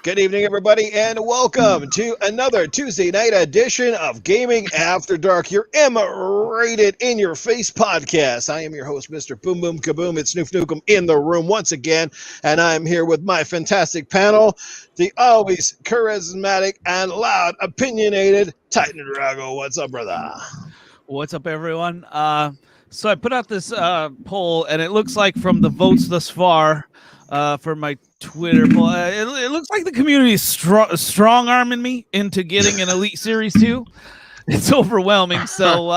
Good evening, everybody, and welcome to another Tuesday night edition of Gaming After Dark, your M-rated in-your-face podcast. I am your host, Mr. Boom Boom Kaboom. It's Noof Nukem in the room once again, and I'm here with my fantastic panel, the always charismatic and loud, opinionated Titan Drago. What's up, brother? What's up, everyone? So I put out this poll, and it looks like from the votes thus far for my Twitter poll, it looks like the community is strong-arming me into getting an Elite Series 2. It's overwhelming. So,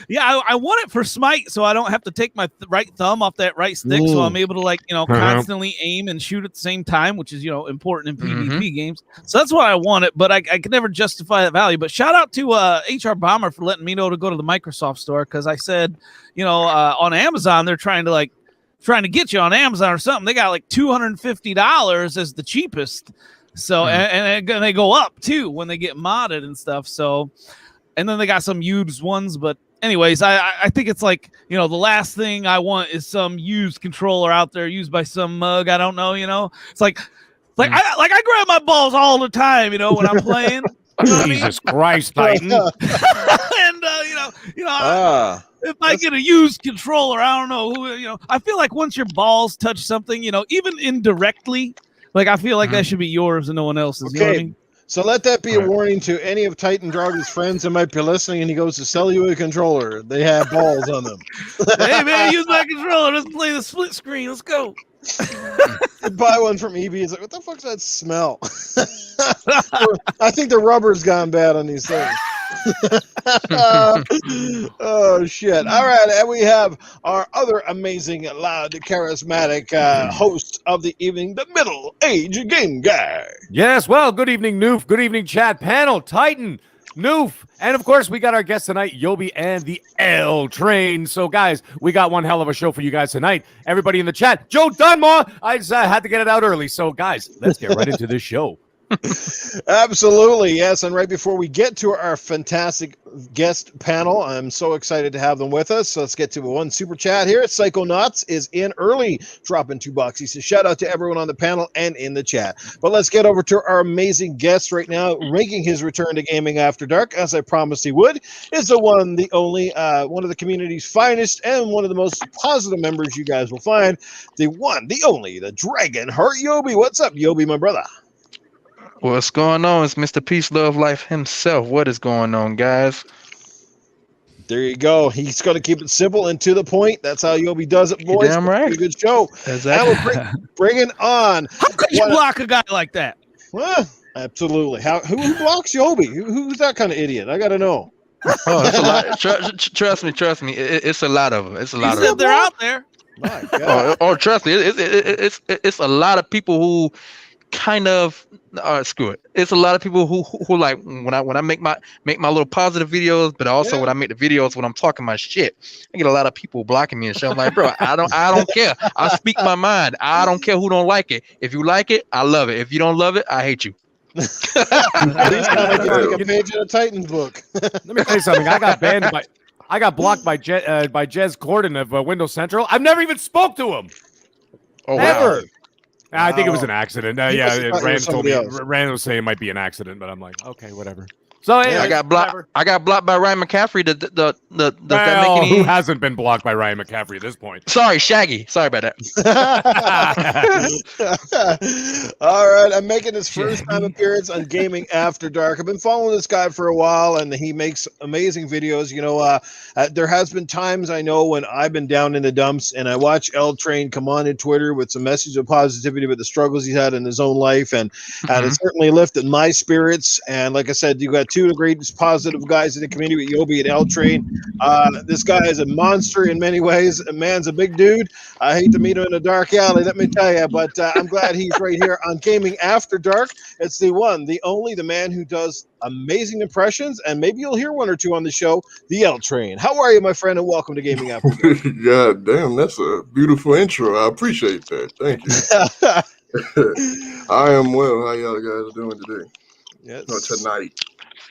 yeah, I want it for Smite, so I don't have to take my right thumb off that right stick, so I'm able to, constantly aim and shoot at the same time, which is, important in PvP games. So that's why I want it, but I can never justify that value. But shout out to HR Bomber for letting me know to go to the Microsoft store, because I said, on Amazon, they're trying to get you on Amazon or something. They got like $250 as the cheapest. So, and they go up too when they get modded and stuff. So, and then they got some used ones, but anyways, I think it's like, the last thing I want is some used controller out there used by some mug. I don't know, It's like I grab my balls all the time, when I'm playing. Jesus Christ, Titan. And if I get a used controller, I don't know who, I feel like once your balls touch something, even indirectly, like I feel like that should be yours and no one else's. Okay. You know what I mean? So let that be a warning to any of Titan Drago's friends that might be listening, and he goes to sell you a controller. They have balls on them. Hey, man, use my controller. Let's play the split screen. Let's go. Buy one from EB. It's like, what the fuck's that smell? I think the rubber's gone bad on these things. Oh, shit. All right, and we have our other amazing, loud, charismatic host of the evening, the middle-aged game guy. Yes, well, good evening, Noof. Good evening, chat panel, Titan, Noof. And, of course, we got our guest tonight, Yoby and the L Train. So, guys, we got one hell of a show for you guys tonight. Everybody in the chat, Joe Dunmore, I just had to get it out early. So, guys, let's get right into this show. Absolutely, yes. And right before we get to our fantastic guest panel, I'm so excited to have them with us. So let's get to one super chat here. Psychonauts is in early, dropping $2. He says, shout out to everyone on the panel and in the chat. But let's get over to our amazing guest right now, making his return to Gaming After Dark, as I promised he would, is the one, the only, one of the community's finest and one of the most positive members you guys will find, the one, the only, the Dragon Heart Yoby. What's up, Yoby, my brother? What's going on? It's Mr. Peace Love Life himself. What is going on, guys? There you go. He's going to keep it simple and to the point. That's how Yoby does it, boys. Damn right. Pretty good show. Exactly. Now we're bringing on. How could you block a guy like that? Well, absolutely. Who blocks Yoby? Who's that kind of idiot? I got to know. Oh, it's a lot. Trust me. It's a lot of them. It's a lot of them. They're out there. My God. Oh, trust me. It's a lot of people who kind of screw it. It's a lot of people who like when I make my little positive videos, but also when I make the videos when I'm talking my shit, I get a lot of people blocking me and shit. I'm like, bro, I don't care. I speak my mind. I don't care who don't like it. If you like it, I love it. If you don't love it, I hate you. He's like a page in a Titans book. Let me tell you something. I got blocked by Jez Corden of Windows Central. I've never even spoke to him. Oh, never. wow. I think it was an accident. Rand told me. else. Rand was saying it might be an accident, but I'm like, okay, whatever. So anyway, I got blocked. whatever. I got blocked by Ryan McCaffrey. Does that Well, make any? who hasn't been blocked by Ryan McCaffrey at this point? Sorry, Shaggy. Sorry about that. All right, I'm making his first time appearance on Gaming After Dark. I've been following this guy for a while, and he makes amazing videos. There has been times I know when I've been down in the dumps, and I watch L Train come on in Twitter with some message of positivity about the struggles he's had in his own life, and it certainly lifted my spirits. And like I said, you got two of the greatest positive guys in the community with Yoby and L Train. This guy is a monster in many ways. A man's a big dude. I hate to meet him in a dark alley, let me tell you, but I'm glad he's right here on Gaming After Dark. It's the one, the only, the man who does amazing impressions, and maybe you'll hear one or two on the show, the L Train. How are you, my friend, and welcome to Gaming After Dark. God damn, that's a beautiful intro. I appreciate that. Thank you. I am well. How y'all guys doing today? Yes. Or tonight?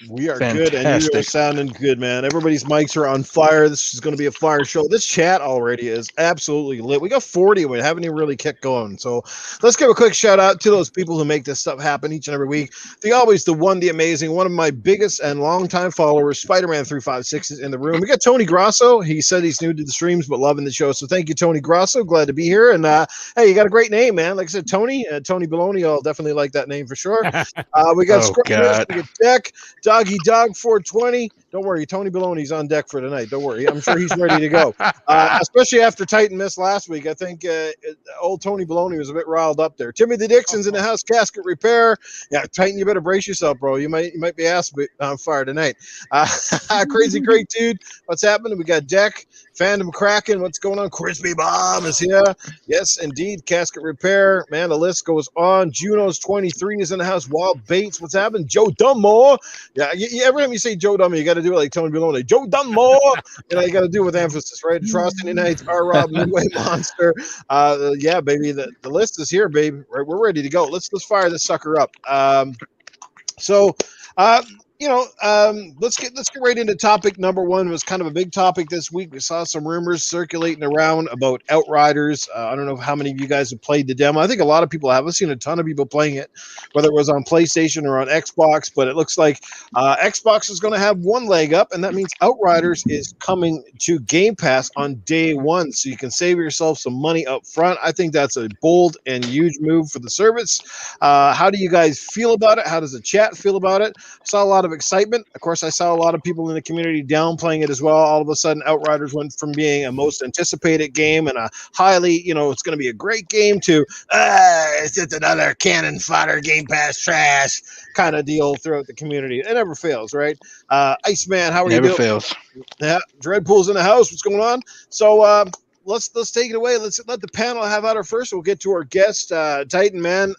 We are good, and you are Fantastic. sounding good, man. Everybody's mics are on fire. This is going to be a fire show. This chat already is absolutely lit. We got 40, we haven't even really kicked going. So let's give a quick shout out to those people who make this stuff happen each and every week. The one, the amazing, one of my biggest and longtime followers, Spider-Man 356 is in the room. We got Tony Grosso. He said he's new to the streams, but loving the show. So thank you, Tony Grosso. Glad to be here. And hey, you got a great name, man. Like I said, Tony Baloney. I'll definitely like that name for sure. We got Oh, Scorpius, God. we got Deck, Doggy Dog 420. Don't worry, Tony Baloney's on deck for tonight. Don't worry. I'm sure he's ready to go. Especially after Titan missed last week. I think old Tony Baloney was a bit riled up there. Timothy Dixon's in the house, casket repair. Yeah, Titan, you better brace yourself, bro. You might be ass on fire tonight. Crazy great dude. What's happening? We got Deck, Fandom Kraken. What's going on? Crispy Bomb is here. Yes, indeed. Casket repair. Man, the list goes on. Juno's 23 is in the house. Wild Bates. What's happening? Joe Dunmore. Yeah, every time you say Joe Dummy, you got to do it like Tony Baloney. Joe Dunmore. You got to do it with emphasis, right? Trusting Nights, R. Rob, Midway Monster. Yeah, baby. The list is here, baby. Right, we're ready to go. Let's fire this sucker up. Let's get right into topic number one. It was kind of a big topic this week. We saw some rumors circulating around about Outriders. I don't know how many of you guys have played the demo. I think a lot of people have. I've seen a ton of people playing it, whether it was on PlayStation or on Xbox, but it looks like Xbox is going to have one leg up, and that means Outriders is coming to Game Pass on day one, so you can save yourself some money up front. I think that's a bold and huge move for the service. How do you guys feel about it? How does the chat feel about it? Saw a lot of excitement. Of course, I saw a lot of people in the community downplaying it as well. All of a sudden, Outriders went from being a most anticipated game and a highly, it's going to be a great game to, it's just another cannon fodder Game Pass trash kind of deal throughout the community. It never fails, right? Iceman, how are you doing? Never fails. Yeah, Dreadpool's in the house. What's going on? So, let's take it away. Let's let the panel have at her first. We'll get to our guest, Titan Man.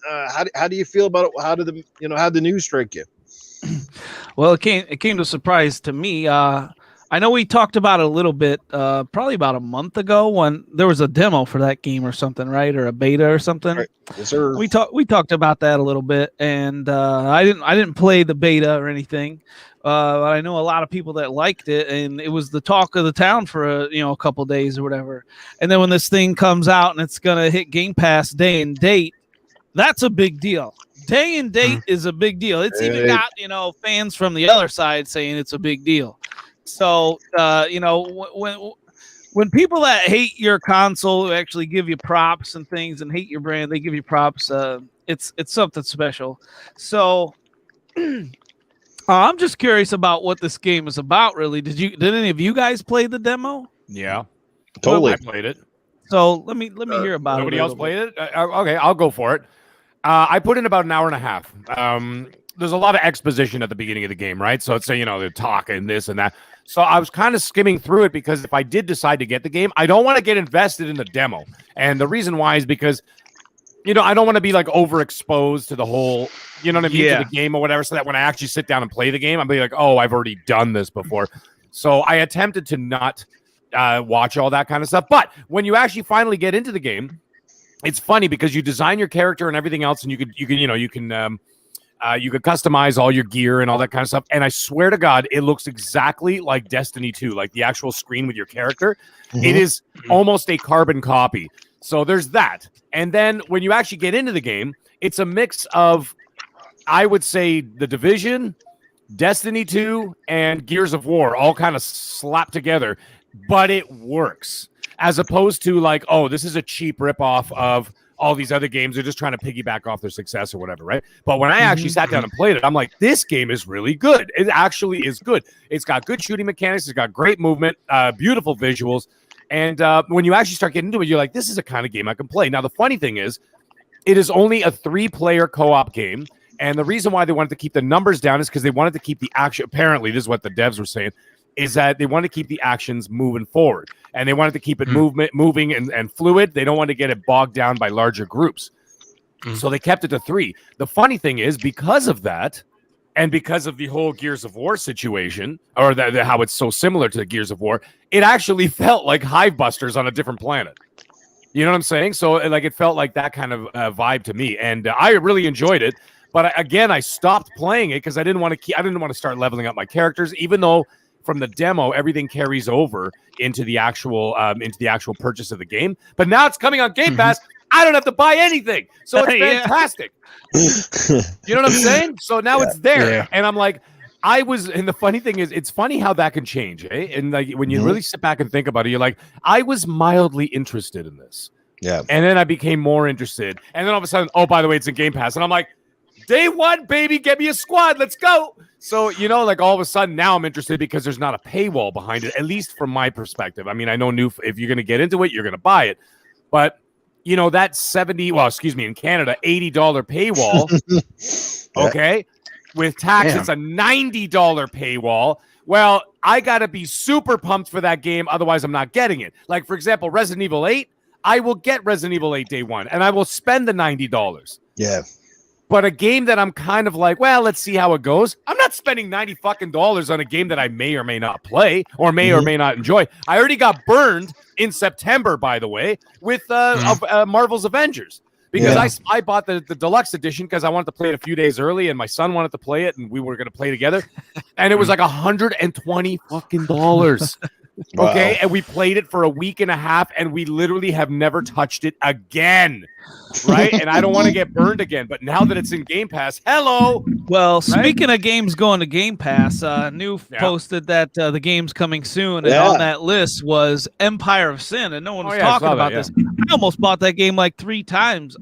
How do you feel about it? How did the news strike you? Well, it came to a surprise to me. I know we talked about it a little bit, probably about a month ago when there was a demo for that game or something, right? Or a beta or something. Right. Yes, sir. We talked about that a little bit, and I didn't play the beta or anything, but I know a lot of people that liked it, and it was the talk of the town for a couple days or whatever. And then when this thing comes out and it's gonna hit Game Pass day and date, that's a big deal. Day and date is a big deal. It's even got fans from the other side saying it's a big deal. So when people that hate your console actually give you props and things and hate your brand, they give you props. It's something special. So I'm just curious about what this game is about. Really, did any of you guys play the demo? Yeah, Totally. I played it. So let me hear about it. Nobody else played it? Okay, I'll go for it. I put in about an hour and a half. There's a lot of exposition at the beginning of the game, right? So it's they're talking this and that. So I was kind of skimming through it because if I did decide to get the game, I don't want to get invested in the demo. And the reason why is because, I don't want to be like overexposed to the whole, to the game or whatever. So that when I actually sit down and play the game, I'll be like, oh, I've already done this before. So I attempted to not watch all that kind of stuff. But when you actually finally get into the game, it's funny because you design your character and everything else, and you could customize all your gear and all that kind of stuff. And I swear to God, it looks exactly like Destiny 2, like the actual screen with your character. Mm-hmm. It is almost a carbon copy. So there's that. And then when you actually get into the game, it's a mix of, I would say, The Division, Destiny 2, and Gears of War all kind of slapped together. But it works. As opposed to like, oh, this is a cheap ripoff of all these other games. They're just trying to piggyback off their success or whatever, right? But when I actually sat down and played it, I'm like, this game is really good. It actually is good. It's got good shooting mechanics. It's got great movement, beautiful visuals. And when you actually start getting into it, you're like, this is a kind of game I can play. Now, the funny thing is, it is only a 3-player co-op game. And the reason why they wanted to keep the numbers down is because they wanted to keep the action. Apparently, this is what the devs were saying, is that they want to keep the actions moving forward, and they wanted to keep it moving and fluid. They don't want to get it bogged down by larger groups. So they kept it to 3. The funny thing is, because of that, and because of the whole Gears of War situation, or how it's so similar to the Gears of War, it actually felt like Hive Busters on a different planet. You know what I'm saying? So like it felt like that kind of vibe to me, and I really enjoyed it. But again, I stopped playing it because I didn't want to start leveling up my characters, even though from the demo everything carries over into the actual purchase of the game. But now it's coming on Game Pass. I don't have to buy anything, so it's fantastic. You know what I'm saying? So now it's there, and I'm like, and the funny thing is, it's funny how that can change, eh? And like when you really sit back and think about it, you're like, I was mildly interested in this, and then I became more interested, and then all of a sudden, oh, by the way, it's in Game Pass, and I'm like, day one, baby, get me a squad, let's go. So like all of a sudden now I'm interested because there's not a paywall behind it, at least from my perspective. I mean, I know if you're gonna get into it, you're gonna buy it, but that in Canada, $80 paywall, okay. With tax, it's a $90 paywall. Well, I got to be super pumped for that game. Otherwise, I'm not getting it. Like, for example, Resident Evil 8, I will get Resident Evil 8 day one, and I will spend the $90. Yeah. But a game that I'm kind of like, well, let's see how it goes. I'm not spending $90 fucking on a game that I may or may not play or may or may not enjoy. I already got burned in September, by the way, with Marvel's Avengers. Because I bought the deluxe edition because I wanted to play it a few days early, and my son wanted to play it, and we were going to play together. And it was like $120 fucking dollars. Okay, and we played it for a week and a half, and we literally have never touched it again. Right, and I don't want to get burned again. But now that it's in Game Pass, hello. Well, speaking of games going to Game Pass, Noof posted that the game's coming soon, and on that list was Empire of Sin, and no one was talking about this. I almost bought that game like 3 times.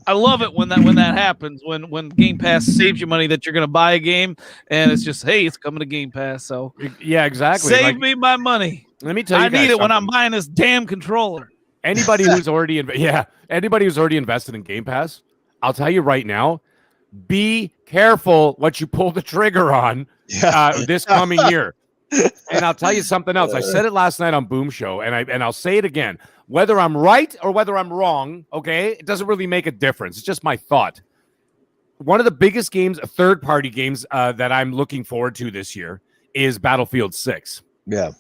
I love it when that happens, when Game Pass saves you money that you're going to buy a game, and it's just, hey, it's coming to Game Pass. So yeah, exactly. Save me my money. Let me tell you, I need it when I'm buying this damn controller. Anybody who's already invested in Game Pass, I'll tell you right now, be careful what you pull the trigger on this coming year. And I'll tell you something else. I said it last night on Boom Show, and I'll say it again. Whether I'm right or whether I'm wrong, okay, it doesn't really make a difference. It's just my thought. One of the biggest games, third-party games that I'm looking forward to this year is Battlefield 6. Yeah.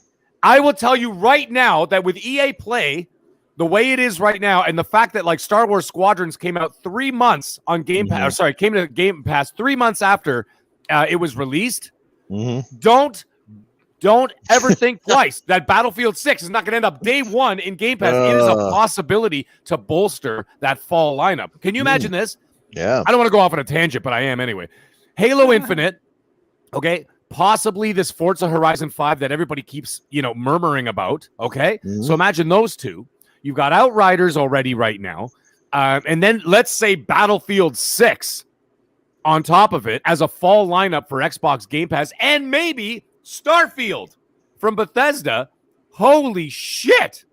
I will tell you right now that with EA Play, the way it is right now, and the fact that like Star Wars Squadrons came out 3 months on Game Pass, came to Game Pass 3 months after it was released. Don't ever think twice that Battlefield 6 is not going to end up day one in Game Pass. It is a possibility to bolster that fall lineup. Can you imagine this? Yeah. I don't want to go off on a tangent, but I am anyway. Halo Infinite, okay? Possibly this Forza Horizon 5 that everybody keeps, murmuring about, okay? So imagine those two. You've got Outriders already right now. And then let's say Battlefield 6 on top of it as a fall lineup for Xbox Game Pass, and maybe Starfield from Bethesda. Holy shit.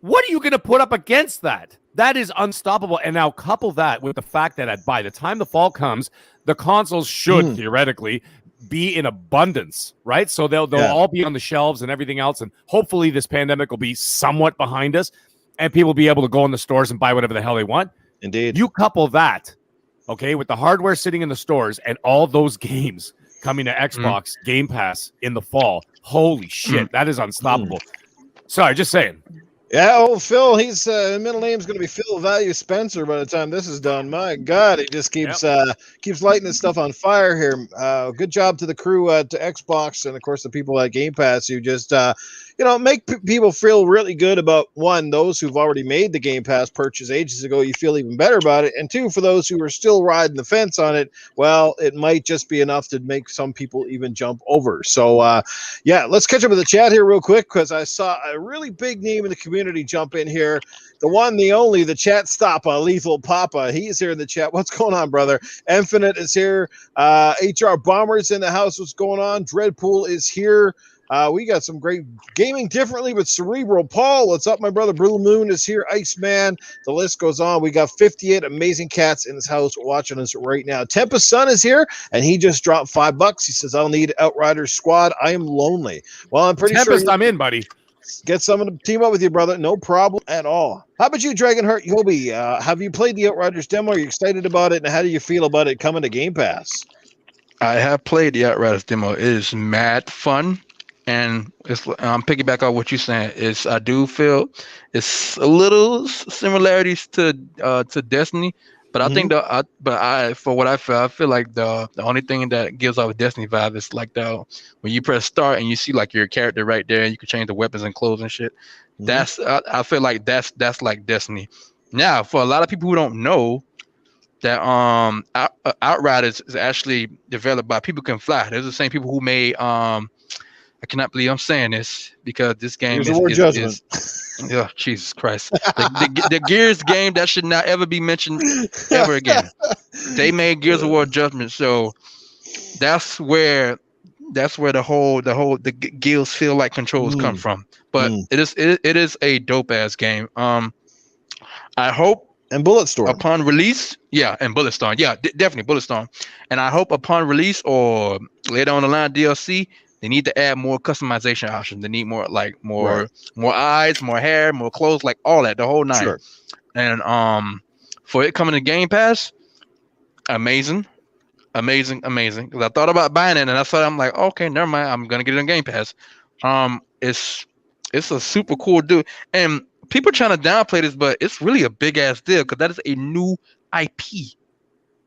What are you going to put up against that? That is unstoppable. And now couple that with the fact that by the time the fall comes, the consoles should theoretically be in abundance, right? So they'll all be on the shelves and everything else. And hopefully this pandemic will be somewhat behind us and people will be able to go in the stores and buy whatever the hell they want. Indeed. You couple that, okay, with the hardware sitting in the stores and all those games coming to Xbox Game Pass in the fall. Holy shit, that is unstoppable. Sorry, just saying. Yeah, old Phil, his middle name's going to be Phil Value Spencer by the time this is done. My God, he just keeps lighting this stuff on fire here. Good job to the crew to Xbox and, of course, the people at Game Pass who just, make people feel really good about, one, those who've already made the Game Pass purchase ages ago, you feel even better about it. And two, for those who are still riding the fence on it, well, it might just be enough to make some people even jump over. So, let's catch up with the chat here real quick because I saw a really big name in the community jump in here. The one, the only, the chat stopper, Lethal Papa. He's here in the chat. What's going on, brother? Infinite is here. HR Bomber's in the house. What's going on? Dreadpool is here. We got some great gaming differently with Cerebral Paul. What's up, my brother? Blue Moon is here. Iceman. The list goes on. We got 58 amazing cats in this house watching us right now. Tempest Sun is here, and he just dropped $5. He says, I'll need Outriders squad. I am lonely. Well, I'm pretty Tempest, sure. I'm in, buddy. Get someone to team up with you, brother. No problem at all. How about you, Dragon Heart Yoby? Have you played the Outriders demo? Are you excited about it? And how do you feel about it coming to Game Pass? I have played the Outriders demo. It is mad fun. And I'm piggyback on what you're saying. I do feel it's a little similarities to Destiny, But I think for what I feel like the only thing that gives off a Destiny vibe is like when you press start and you see like your character right there, and you can change the weapons and clothes and shit. That's I feel like that's like Destiny. Now, for a lot of people who don't know that Outriders is actually developed by People Can Fly. Those are the same people who made I cannot believe I'm saying this because this game is oh, Jesus Christ. The Gears game that should not ever be mentioned ever again. They made Gears of War Judgment, so that's where the Gears feel like controls come from. But it is a dope ass game. I hope and Bulletstorm upon release, and Bulletstorm, definitely Bulletstorm, and I hope upon release or later on the line DLC. They need to add more customization options. They need more more eyes, more hair, more clothes, like all that, the whole nine. Sure. And for it coming to Game Pass, amazing. Because I thought about buying it, and I'm like, okay, never mind. I'm gonna get it on Game Pass. It's a super cool deal, and people trying to downplay this, but it's really a big ass deal because that is a new IP.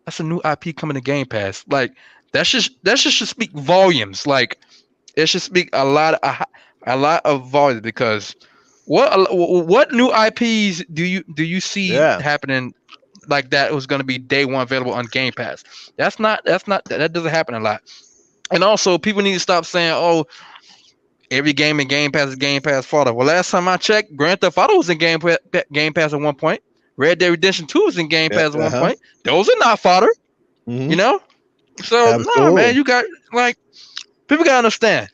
That's a new IP coming to Game Pass. Like that should speak volumes. Like. It should speak a lot of volume because what new IPs do you see happening like that was going to be day one available on Game Pass? That doesn't happen a lot. And also people need to stop saying, oh, every game in Game Pass is Game Pass fodder. Well, last time I checked, Grand Theft Auto was in Game Pass at one point. Red Dead Redemption 2 was in Game Pass at one point. Those are not fodder, you know. So no, man, you got like. People gotta understand.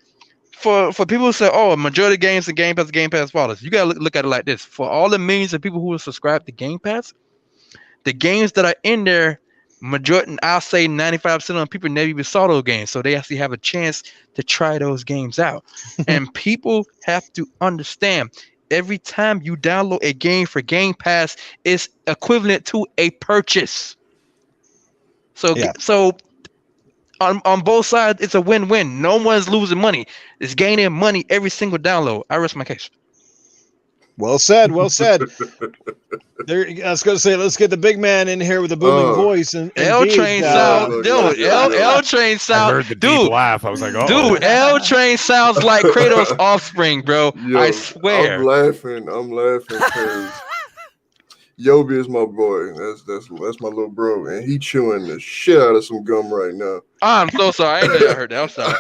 For people who say, "Oh, a majority of games in Game Pass followers," you gotta look at it like this. For all the millions of people who are subscribed to Game Pass, the games that are in there, majority, I'll say 95% of people never even saw those games, so they actually have a chance to try those games out. And people have to understand. Every time you download a game for Game Pass, it's equivalent to a purchase. So on both sides, it's a win-win. No one's losing money. It's gaining money every single download. I rest my case. Well said. Well said. I was going to say, let's get the big man in here with a booming voice. And L Train sound, dude. L Train sound. I heard the deep laugh. I was like, oh, dude. L Train sounds like Kratos' offspring, bro. Yo, I swear. I'm laughing because Yoby is my boy. That's my little bro, and he chewing the shit out of some gum right now. I'm so sorry. I didn't know I heard that. I'm sorry.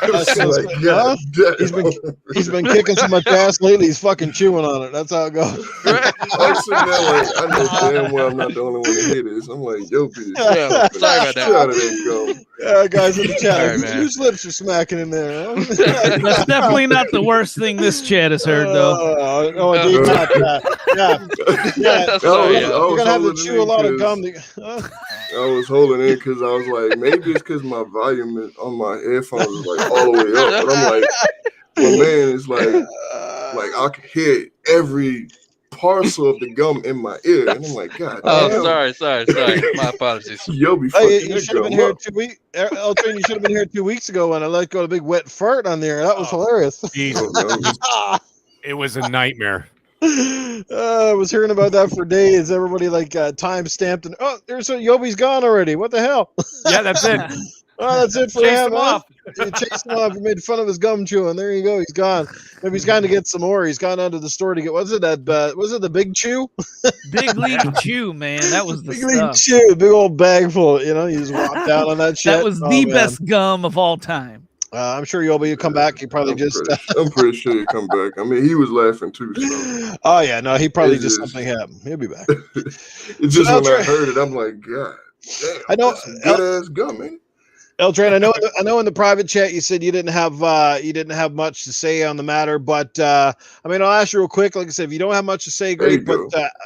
He's been kicking so much ass lately. He's fucking chewing on it. That's how it goes. I'm sitting there like, I know damn well I'm not the only one to hear this. I'm like, Yoby, sorry about that. Out of that gum. Guys in the chat, whose lips are smacking in there? Huh? That's definitely not the worst thing this chat has heard, though. Indeed not. You're gonna have to chew a lot of gum. I was holding in because I was like, maybe it's because my volume on my headphones is like all the way up. But I'm like, well, man, it's like I could hear every parcel of the gum in my ear, and I'm like, God. Oh, sorry. My apologies. You should have been here 2 weeks. Eltrain, you should have been here 2 weeks ago when I let go a big wet fart on there. That was hilarious. It was a nightmare. I was hearing about that for days. Everybody time stamped and there's Yobi's gone already. What the hell? Yeah, that's it. That's it for him. You chased him off. You made fun of his gum chewing. There you go. He's gone. Maybe he's gone to get some more. He's gone onto the store to get. Was it the Big Chew? Big League Chew, man. That was the Big League Chew. Big old bag full. You just walked down on that shit. That was the best gum of all time. I'm sure Yobi will come back. He probably I'm pretty sure he'll come back. I mean, he was laughing too. So. Oh yeah, no, he probably just something happened. He'll be back. It's just when I heard it, I'm like, God, damn, I know good ass gum, man. Eltrain, I know in the private chat you said you didn't have much to say on the matter, but I mean, I'll ask you real quick. Like I said, if you don't have much to say, great. But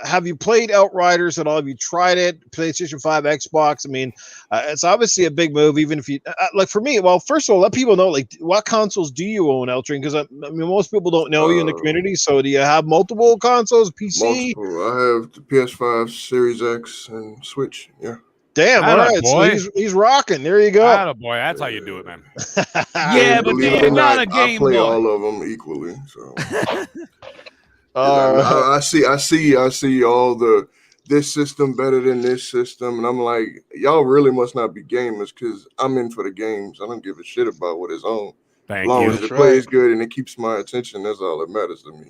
have you played Outriders at all? Have you tried it? PlayStation 5, Xbox? I mean, it's obviously a big move. Even if you like, for me, well, first of all, let people know what consoles do you own, Eltrain? Because I mean, most people don't know you in the community. So do you have multiple consoles? PC? Multiple. I have the PS5, Series X, and Switch. Yeah. Damn, all right. Boy. So he's rocking. There you go. Boy, that's how you do it, man. Yeah, but you're not a Game Boy. I play all of them equally. So I see all the this system better than this system, and I'm like, y'all really must not be gamers because I'm in for the games. I don't give a shit about what is on. Thank As long you. as the That's play is right. good and it keeps my attention, that's all that matters to me.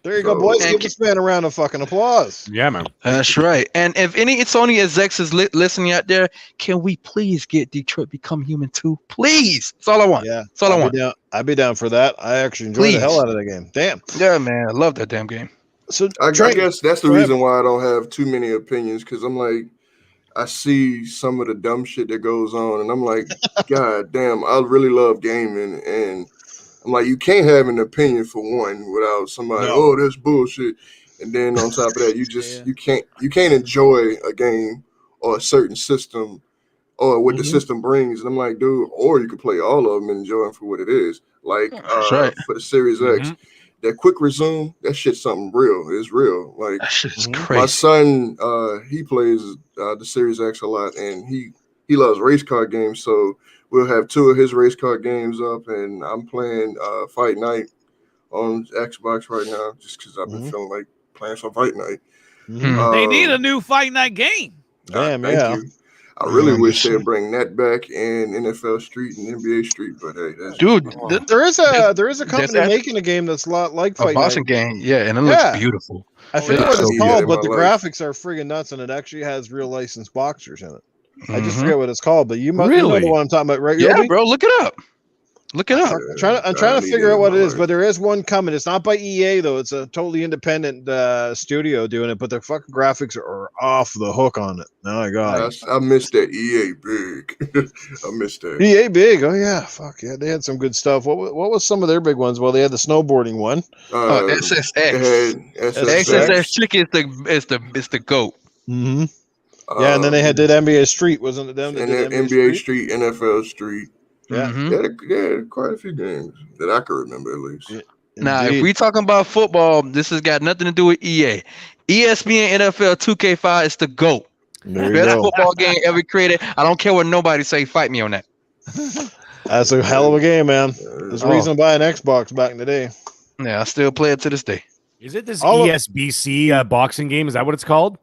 There you go, boys. Give this man a round of fucking applause. Yeah, man. That's right. And if any Sony execs is listening out there, can we please get Detroit Become Human 2? Please. That's all I want. Yeah, That's all I want. I'd be down for that. I actually enjoyed the hell out of that game. Damn. Yeah, man. I love that damn game. So I guess that's the go ahead. reason why I don't have too many opinions, because I'm like, I see some of the dumb shit that goes on, and I'm like, God damn, I really love gaming, and I'm like, you can't have an opinion for one without somebody, oh, that's bullshit. And then on top of that, you just you can't enjoy a game or a certain system or what the system brings. And I'm like, dude, or you could play all of them and enjoy them for what it is. Like for the Series X, that quick resume, that shit's something real. It's real. Like that shit is crazy. My son, he plays the Series X a lot, and he loves race car games. So we'll have 2 of his race car games up, and I'm playing Fight Night on Xbox right now, just because I've been feeling like playing some Fight Night. They need a new Fight Night game. Damn, thank you. I really wish they'd bring that back in NFL Street and NBA Street, but hey, that's there is a company making a game that's a lot like Fight a boxing Night. game, and it looks beautiful. I forget what it's called, but the graphics are friggin' nuts, and it actually has real licensed boxers in it. I just forget what it's called, but you must know the one I'm talking about, right? Yeah, Yobi? bro, look it up. Look it up. I'm trying to figure out what it is, but there is one coming. It's not by EA though. It's a totally independent studio doing it, but the fucking graphics are off the hook on it. Oh my god, I missed that EA big. I missed that EA big. Oh yeah, fuck yeah, they had some good stuff. What was some of their big ones? Well, they had the snowboarding one. SSX. SSX Trick is the GOAT. Mm-hmm. Yeah, and then they did NBA Street, wasn't it them? And then NBA Street, NFL Street. Yeah. They had quite a few games that I can remember at least. Yeah, now, if we talking about football, this has got nothing to do with EA. ESPN NFL 2K5 is the GOAT. Best football game ever created. I don't care what nobody say. Fight me on that. That's a hell of a game, man. There's a reason to buy an Xbox back in the day. Yeah, I still play it to this day. Is it this ESBC boxing game? Is that what it's called?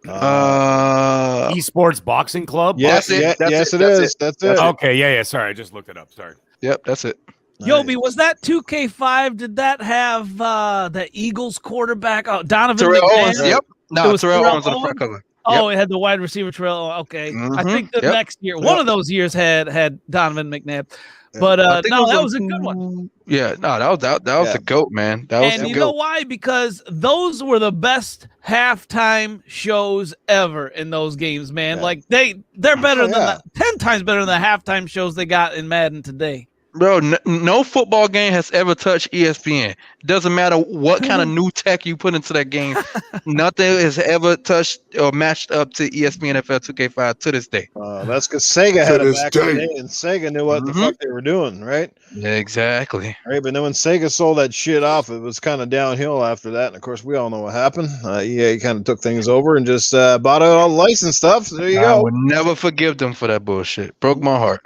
Esports Boxing Club? Yes, it is. That's it. Okay, yeah. Sorry, I just looked it up. Sorry. Yep, that's it. Yobi, was that 2K5? Did that have the Eagles quarterback? Oh, Donovan Terrell McNabb? Owens. Yep. No, Terrell Owens on the front cover. Oh, it had the wide receiver Terrell. Okay. I think the next year, one of those years had Donovan McNabb. But no, that was a good one. Yeah, no, that was the GOAT, man. That was and the you GOAT. know why? Because those were the best halftime shows ever in those games, man. Like they're better than 10 times better than the halftime shows they got in Madden today. Bro, no football game has ever touched ESPN. Doesn't matter what kind of new tech you put into that game. Nothing has ever touched or matched up to ESPN NFL 2K5 to this day. That's because Sega had it back in the day, and Sega knew what the fuck they were doing, right? Yeah, exactly. Right, but then when Sega sold that shit off, it was kind of downhill after that. And of course, we all know what happened. EA kind of took things over and just bought out all the licensed stuff. So there you go. I would never forgive them for that bullshit. Broke my heart.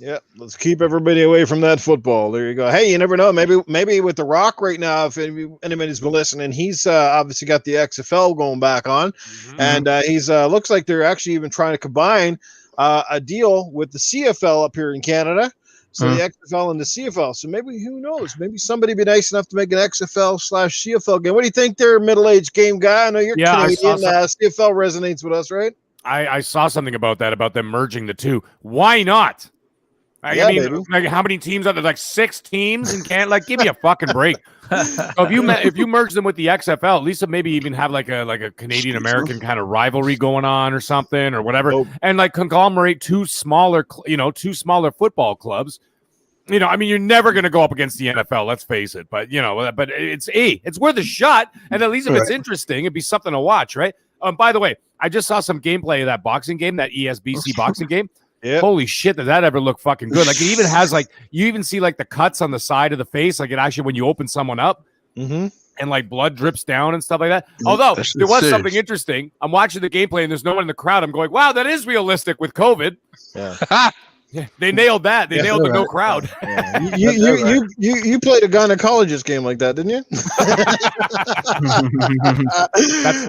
Yeah, let's keep everybody away from that football. There you go. Hey, you never know. Maybe with The Rock right now, if anybody's been listening, he's obviously got the XFL going back on, and he's looks like they're actually even trying to combine a deal with the CFL up here in Canada. So the XFL and the CFL. So maybe, who knows? Maybe somebody be nice enough to make an XFL/CFL game. What do you think there, middle-aged game guy? I know you're Canadian. CFL resonates with us, right? I saw something about that, about them merging the two. Why not? I mean, like, how many teams are there? Like 6 teams in Canada? Like, give me a fucking break. So if you merge them with the XFL, at least maybe even have like a Canadian American kind of rivalry going on or something or whatever, and like conglomerate two smaller football clubs. You know, I mean, you're never going to go up against the NFL. Let's face it. But but it's worth a shot, and at least if it's interesting, it'd be something to watch, right? By the way, I just saw some gameplay of that boxing game, that ESBC boxing game. Yep. Holy shit, did that ever look fucking good? Like, it even has, like, you even see like the cuts on the side of the face, like it actually, when you open someone up, and like blood drips down and stuff like that. Although there was something interesting. I'm watching the gameplay and there's no one in the crowd. I'm going, wow, that is realistic with COVID. Yeah. Yeah, they nailed that. They nailed the no crowd. Yeah. You played a gynecologist game like that, didn't you?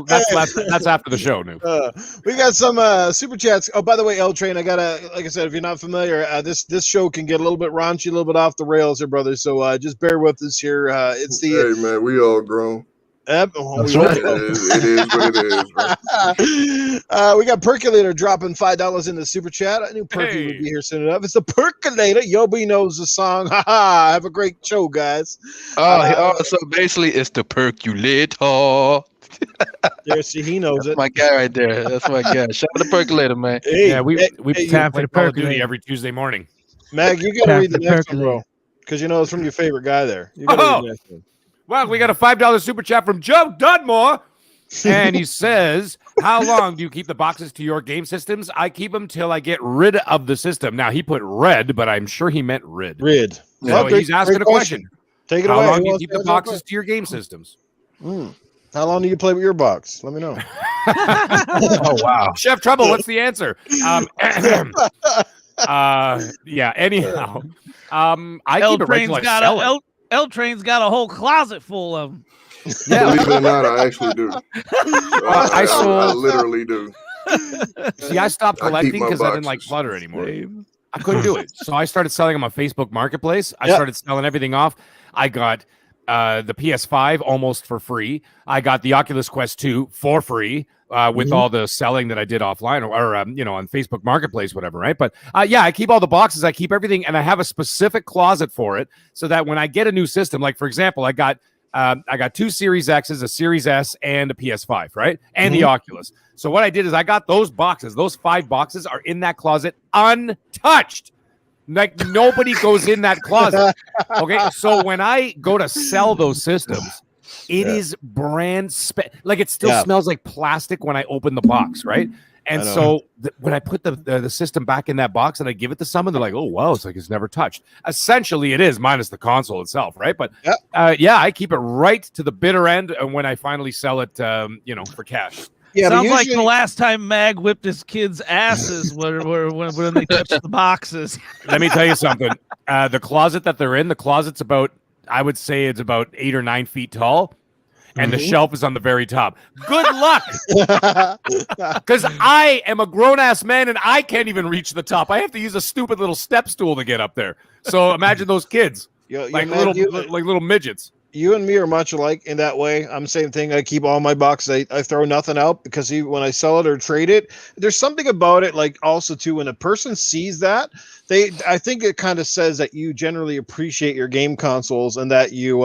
That's after the show, Noob. We got some super chats. Oh, by the way, L Train, like I said, if you're not familiar, this show can get a little bit raunchy, a little bit off the rails here, brother. So just bear with us here. It's the Hey man, we all grown. That's right. It is what it is, bro. We got Percolator dropping $5 in the super chat. I knew Perky would be here soon enough. It's the Percolator. Yobi knows the song. Have a great show, guys. So basically, it's the percolator. There, see, he knows That's it. my guy right there. That's my guy. Shout out to Percolator, man. Hey, Yeah, we time for the Call of Duty percolator. every Tuesday morning. Mag, you got to Time read the for next one, percolator. bro, because you know it's from your favorite guy there. You gotta read the next one. Well, we got a $5 super chat from Joe Dudmore. And he says, how long do you keep the boxes to your game systems? I keep them till I get rid of the system. Now, he put red, but I'm sure he meant rid. Rid. So Well, he's asking a question. Take it How away. long Who do you wants keep to the answer that boxes to your game systems? question? How long do you play with your box? Let me know. Oh, wow. Chef Trouble, what's the answer? Yeah, anyhow. I keep it right till I sell it. L-Train's got a whole closet full of them. Yeah. Believe it or not, I actually do. I literally do. See, I stopped I keep collecting my because I didn't like boxes. clutter anymore. I couldn't do it. So I started selling them on Facebook Marketplace. I started selling everything off. I got the PS5 almost for free. I got the Oculus Quest 2 for free with all the selling that I did offline or on Facebook Marketplace, whatever, right? But yeah, I keep all the boxes. I keep everything, and I have a specific closet for it so that when I get a new system, like for example, I got 2 Series X's, a Series S, and a PS5, right? And the Oculus. So what I did is I got those boxes. Those 5 boxes are in that closet untouched. Like nobody goes in that closet. Okay, so when I go to sell those systems, it is brand like it still smells like plastic when I open the box, right? And so when I put the system back in that box and I give it to someone, they're like, "Oh wow, it's like it's never touched." Essentially, it is minus the console itself, right? But I keep it right to the bitter end, and when I finally sell it, for cash. Yeah, sounds like the last time Mag whipped his kids' asses when they touched the boxes. Let me tell you something. The closet that they're in, the closet's I would say it's about 8 or 9 feet tall. And the shelf is on the very top. Good luck. Because I am a grown-ass man and I can't even reach the top. I have to use a stupid little step stool to get up there. So imagine those kids. Like little midgets. You and me are much alike in that way. I'm the same thing. I keep all my boxes. I throw nothing out because when I sell it or trade it, there's something about it. Like also too, when a person sees that, I think it kind of says that you generally appreciate your game consoles and that you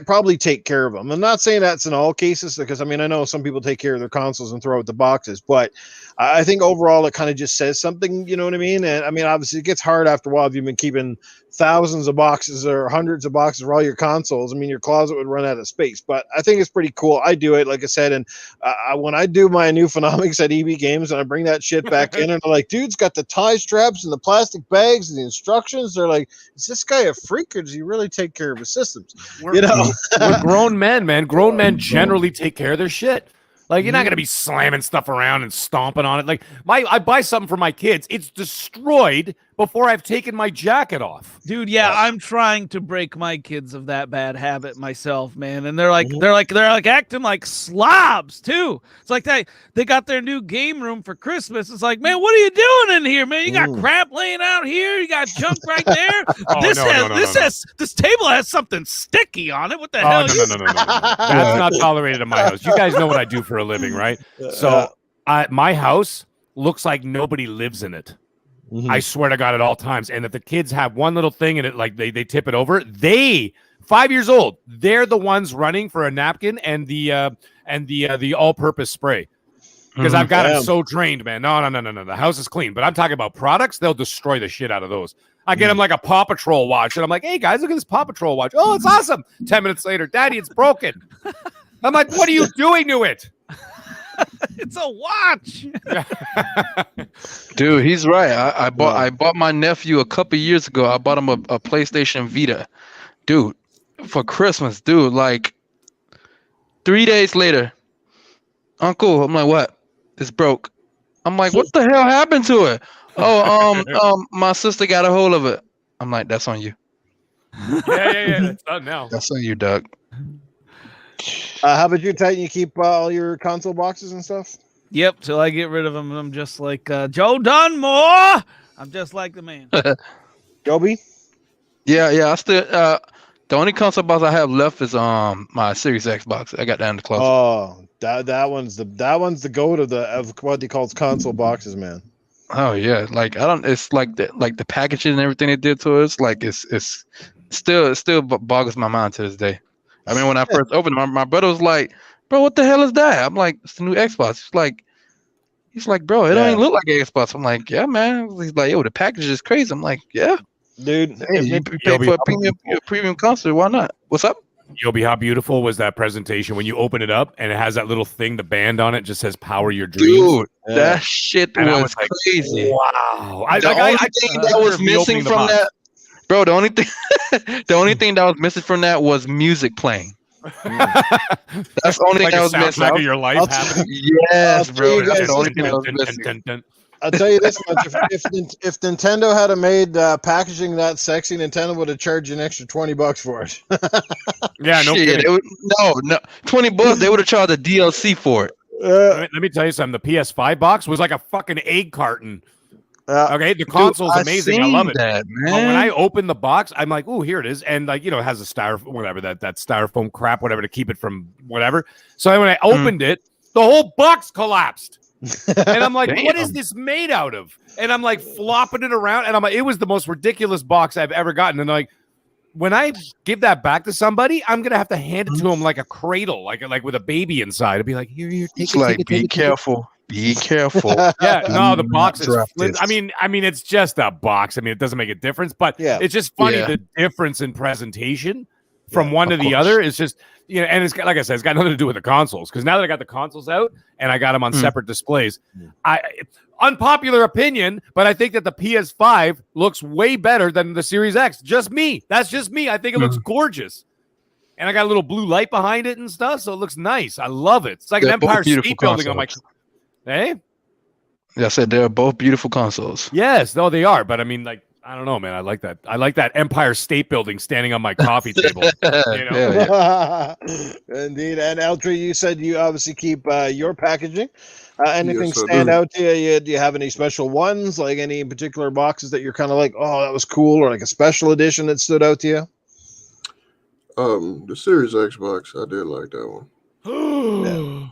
probably take care of them. I'm not saying that's in all cases because I know some people take care of their consoles and throw out the boxes, but I think overall it kind of just says something, you know what I mean? And obviously it gets hard after a while if you've been keeping thousands of boxes or hundreds of boxes for all your consoles. Your closet would run out of space, but I think it's pretty cool. I do it, like I said, and when I do my new Phenomics at EB Games and I bring that shit back in and they're like, dude's got the tie straps and the plastic bags and the instructions. They're like, is this guy a freak or does he really take care of his systems? We're grown men, man. Grown men generally take care of their shit. Like, you're not going to be slamming stuff around and stomping on it. Like, I buy something for my kids. It's destroyed before I've taken my jacket off. Dude, I'm trying to break my kids of that bad habit myself, man. And they're like acting like slobs too. It's like they got their new game room for Christmas. It's like, man, what are you doing in here, man? You got crap laying out here. You got junk right there. This table has something sticky on it. What the hell? No. That's not tolerated in my house. You guys know what I do for a living, right? So my house looks like nobody lives in it. I swear to God at all times. And if the kids have one little thing and it like they tip it over, 5 years old, they're the ones running for a napkin and the all-purpose spray. Because I've got them so trained, man. No. The house is clean. But I'm talking about products, they'll destroy the shit out of those. I get them like a Paw Patrol watch. And I'm like, hey guys, look at this Paw Patrol watch. Oh, it's awesome. 10 minutes later, Daddy, it's broken. I'm like, what are you doing to it? It's a watch. Dude, he's right. I bought my nephew a couple years ago. I bought him a PlayStation Vita. Dude, for Christmas, dude, like 3 days later, Uncle, I'm like, what? It's broke. I'm like, what the hell happened to it? My sister got a hold of it. I'm like, that's on you. Yeah. That's done now. That's on you, Doug. How about you, Titan? You keep all your console boxes and stuff? Yep, till I get rid of them. I'm just like Joe Dunmore. I'm just like the man. Yoby? Yeah. I still the only console box I have left is my Series X box. I got that in the closet. Oh, that one's the goat of what they call console boxes, man. Oh yeah, like I don't. It's like the packaging and everything they did to us. Like it still boggles my mind to this day. I mean, when I first opened it, my brother was like, "Bro, what the hell is that?" I'm like, "It's the new Xbox." He's like, "Bro, it don't even look like an Xbox." I'm like, "Yeah, man." He's like, "Yo, the package is crazy." I'm like, "Yeah, dude. hey, you pay for a premium console. Why not? What's up?" Yobi, how beautiful was that presentation when you open it up and it has that little thing, the band on it, just says "Power Your Dreams." Dude, that shit was like, crazy. Wow. The only thing that was missing from that, bro. The only thing that was missing from that was music playing. That's the only thing that was missing. Of your life happening. Yes, bro. That's the only thing that was missing. I'll tell you this much: if Nintendo had made packaging that sexy, Nintendo would have charged you an extra $20 for it. Yeah, no shit, kidding. No, $20. They would have charged a DLC for it. Let me tell you something. The PS5 box was like a fucking egg carton. Okay, the console's amazing. I love it. That, man. But when I open the box, I'm like, "Oh, here it is," and like it has a whatever that styrofoam crap, whatever, to keep it from whatever. So when I opened it, the whole box collapsed. And I'm like, what is this made out of? And I'm like flopping it around, and I'm like, it was the most ridiculous box I've ever gotten. And like, when I give that back to somebody, I'm gonna have to hand it to them like a cradle, like with a baby inside. I'd be like, here, take it. Be careful. Be careful. Yeah, no, the box is. I mean, it's just a box. I mean, it doesn't make a difference, but it's just funny the difference in presentation from one to the other is just. And it's like I said, it's got nothing to do with the consoles, because now that I got the consoles out and I got them on separate displays, unpopular opinion, but I think that the PS5 looks way better than the Series X. Just me. That's just me. I think it looks gorgeous. And I got a little blue light behind it and stuff, so it looks nice. I love it. It's like an Empire State Building on my... Hey? Yeah, I said they're both beautiful consoles. Yes, no, they are. But I mean, like, I don't know, man. I like that. I like that Empire State Building standing on my coffee table. Indeed. And L3, you said you obviously keep your packaging. Anything stand out to you? Do you have any special ones, like any particular boxes that you're kind of like, oh, that was cool, or like a special edition that stood out to you? The Series X box, I did like that one.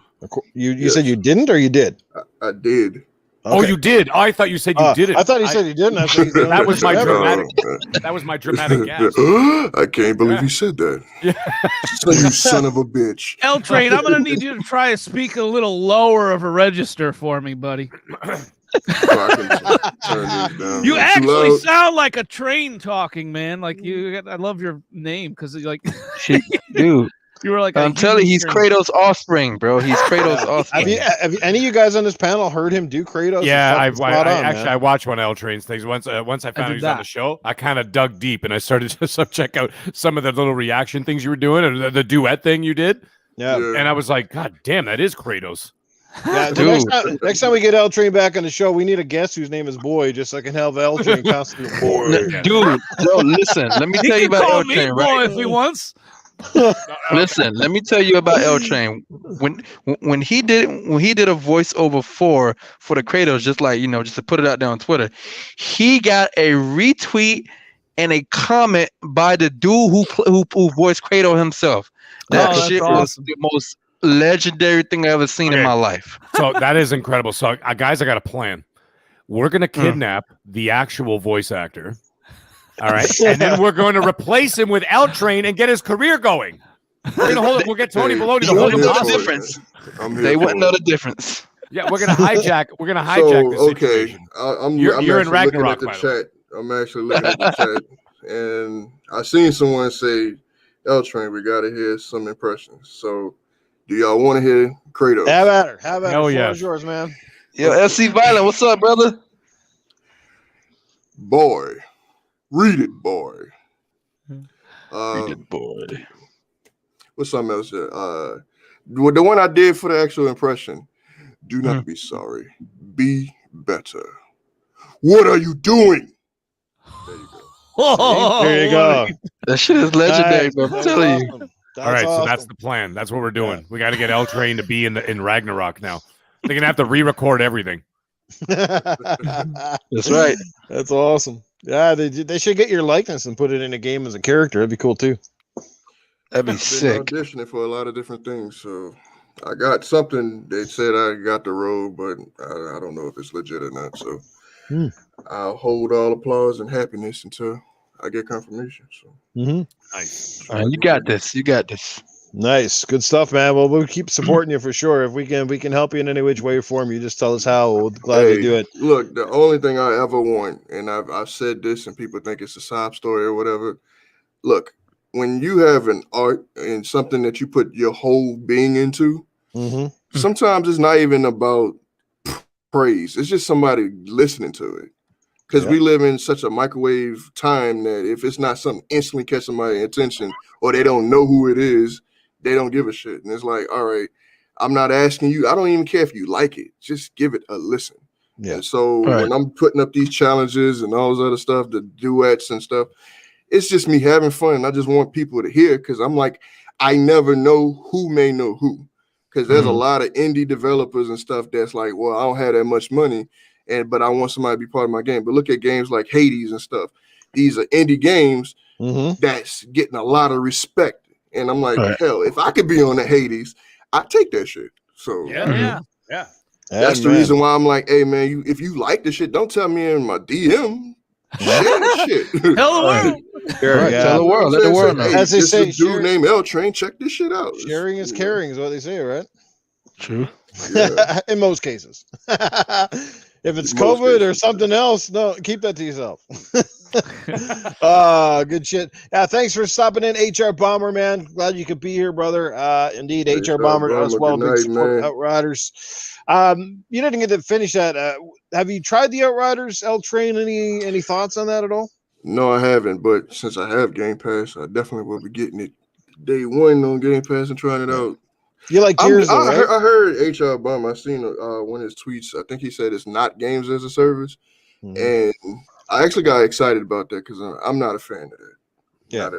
You said you didn't, or you did? I did. Okay. Oh, you did. Oh, I thought you said you didn't. I thought you said you didn't. That was my dramatic. That was my dramatic guess. I can't believe you said that. So you son of a bitch. L Train, I'm gonna need you to try to speak a little lower of a register for me, buddy. You actually sound like a train talking, man. Like you. I love your name because like, dude. You were like, I'm telling you, he's Kratos' offspring, bro. He's Kratos' offspring. Have any of you guys on this panel heard him do Kratos? Yeah, I watched one of L Train's things. Once I found he was on the show, I kind of dug deep and I started to check out some of the little reaction things you were doing, or the duet thing you did. Yeah. And I was like, God damn, that is Kratos. Yeah, next time we get L Train back on the show, we need a guest whose name is Boy, just so I can have L Train constantly. Boy. Dude, listen, let me tell you about L Train, right? If he wants. Listen, let me tell you about L Train. When he did a voiceover for the Kratos, just like, just to put it out there on Twitter, he got a retweet and a comment by the dude who voiced Kratos himself. That shit was the most legendary thing I ever seen in my life. So that is incredible. So guys, I got a plan. We're gonna kidnap the actual voice actor. All right, and then we're going to replace him with L Train and get his career going. We'll get Tony Baloney to hold him difference. They wouldn't know the difference. Yeah, we're gonna hijack. We're gonna hijack the situation. You're in Ragnarok. I'm actually looking at the chat, and I seen someone say, "L Train, we gotta hear some impressions." So, do y'all want to hear Kratos? Have at her. Have at her. Oh yeah, yours, man. Yo, SC Violent, what's up, brother? Boy. Read it, boy. Read it, boy. What's something else? The one I did for the actual impression. Do not be sorry. Be better. what are you doing? There you go. Oh, There you go. That shit is legendary, Nice. bro. I'm That's telling you. awesome. All right, so that's awesome. the plan. That's what we're doing. We got to get L Train to be in Ragnarok now. They're gonna have to re-record everything. That's right. That's awesome. Yeah, they should get your likeness and put it in a game as a character. That'd be cool too. That'd be I've been sick. auditioning for a lot of different things, so I got something. They said I got the role, but I don't know if it's legit or not. So I'll hold all applause and happiness until I get confirmation. So Nice. You got this. You got this. Nice, good stuff, man. Well, we'll keep supporting you for sure. If we can help you in any which way or form, you just tell us how. We'll gladly do it. Look, the only thing I ever want, and I've said this, and people think it's a sob story or whatever. Look, when you have an art and something that you put your whole being into, sometimes it's not even about praise. It's just somebody listening to it. Because we live in such a microwave time that if it's not something instantly catching my attention or they don't know who it is, they don't give a shit. And it's like, all right, I'm not asking you. I don't even care if you like it. Just give it a listen. Yeah. And so when I'm putting up these challenges and all this other stuff, the duets and stuff, it's just me having fun. I just want people to hear because I'm like, I never know who may know who. Because there's a lot of indie developers and stuff that's like, well, I don't have that much money, but I want somebody to be part of my game. But look at games like Hades and stuff. These are indie games that's getting a lot of respect. And I'm like, hell, if I could be on the Hades, I'd take that shit. So that's the reason why I'm like, hey man, if you like this shit, don't tell me in my DM. Shit. Hello. Tell the world. Let the world know. Hey, As they this say, dude named L Train. Check this shit out. Sharing is caring is what they say, right? True. Yeah. In most cases. If it's COVID or something else, no, keep that to yourself. Good shit. Yeah, thanks for stopping in, HR Bomber, man. Glad you could be here, brother. Indeed, HR Bomber as well. Big support Outriders. You didn't get to finish that. Have you tried the Outriders L Train? Any thoughts on that at all? No, I haven't. But since I have Game Pass, I definitely will be getting it day one on Game Pass and trying it out. You like Gears, though, right? I heard HR Bomb. I seen one of his tweets. I think he said it's not games as a service, and I actually got excited about that because I'm not a fan of that. Yeah,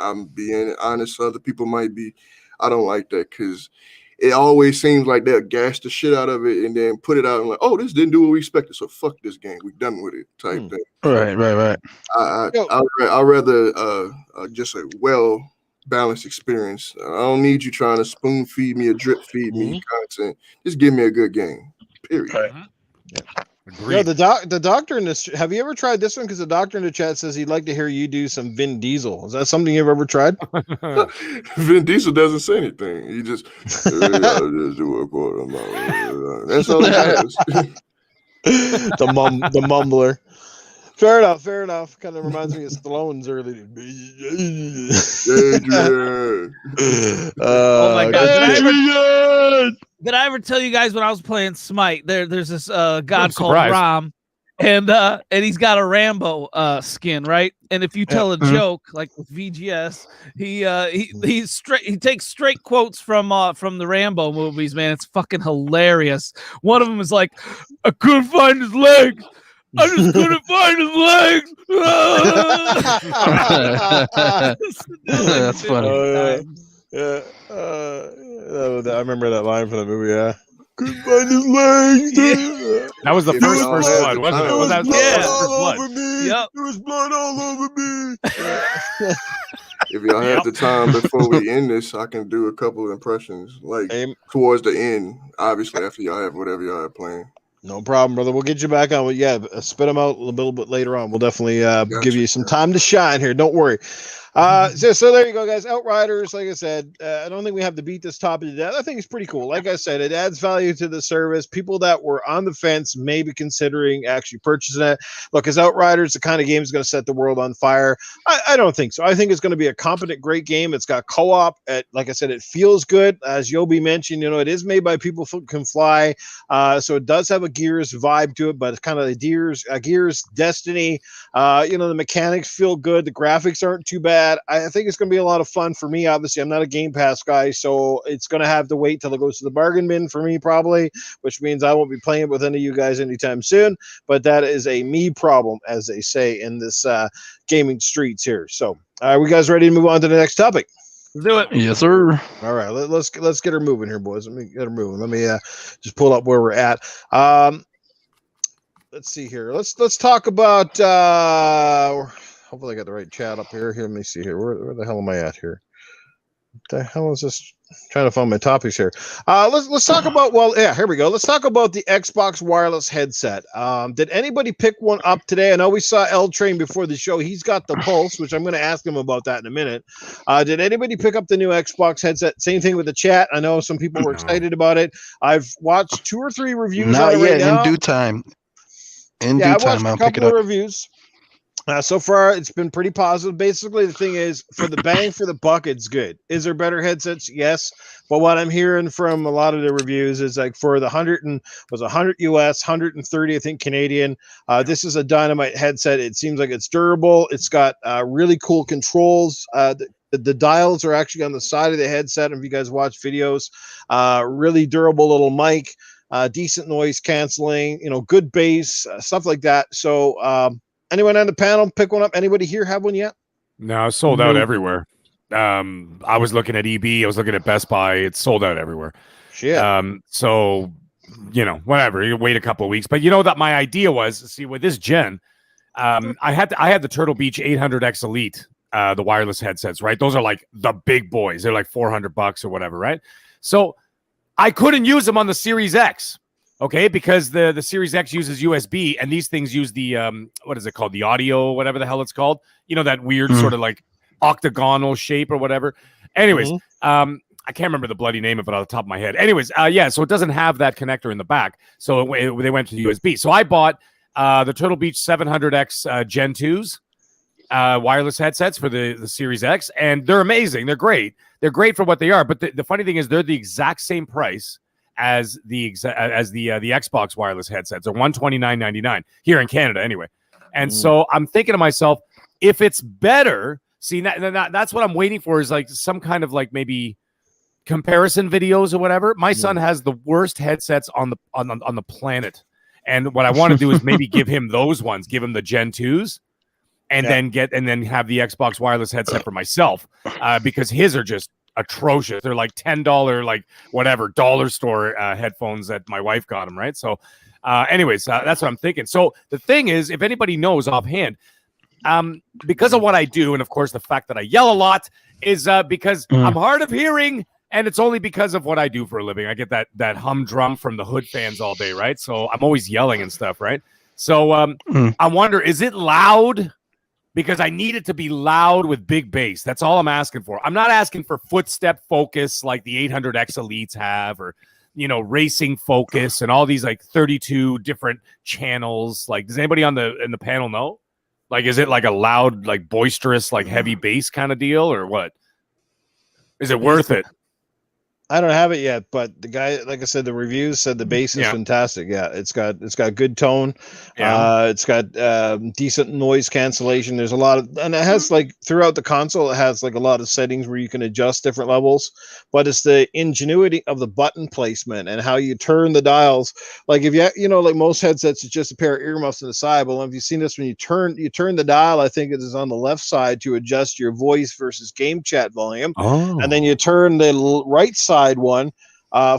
I'm being honest. Other people might be. I don't like that because it always seems like they'll gas the shit out of it and then put it out and like, oh, this didn't do what we expected, so fuck this game. We're done with it. Type thing. Right. I'd rather just a balanced experience. I don't need you trying to spoon feed me or drip feed me content. Just give me a good game. Period. Right. Yeah, the doctor in this. Have you ever tried this one? Because the doctor in the chat says he'd like to hear you do some Vin Diesel. Is that something you've ever tried? Vin Diesel doesn't say anything. He just just do a quarter mile. That's all he has. The mumbler. Fair enough. Kind of reminds me of Stallone's early. Oh my god! Did I ever tell you guys when I was playing Smite? There's this god called Ram, and he's got a Rambo skin, right? And if you tell a joke like with VGS, he takes straight quotes from the Rambo movies. Man, it's fucking hilarious. One of them is like, "I couldn't find his legs. I just couldn't find his legs." That's funny. I remember that line from the movie. Yeah, couldn't find his legs. That was the first blood, wasn't it? Was that all over me? Yep. There was blood all over me. If y'all have the time before we end this, I can do a couple of impressions, like towards the end. Obviously, after y'all have whatever y'all have playing. No problem, brother. We'll get you back on. Yeah, spit them out a little bit later on. We'll definitely give you some time to shine here. Don't worry. So there you go, guys. Outriders, like I said, I don't think we have to beat this topic to death. I think it's pretty cool. Like I said, it adds value to the service. People that were on the fence may be considering actually purchasing it. Look, as Outriders, the kind of game is going to set the world on fire. I don't think so. I think it's going to be a competent, great game. It's got co-op. Like I said, it feels good. As Yoby mentioned, it is made by people who can fly. So it does have a Gears vibe to it, but it's kind of the Gears Destiny. The mechanics feel good. The graphics aren't too bad. that I think it's going to be a lot of fun for me. Obviously, I'm not a Game Pass guy, so it's going to have to wait till it goes to the bargain bin for me probably, which means I won't be playing it with any of you guys anytime soon. But that is a me problem, as they say in this gaming streets here. So are we guys ready to move on to the next topic? Let's do it. Yes, sir. All right, let's get her moving here, boys. Let me get her moving. Let me just pull up where we're at. Let's see here. Let's talk about. Hopefully, I got the right chat up here. Here, let me see here. Where the hell am I at here? What the hell is this? Trying to find my topics here. Let's talk about. Well, yeah, here we go. Let's talk about the Xbox wireless headset. Did anybody pick one up today? I know we saw L Train before the show. He's got the Pulse, which I'm going to ask him about that in a minute. Did anybody pick up the new Xbox headset? Same thing with the chat. I know some people were excited about it. I've watched 2 or 3 reviews. Not on it yet. right now. In due time. In Yeah, due I watched time, a I'll pick it couple up. of reviews. So far, it's been pretty positive. Basically, the thing is, for the bang for the buck, it's good. Is there better headsets? Yes. But what I'm hearing from a lot of the reviews is like for the 100 US, 130, I think Canadian. This is a dynamite headset. It seems like it's durable. It's got really cool controls. The dials are actually on the side of the headset. If you guys watch videos, really durable little mic. Decent noise canceling, good bass, stuff like that. So, anyone on the panel pick one up? Anybody here have one yet? No, it's sold out everywhere. I was looking at EB. I was looking at Best Buy. It's sold out everywhere. Shit. So, whatever. You wait a couple of weeks. But that my idea was, see, with this gen, I had the Turtle Beach 800X Elite, the wireless headsets, right? Those are like the big boys. They're like $400 or whatever, right? So I couldn't use them on the Series X. Okay, because the Series X uses USB, and these things use the what is it called? The audio, whatever the hell it's called. That weird sort of like octagonal shape or whatever. Anyways, I can't remember the bloody name of it off the top of my head. Anyways, so it doesn't have that connector in the back, so they went to the USB. So I bought the Turtle Beach 700X Gen 2s wireless headsets for the Series X, and they're amazing. They're great. They're great for what they are. But the funny thing is, they're the exact same price as the Xbox wireless headsets. They're $129.99 here in Canada anyway. And so I'm thinking to myself, if it's better, see, that's what I'm waiting for, is like some kind of like maybe comparison videos or whatever. My son has the worst headsets on the planet, and what I want to do is maybe give him those ones, give him the Gen 2s, and then have the Xbox wireless headset for myself, because his are just atrocious. They're like $10 like whatever dollar store headphones that my wife got him, right? So anyways, that's what I'm thinking. So the thing is, if anybody knows offhand, because of what I do, and of course the fact that I yell a lot, is because I'm hard of hearing, and it's only because of what I do for a living. I get that humdrum from the hood fans all day, right? So I'm always yelling and stuff, right? So I wonder, is it loud? Because I need it to be loud with big bass. That's all I'm asking for. I'm not asking for footstep focus like the 800X Elites have, or racing focus and all these like 32 different channels. Like, does anybody in the panel know? Like, is it like a loud, like boisterous, like heavy bass kind of deal, or what? Is it worth it? I don't have it yet, but the guy, like I said, the reviews said the bass is fantastic. Yeah, it's got good tone. Yeah. It's got decent noise cancellation. There's a lot of, and it has like throughout the console, it has like a lot of settings where you can adjust different levels. But it's the ingenuity of the button placement and how you turn the dials. Like if you like most headsets, it's just a pair of earmuffs on the side. But if you've seen this, when you turn the dial, I think it is on the left side to adjust your voice versus game chat volume, and then you turn the right side one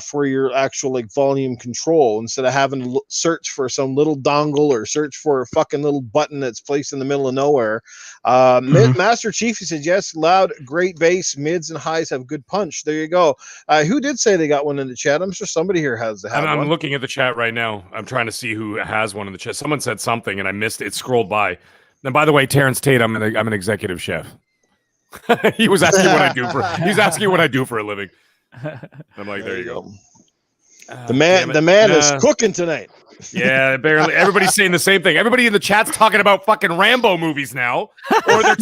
for your actual like volume control, instead of having to search for some little dongle or search for a fucking little button that's placed in the middle of nowhere. Master Chief, he said, yes, loud, great bass, mids and highs have good punch. There you go. Who did say they got one in the chat? I'm sure somebody here has one. I'm looking at the chat right now. I'm trying to see who has one in the chat. Someone said something and I missed it. It scrolled by. And by the way, Terrence Tate, I'm an executive chef. He was asking what I do he's asking what I do for a living. I'm like, there you go. The man is cooking tonight. Yeah, barely. Everybody's saying the same thing. Everybody in the chat's talking about fucking Rambo movies now, or they're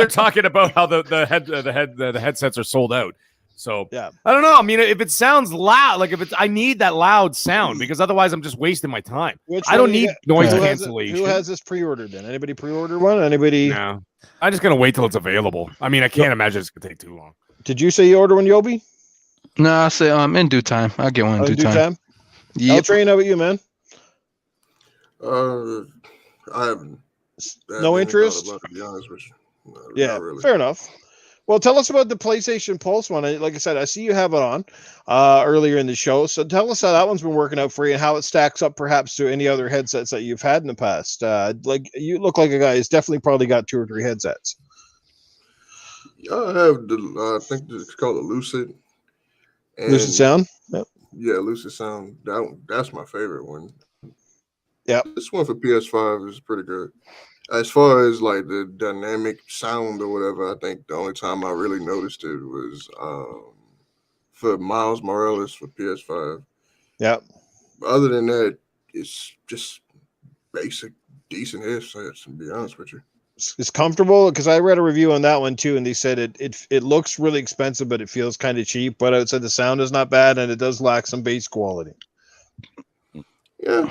talking about how the headsets are sold out. So yeah, I don't know. I mean, if it sounds loud, like I need that loud sound, because otherwise I'm just wasting my time. I don't need noise cancellation. Who has this pre-ordered then? Anybody pre-order one? Anybody? No. I'm just gonna wait till it's available. I mean, I can't imagine it's gonna take too long. Did you say you order one, Yobi? No, I say in due time. I'll get one in due time. Yep. I'll train. How about you, man? I haven't. No interest. About, to be honest with you. No, yeah, really. Fair enough. Well, tell us about the PlayStation Pulse one. Like I said, I see you have it on earlier in the show. So tell us how that one's been working out for you and how it stacks up perhaps to any other headsets that you've had in the past. Like you look like a guy who's definitely probably got 2 or 3 headsets. Yeah, I have I think it's called a Lucid. Lucid Sound? Yep. Yeah, Lucid Sound. That's my favorite one. Yeah. This one for PS5 is pretty good. As far as like the dynamic sound or whatever, I think the only time I really noticed it was for Miles Morales for PS5. Yeah. Other than that, it's just basic, decent headsets, to be honest with you. It's comfortable because I read a review on that one too, and they said it looks really expensive, but it feels kind of cheap. But I said the sound is not bad, and it does lack some bass quality. Yeah.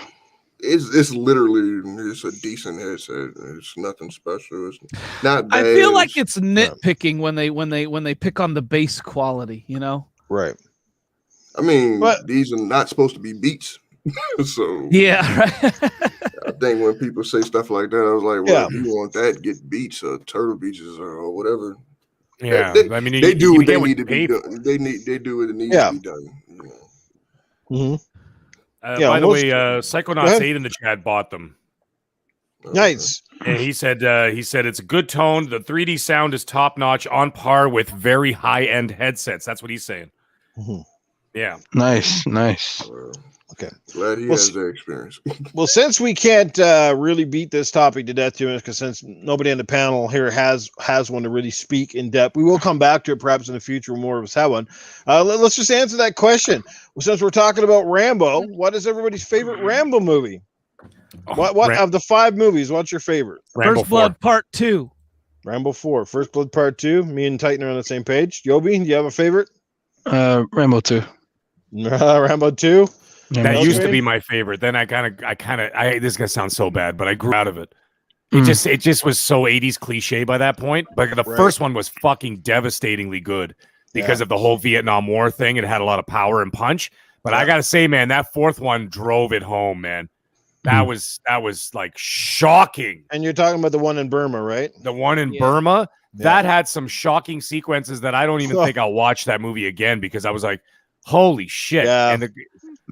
It's literally a decent headset. It's nothing special. It's not bad. I feel like it's nitpicking when they pick on the bass quality, you know? Right. I mean, these are not supposed to be beats. So yeah, right. I think when people say stuff like that, I was like, well, if you want that, get beats or Turtle Beaches or whatever. Yeah. I mean, they do what they need to be done. They do what it needs to be done. You know? Mm-hmm. By the way, Psychonauts 8 in the chat bought them. Nice. And he said it's a good tone. The 3D sound is top notch, on par with very high end headsets. That's what he's saying. Mm-hmm. Yeah. Nice. Okay. Glad he has that experience. Well, since we can't really beat this topic to death, because since nobody on the panel here has one to really speak in depth, we will come back to it perhaps in the future when more of us have one. Let's just answer that question. Well, since we're talking about Rambo, what is everybody's favorite Rambo movie? What of the 5 movies? What's your favorite? Rambo First Blood 4. Part 2. Rambo 4. First Blood Part 2. Me and Titan are on the same page. Yobi, do you have a favorite? Rambo 2. Rambo 2. That used to be my favorite. Then I this is gonna sound so bad, but I grew out of it. It just was so 80s cliche by that point. But the first one was fucking devastatingly good because of the whole Vietnam War thing. It had a lot of power and punch. But I gotta say, man, that 4th one drove it home, man. That was like shocking. And you're talking about the one in Burma, right? The one in Burma that had some shocking sequences that I don't even think I'll watch that movie again because I was like, holy shit! Yeah. And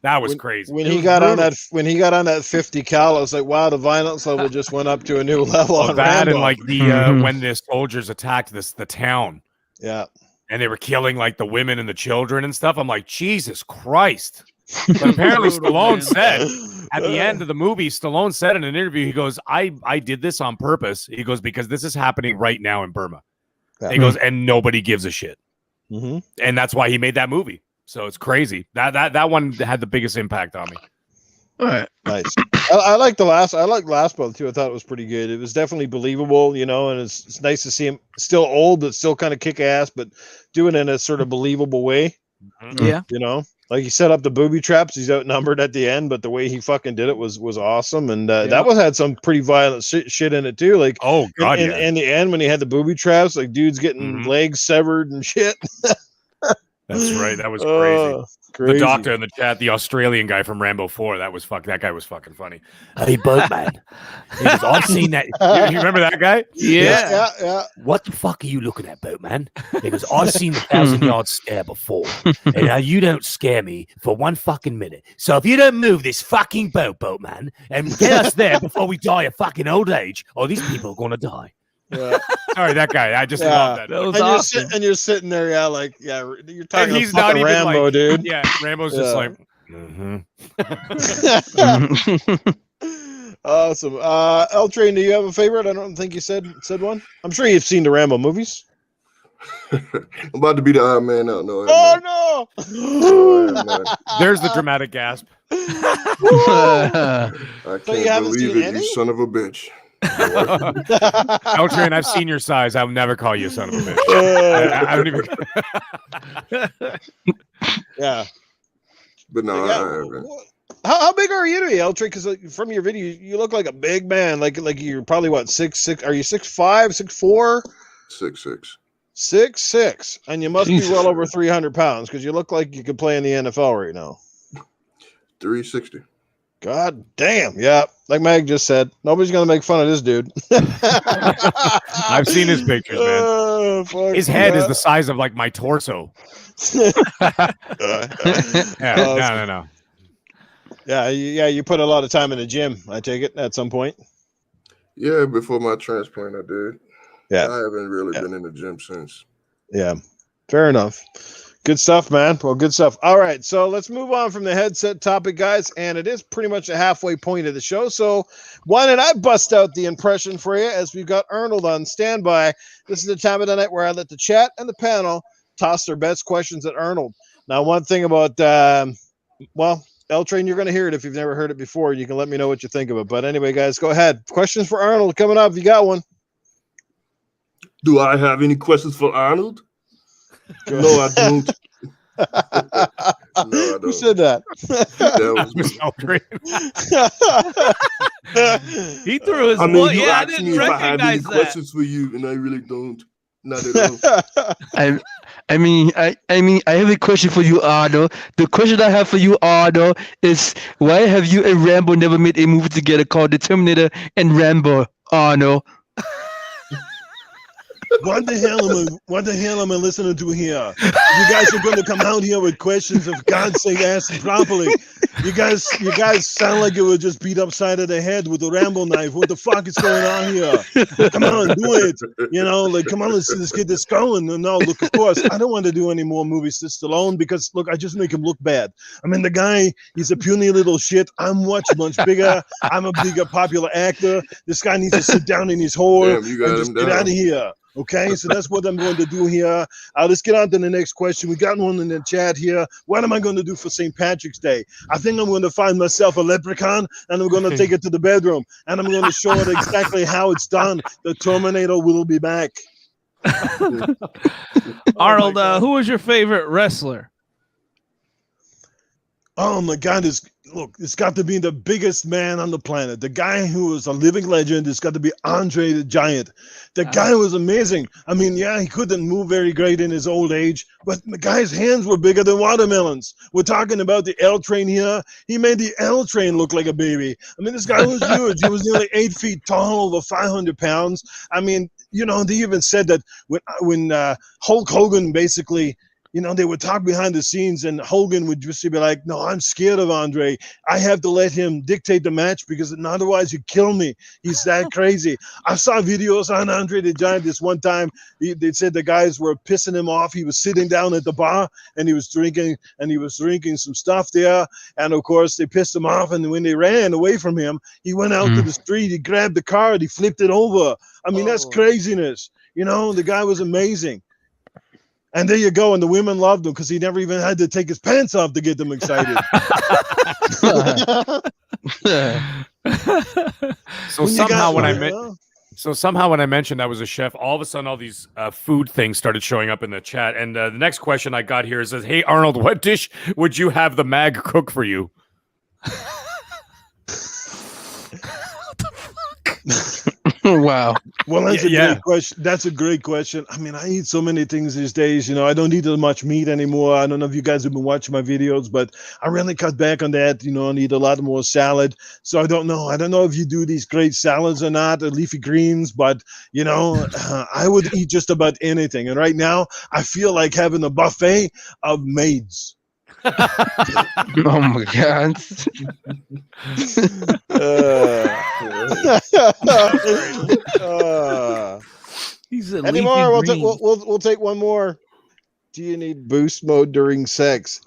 that was crazy. When he got on that 50 cal, I was like, wow, the violence level just went up to a new level. On that Rambo. and like the when the soldiers attacked the town. Yeah. And they were killing like the women and the children and stuff. I'm like, Jesus Christ. But apparently Stallone said at the end of the movie, Stallone said in an interview, he goes, I did this on purpose. He goes, because this is happening right now in Burma. Yeah. He goes, and nobody gives a shit. Mm-hmm. And that's why he made that movie. So it's crazy. That one had the biggest impact on me. All right. Nice. I like Last Blood too. I thought it was pretty good. It was definitely believable, and it's nice to see him still old, but still kind of kick ass, but doing it in a sort of believable way. Yeah. Like he set up the booby traps. He's outnumbered at the end, but the way he fucking did it was awesome. And that one had some pretty violent shit in it too. Like, oh god, in the end when he had the booby traps, like dudes getting legs severed and shit. That's right. That was crazy. The doctor in the chat, the Australian guy from Rambo 4, that guy was fucking funny. Hey, Boatman. I've seen that. You remember that guy? Yeah. What the fuck are you looking at, Boatman? He goes, I've seen the 1,000-yard stare before. And you don't scare me for one fucking minute. So if you don't move this fucking boatman, and get us there before we die of fucking old age, or these people are going to die. Yeah. Sorry, that guy. I just love that. That was awesome. You're sitting there, you're talking he's not even Rambo, like, dude. Yeah, Rambo's just like, Awesome. L Train, do you have a favorite? I don't think you said one. I'm sure you've seen the Rambo movies. I'm about to be the odd man out. No. Oh no! There's the dramatic gasp. I can't believe it, you son of a bitch. Eltrain, I've seen your size. I'll never call you a son of a bitch. I don't even. Yeah. But no, How big are you to be, L-Train? Because from your video, you look like a big man. Like you're probably what 6'6"? Are you 6'5", 6'4"? 6'6". 6'6", and you must be Jesus. well over 300 pounds because you look like you could play in the NFL right now. 360. God damn, yeah. Like Mag just said, nobody's gonna make fun of this dude. I've seen his pictures, man. Fuck His head is yeah. the size of like my torso. Yeah, No. yeah. You put a lot of time in the gym. I take it at some point. Yeah, before my transplant, I did. Yeah, I haven't really been in the gym since. yeah. Fair enough. Good stuff, man. Well, good stuff. All right, so let's move on from the headset topic, guys. And it is pretty much a halfway point of the show. So why don't I bust out the impression for you as we've got Arnold on standby. This is the time of the night where I let the chat and the panel toss their best questions at Arnold. Now, one thing about, L-Train, you're going to hear it if you've never heard it before. You can let me know what you think of it. But anyway, guys, go ahead. Questions for Arnold coming up. You got one? Do I have any questions for Arnold? No, I don't. No, I don't. Who said that? That was me. He threw his. I mean, Well, you yeah, I asked didn't me if I had any recognize that. questions for you, and I really don't. Not at all. I mean, I have a question for you, Arno. The question I have for you, Arno, is why have you and Rambo never made a movie together called The Terminator and Rambo, Arno? What the hell am I listening to here? You guys are going to come out here with questions of God's sake, ask them properly. You guys sound like you were just beat upside of the head with a Rambo knife. What the fuck is going on here? Come on, do it. You know, like, come on, let's get this going. No, look, of course, I don't want to do any more movies to Stallone because, look, I just make him look bad. I mean, the guy, he's a puny little shit. I'm much bigger. I'm a bigger popular actor. This guy needs to sit down in his hole Damn, you got and just him get down. out of here. Okay, so that's what I'm going to do here. Let's get on to the next question. We got one in the chat here. What am I going to do for St. Patrick's Day? I think I'm going to find myself a leprechaun, and I'm going to take it to the bedroom, and I'm going to show it exactly how it's done. The Terminator will be back. Arnold, who was your favorite wrestler? Oh my God! It's got to be the biggest man on the planet. The guy who is a living legend. It's got to be Andre the Giant. The guy was amazing. I mean, yeah, he couldn't move very great in his old age, but the guy's hands were bigger than watermelons. We're talking about the L-Train here. He made the L-Train look like a baby. I mean, this guy was huge. He was nearly 8 feet tall, over 500 pounds. I mean, you know, they even said that when Hulk Hogan basically, you know, they would talk behind the scenes and Hogan would just be like, no, I'm scared of Andre. I have to let him dictate the match because otherwise he'd kill me. He's that crazy. I saw videos on Andre the Giant this one time. They said the guys were pissing him off. He was sitting down at the bar and he was drinking some stuff there. And of course they pissed him off. And when they ran away from him, he went out to the street. He grabbed the car and he flipped it over. I mean, that's craziness. You know, the guy was amazing. And there you go. And the women loved him because he never even had to take his pants off to get them excited. So somehow when I mentioned I was a chef, all of a sudden all these food things started showing up in the chat. And the next question I got here says, "Hey Arnold, what dish would you have the mag cook for you?" Wow. Well, that's a great question. That's a great question. I mean, I eat so many things these days. You know, I don't eat as much meat anymore. I don't know if you guys have been watching my videos, but I really cut back on that. You know, and eat a lot more salad. So I don't know. I don't know if you do these great salads or not, or leafy greens, but you know, I would eat just about anything. And right now, I feel like having a buffet of maids. Oh my God. He's a Any more? We'll take one more. Do you need boost mode during sex?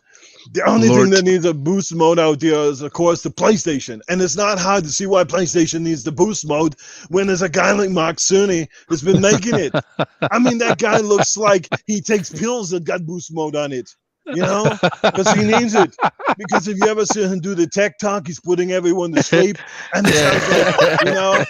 The only thing that needs a boost mode out there is, of course, the PlayStation. And it's not hard to see why PlayStation needs the boost mode when there's a guy like Mark Cerny who's been making it. I mean, that guy looks like he takes pills that got boost mode on it. You know, because he needs it. Because if you ever see him do the tech talk, he's putting everyone to sleep, and it sounds like, you know,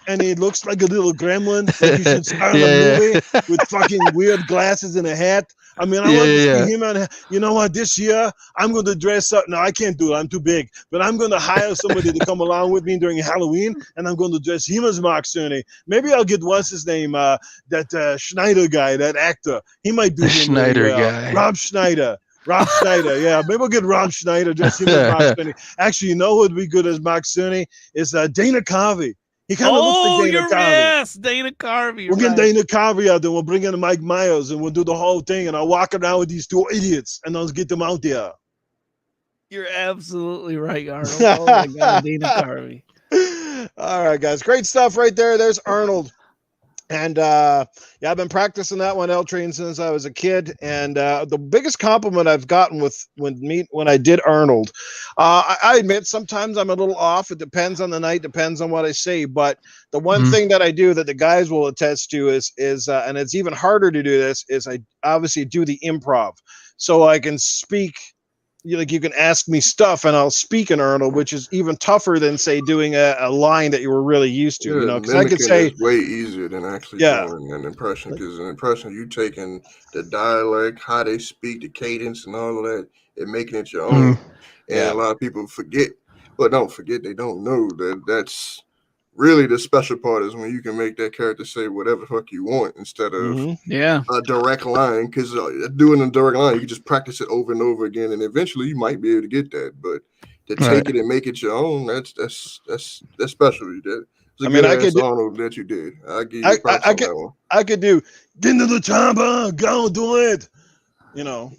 and he looks like a little gremlin, like he should star in a movie with fucking weird glasses and a hat. I mean, I want to see him. And you know what? This year, I'm going to dress up. No, I can't do it. I'm too big. But I'm going to hire somebody to come along with me during Halloween, and I'm going to dress him as Mark Cerny. Maybe I'll get what's his name, that Schneider guy, that actor. He might do him Schneider really well. guy. Rob Schneider. Rob Schneider, yeah. Maybe we'll get Rob Schneider, dress him as Mark Cerny. Actually, you know who would be good as Mark Cerny? Is Dana Carvey. He kind of looks like Dana Carvey. Yes, Dana Carvey. We'll get Dana Carvey out there. We'll bring in Mike Myers, and we'll do the whole thing. And I'll walk around with these two idiots, and I'll get them out there. You're absolutely right, Arnold. Oh my God, Dana Carvey. All right, guys, great stuff right there. There's Arnold. And yeah, I've been practicing that one L train since I was a kid. And the biggest compliment I've gotten when I did Arnold, I admit sometimes I'm a little off. It depends on the night, depends on what I say. But the one thing that I do that the guys will attest to is and it's even harder to do this, is I obviously do the improv, so I can speak. You can ask me stuff and I'll speak in Arnold, which is even tougher than say doing a line that you were really used to. Yeah, you know, because I could say is way easier than actually doing an impression. Because an impression, you taking the dialect, how they speak, the cadence, and all of that, and making it your own. And a lot of people forget, but don't forget, they don't know that's really the special part is when you can make that character say whatever the fuck you want instead of a direct line. Because doing a direct line, you can just practice it over and over again, and eventually you might be able to get that. But to take it and make it your own, that's special. I mean, I could Arnold that you did. I give you props on that one. I could do get into the chopper, go do it. You know.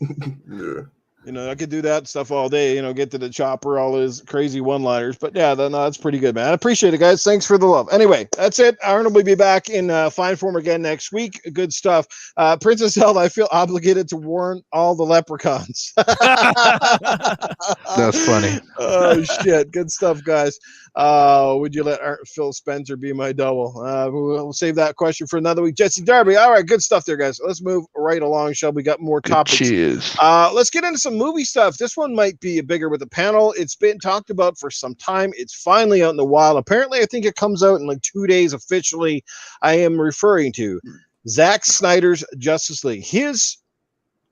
Yeah. You know, I could do that stuff all day, get to the chopper, all those crazy one-liners. But yeah, that's pretty good, man. I appreciate it, guys. Thanks for the love. Anyway, that's it. Arnold will be back in fine form again next week. Good stuff. Princess Zelda, I feel obligated to warn all the leprechauns. That's funny. Oh, shit. Good stuff, guys. Would you let Phil Spencer be my double? We'll save that question for another week. Jesse Darby. All right, good stuff there, guys. Let's move right along, shall we? Got more topics. Cheers. Let's get into some movie stuff. This one might be bigger with the panel. It's been talked about for some time. It's finally out in the wild. Apparently, I think it comes out in like 2 days officially. I am referring to Zack Snyder's Justice League. His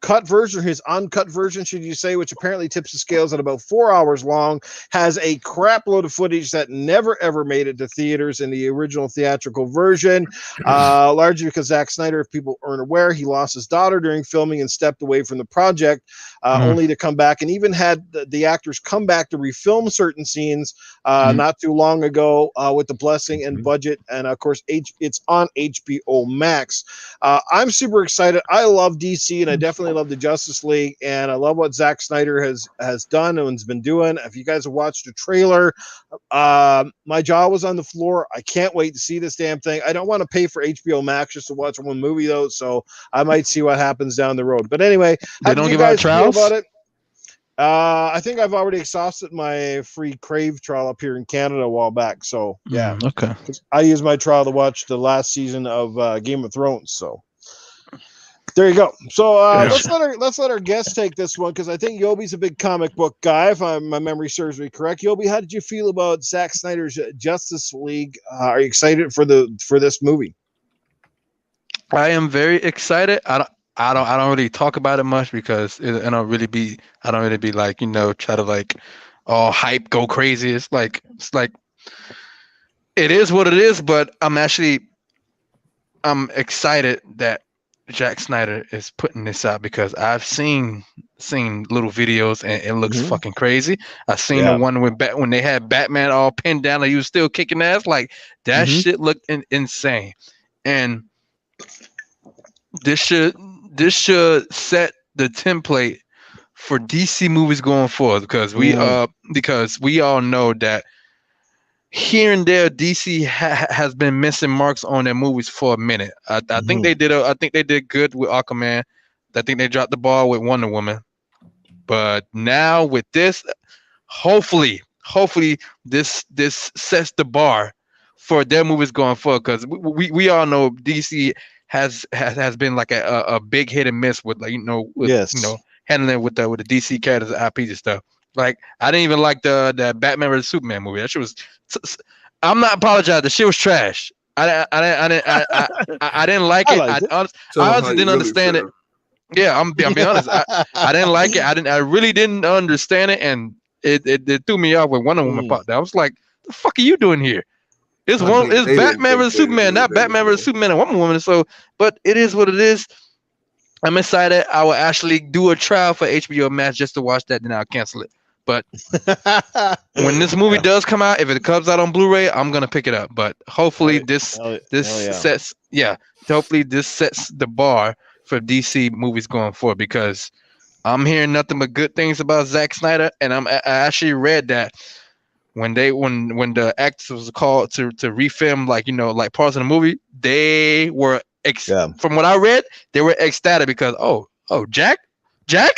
cut version, his uncut version, should you say, which apparently tips the scales at about 4 hours long, has a crap load of footage that never ever made it to theaters in the original theatrical version, largely because Zack Snyder, if people aren't aware, he lost his daughter during filming and stepped away from the project, only to come back, and even had the actors come back to refilm certain scenes not too long ago with the blessing and budget, and of course it's on HBO Max. I'm super excited. I love DC, and I definitely love the Justice League, and I love what Zack Snyder has done and has been doing. If you guys have watched the trailer, my jaw was on the floor. I can't wait to see this damn thing. I don't want to pay for HBO Max just to watch one movie though, so I might see what happens down the road. But anyway, they don't give out trials about it. I think I've already exhausted my free Crave trial up here in Canada a while back. So yeah, okay. I used my trial to watch the last season of Game of Thrones. So there you go. So let's let our guest take this one, because I think Yobi's a big comic book guy, if my memory serves me correct. Yobi, how did you feel about Zack Snyder's Justice League? Are you excited for this movie? I am very excited. I don't really talk about it much because I don't really be like, try to like all hype, go crazy. It's like it is what it is, but I'm excited that Zack Snyder is putting this out, because I've seen little videos and it looks fucking crazy. I've seen the one when they had Batman all pinned down and he was still kicking ass. Like that shit looked insane. And this should set the template for DC movies going forward, because we all know that here and there DC has been missing marks on their movies for a minute. I think they did good with Aquaman. I think they dropped the ball with Wonder Woman. But now with this, hopefully this sets the bar for their movies going forward, because we all know DC has been like a big hit and miss with handling it with the DC characters and IPs and stuff. Like I didn't even like the Batman vs Superman movie. That shit was. I'm not apologizing. The shit was trash. I didn't like it. I honestly didn't understand it. Yeah, I'm being honest. I didn't like it. I really didn't understand it, and it threw me off when Wonder Woman popped out. I was like, "The fuck are you doing here?" It's Batman vs Superman, not Batman vs Superman and Wonder Woman. So, but it is what it is. I'm excited. I will actually do a trial for HBO Max just to watch that, then I'll cancel it. But when this movie does come out, if it comes out on Blu-ray, I'm gonna pick it up. But hopefully this sets the bar for DC movies going forward, because I'm hearing nothing but good things about Zack Snyder, and I actually read that when the actors was called to refilm like parts of the movie, they were from what I read, they were ecstatic because Jack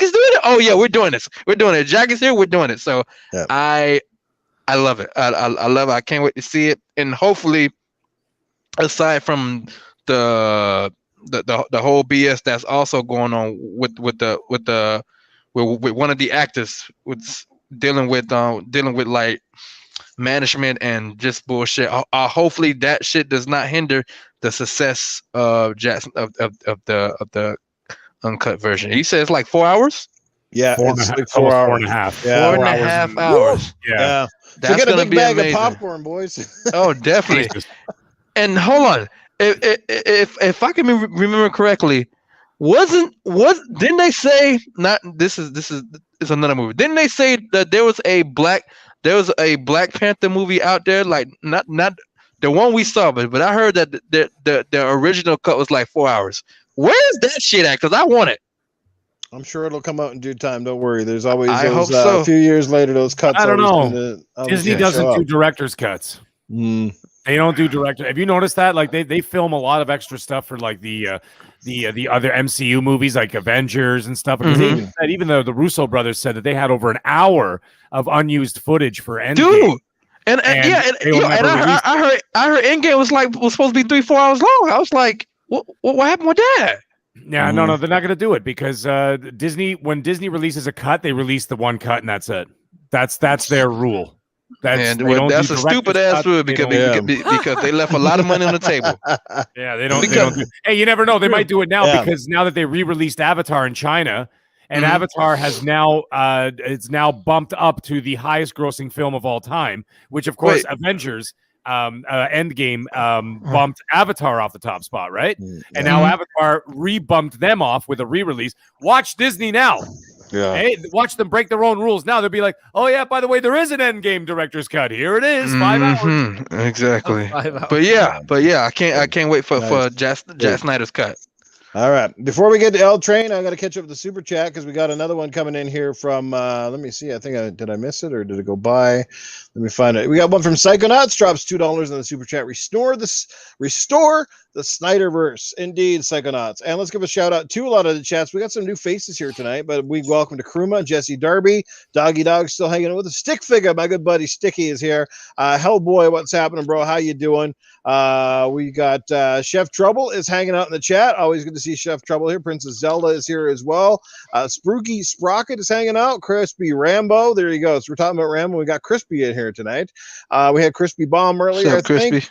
is doing it. Oh yeah, we're doing this. We're doing it. Jack is here. We're doing it. So I love it. I love it. I can't wait to see it. And hopefully, aside from the whole BS that's also going on with one of the actors with dealing with like management and just bullshit. Hopefully that shit does not hinder the success of the uncut version. He says like 4 hours. Yeah, it's like 4 hours. 4.5. Yeah, 4.5 hours. Yeah. That's so get a big bag amazing. of popcorn, boys. Oh, definitely. And hold on, if I can remember correctly, didn't they say not this is another movie? Didn't they say that there was a Black Panther movie out there, like not the one we saw, but I heard that the original cut was like 4 hours. Where's that shit at? Because I want it. I'm sure it'll come out in due time. Don't worry. There's always a few years later those cuts. I don't know. Disney doesn't do director's cuts. They don't do director. Have you noticed that? Like they film a lot of extra stuff for like the other MCU movies like Avengers and stuff. Because even though the Russo brothers said that they had over an hour of unused footage for Endgame. Dude. And I heard Endgame was supposed to be 3-4 hours long. I was like, what happened with that? Yeah, no, they're not going to do it because when Disney releases a cut, they release the one cut and that's it. That's their rule. That's a stupid ass rule because they left a lot of money on the table. Yeah, they don't. Hey, you never know. They might do it now because now that they re-released Avatar in China, and Avatar has now it's now bumped up to the highest grossing film of all time, which of course Avengers Endgame bumped Avatar off the top spot, right? And now Avatar re-bumped them off with a re-release. Watch Disney now. Yeah. Hey, watch them break their own rules. Now they'll be like, "Oh yeah, by the way, there is an Endgame director's cut. Here it is, 5 hours." Exactly. 5 hours. But yeah, I can't wait for Jack Snyder's cut. All right. Before we get to L Train, I got to catch up with the super chat because we got another one coming in here from. Let me see. I think did I miss it or did it go by? Let me find it. We got one from Psychonauts. Drops $2 in the super chat. Restore the Snyderverse. Indeed, Psychonauts. And let's give a shout out to a lot of the chats. We got some new faces here tonight, but we welcome to Kruma, Jesse Darby, Doggy Dog still hanging out with us. Stick Figure, my good buddy Sticky is here. Hellboy, what's happening, bro? How you doing? We got Chef Trouble is hanging out in the chat. Always good to see Chef Trouble here. Princess Zelda is here as well. Spooky Sprocket is hanging out. Crispy Rambo, there you go. So we're talking about Rambo. We got Crispy in here tonight. We had Crispy Bomb earlier. What's up, Crispy?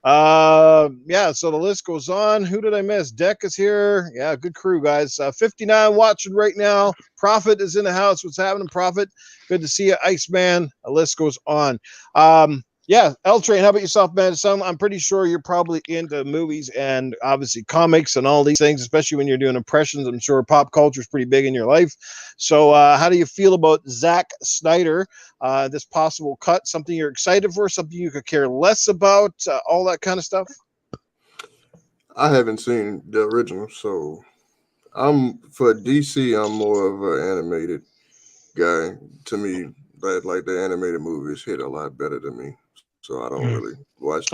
So the list goes on. Who did I miss? Deck is here. Yeah, good crew, guys. 59 watching right now. Prophet is in the house. What's happening, Prophet? Good to see you, Iceman. The list goes on. Yeah, L Train, how about yourself, man? I'm pretty sure you're probably into movies and obviously comics and all these things, especially when you're doing impressions. I'm sure pop culture is pretty big in your life. So how do you feel about Zack Snyder, this possible cut? Something you're excited for, something you could care less about, all that kind of stuff? I haven't seen the original, so for DC, I'm more of an animated guy. To me, like the animated movies hit a lot better than me. So I don't really watch.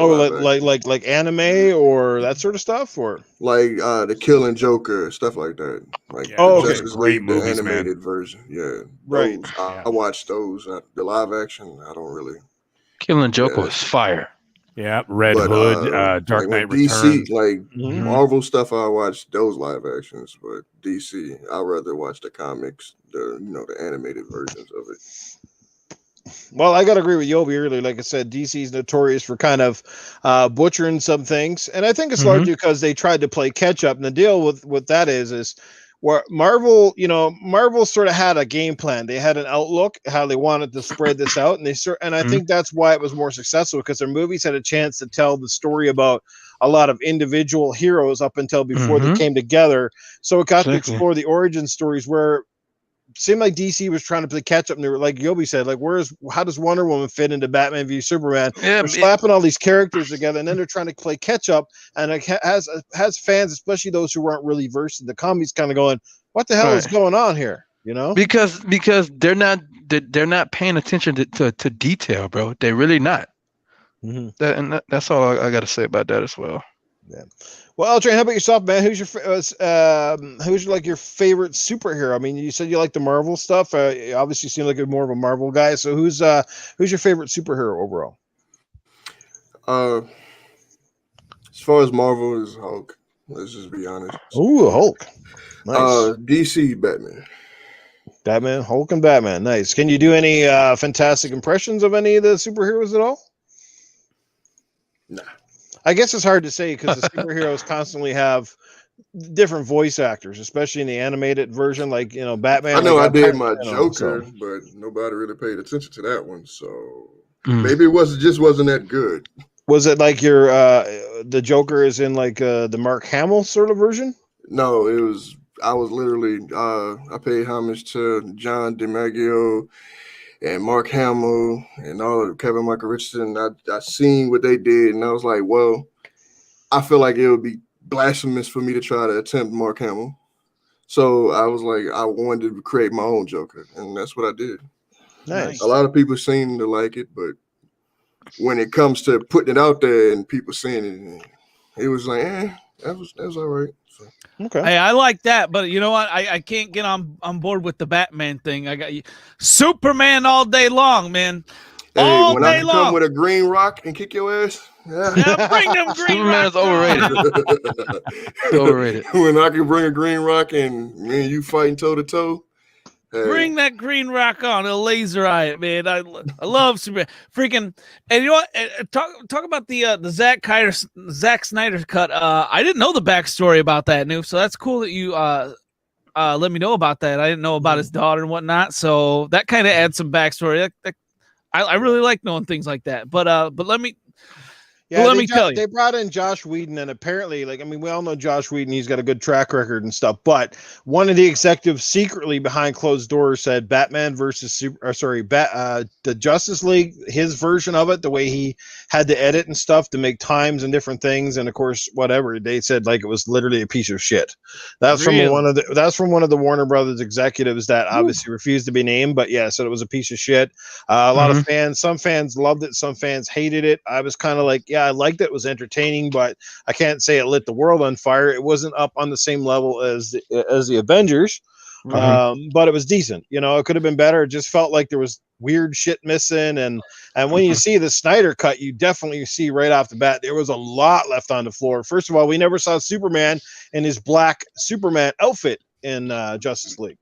Like anime or that sort of stuff, or like the Killing Joker, stuff like that. Like Justice League, the animated version. Yeah, right. I watched those. The live action, I don't really. Killing Joker was fire. Yeah, Red But, Hood, Dark like Knight when DC, Returns. like Mhm. Marvel stuff, I watch those live actions. But DC, I'd rather watch the comics, the animated versions of it. Well, I got to agree with Yobi earlier. Like I said, DC's notorious for kind of butchering some things, and I think it's largely because they tried to play catch up. And the deal with that is where Marvel, Marvel sort of had a game plan. They had an outlook how they wanted to spread this out, and I think that's why it was more successful because their movies had a chance to tell the story about a lot of individual heroes up until before they came together. So it got to explore the origin stories where. Seemed like DC was trying to play catch up, and they were like Yobi said, like, how does Wonder Woman fit into Batman v Superman? Yeah, they're slapping all these characters together, and then they're trying to play catch up, and it has fans, especially those who aren't really versed in the comics, kind of going, "What the hell is going on here?" Because they're not paying attention to detail, bro. They're really not. Mm-hmm. That's all I got to say about that as well. Yeah. Well, Eltrain, how about yourself, man? Who's your your favorite superhero? I mean, you said you like the Marvel stuff. You obviously seem like you're more of a Marvel guy. So who's your favorite superhero overall? As far as Marvel is Hulk. Let's just be honest. Ooh, Hulk. Nice. DC Batman. Batman, Hulk, and Batman. Nice. Can you do any fantastic impressions of any of the superheroes at all? Nah. I guess it's hard to say because the superheroes constantly have different voice actors, especially in the animated version. Like Batman. I know I did my Joker, but nobody really paid attention to that one. So maybe it just wasn't that good. Was it like your the Joker is in like the Mark Hamill sort of version? No, it was. I was literally. I paid homage to John DiMaggio and Mark Hamill and all of Kevin Michael Richardson. I seen what they did, and I was like, well, I feel like it would be blasphemous for me to try to attempt Mark Hamill. So I was like, I wanted to create my own Joker, and that's what I did. Nice. A lot of people seem to like it, but when it comes to putting it out there and people seeing it was like, that was all right. So. Okay. Hey, I like that, but you know what? I can't get on board with the Batman thing. I got you, Superman all day long, man. Hey, all when day I long. come with a green rock and kick your ass, yeah, bring them green Superman is overrated. Overrated. When I can bring a green rock and me and you fighting toe to toe. Bring that green rock on. A laser eye it, man. I love Superman. Freaking, and you know what? Talk about the Zack Snyders cut. I didn't know the backstory about that, Noof. So that's cool that you let me know about that. I didn't know about his daughter and whatnot. So that kind of adds some backstory. I really like knowing things like that. But let me. Yeah, let me tell you. They brought in Josh Whedon, and apparently, we all know Josh Whedon. He's got a good track record and stuff. But one of the executives secretly behind closed doors said Batman versus the Justice League, his version of it, the way he had to edit and stuff to make times and different things, and of course, whatever they said, like it was literally a piece of shit. That's from one of the Warner Brothers executives that obviously refused to be named, but yeah, said it was a piece of shit. A lot of fans, some fans loved it, some fans hated it. I was kind of like, yeah, I liked it. It was entertaining, but I can't say it lit the world on fire. It wasn't up on the same level as the Avengers, but it was decent. It could have been better. It just felt like there was weird shit missing, and when you see the Snyder cut, you definitely see right off the bat there was a lot left on the floor. First of all, we never saw Superman in his black Superman outfit in Justice League.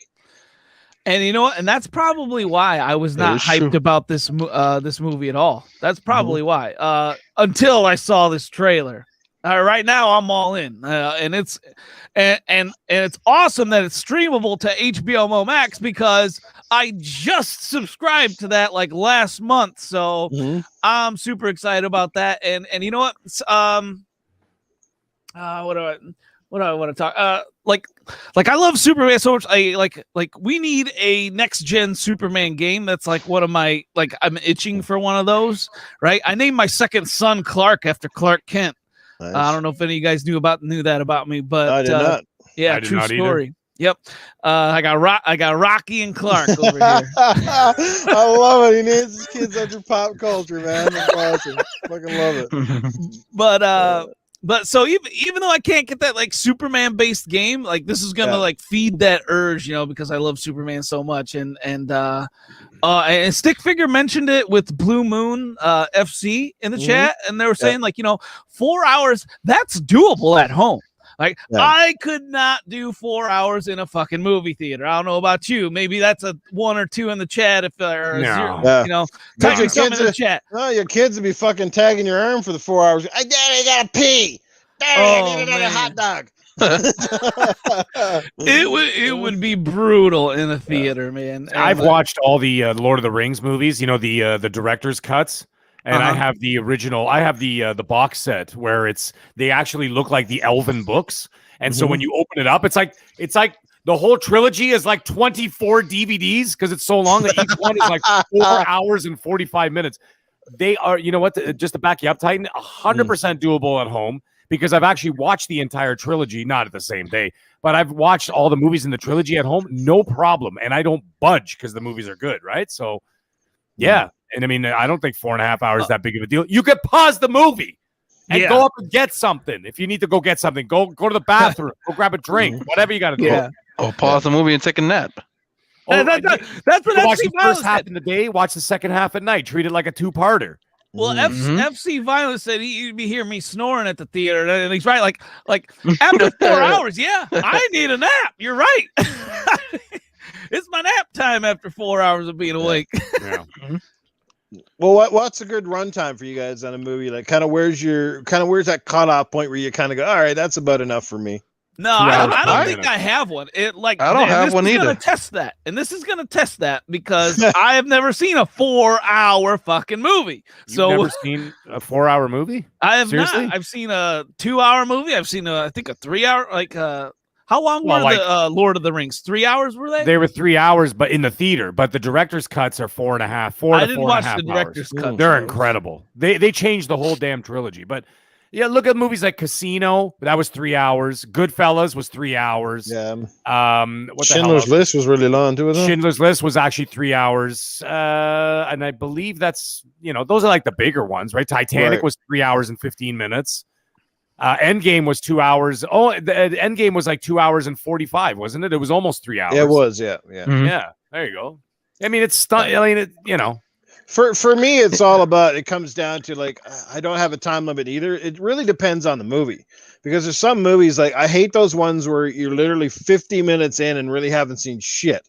And you know what? And that's probably why I was not hyped about this movie at all. That's probably why. Until I saw this trailer. Right now, I'm all in, and it's awesome that it's streamable to HBO Max because I just subscribed to that like last month. So I'm super excited about that. And you know what? What do I want to talk? Like I love Superman so much. We need a next gen Superman game. That's like one of my I'm itching for one of those. Right? I named my second son Clark after Clark Kent. Nice. I don't know if any of you guys knew that about me, but I did not. Yeah, true story. Either. Yep. I got Rocky and Clark over here. I love it. He names his kids after pop culture, man. That's awesome. Fucking love it. But so even though I can't get that like Superman based game, like this is gonna like feed that urge, because I love Superman so much. And Stick Figure mentioned it with Blue Moon FC in the chat, and they were saying 4 hours, that's doable at home. Like I could not do 4 hours in a fucking movie theater. I don't know about you. Maybe that's a 1 or 2 in the chat if your kids in the chat. No, your kids would be fucking tagging your arm for the 4 hours. Daddy, I gotta pee. Daddy, I need another hot dog. it would be brutal in a theater, man. And I've watched all the Lord of the Rings movies, the director's cuts. And I have the original. I have the box set where they actually look like the Elven books. And so when you open it up, it's like the whole trilogy is like 24 DVDs because it's so long that each one is like 4 hours and 45 minutes. They are, just to back you up, Titan, 100% doable at home because I've actually watched the entire trilogy, not at the same day, but I've watched all the movies in the trilogy at home, no problem. And I don't budge because the movies are good, right? So, yeah. And I mean, I don't think 4.5 hours is that big of a deal. You could pause the movie and go up and get something. If you need to go get something, go to the bathroom, go grab a drink, whatever you got to do. Yeah. Or pause the movie and take a nap. That's what watch the first half in the day, watch the second half at night. Treat it like a two-parter. Well, FC Violence said you'd be hearing me snoring at the theater, and he's right. Like after 4 hours, I need a nap. You're right. It's my nap time after 4 hours of being awake. Yeah. Well, what's a good runtime for you guys on a movie? Like, where's that cutoff point where you kind of go, all right, that's about enough for me? No, I don't think I have one. I don't have one either. Test that, and this is gonna test that because I have never seen a 4 hour fucking movie. You've never seen a 4 hour movie? I have Seriously? not. I've seen a 2 hour movie. I've seen I think a 3 hour. How long were the Lord of the Rings? 3 hours were they? They were 3 hours, but in the theater. But the director's cuts are 4.5. I didn't watch the director's cut. They're incredible. They changed the whole damn trilogy. But yeah, look at movies like Casino. That was 3 hours. Goodfellas was 3 hours. Yeah. Schindler's List was really long too. Schindler's List was actually 3 hours. And I believe that's those are like the bigger ones, right? Titanic was 3 hours and 15 minutes. Endgame was 2 hours. Oh, the Endgame was like 2 hours and 45, wasn't it? It was almost 3 hours. It was, yeah. Yeah, there you go. I mean, it's For me, it's all about. It comes down to like I don't have a time limit either. It really depends on the movie because there's some movies like I hate those ones where you're literally 50 minutes in and really haven't seen shit.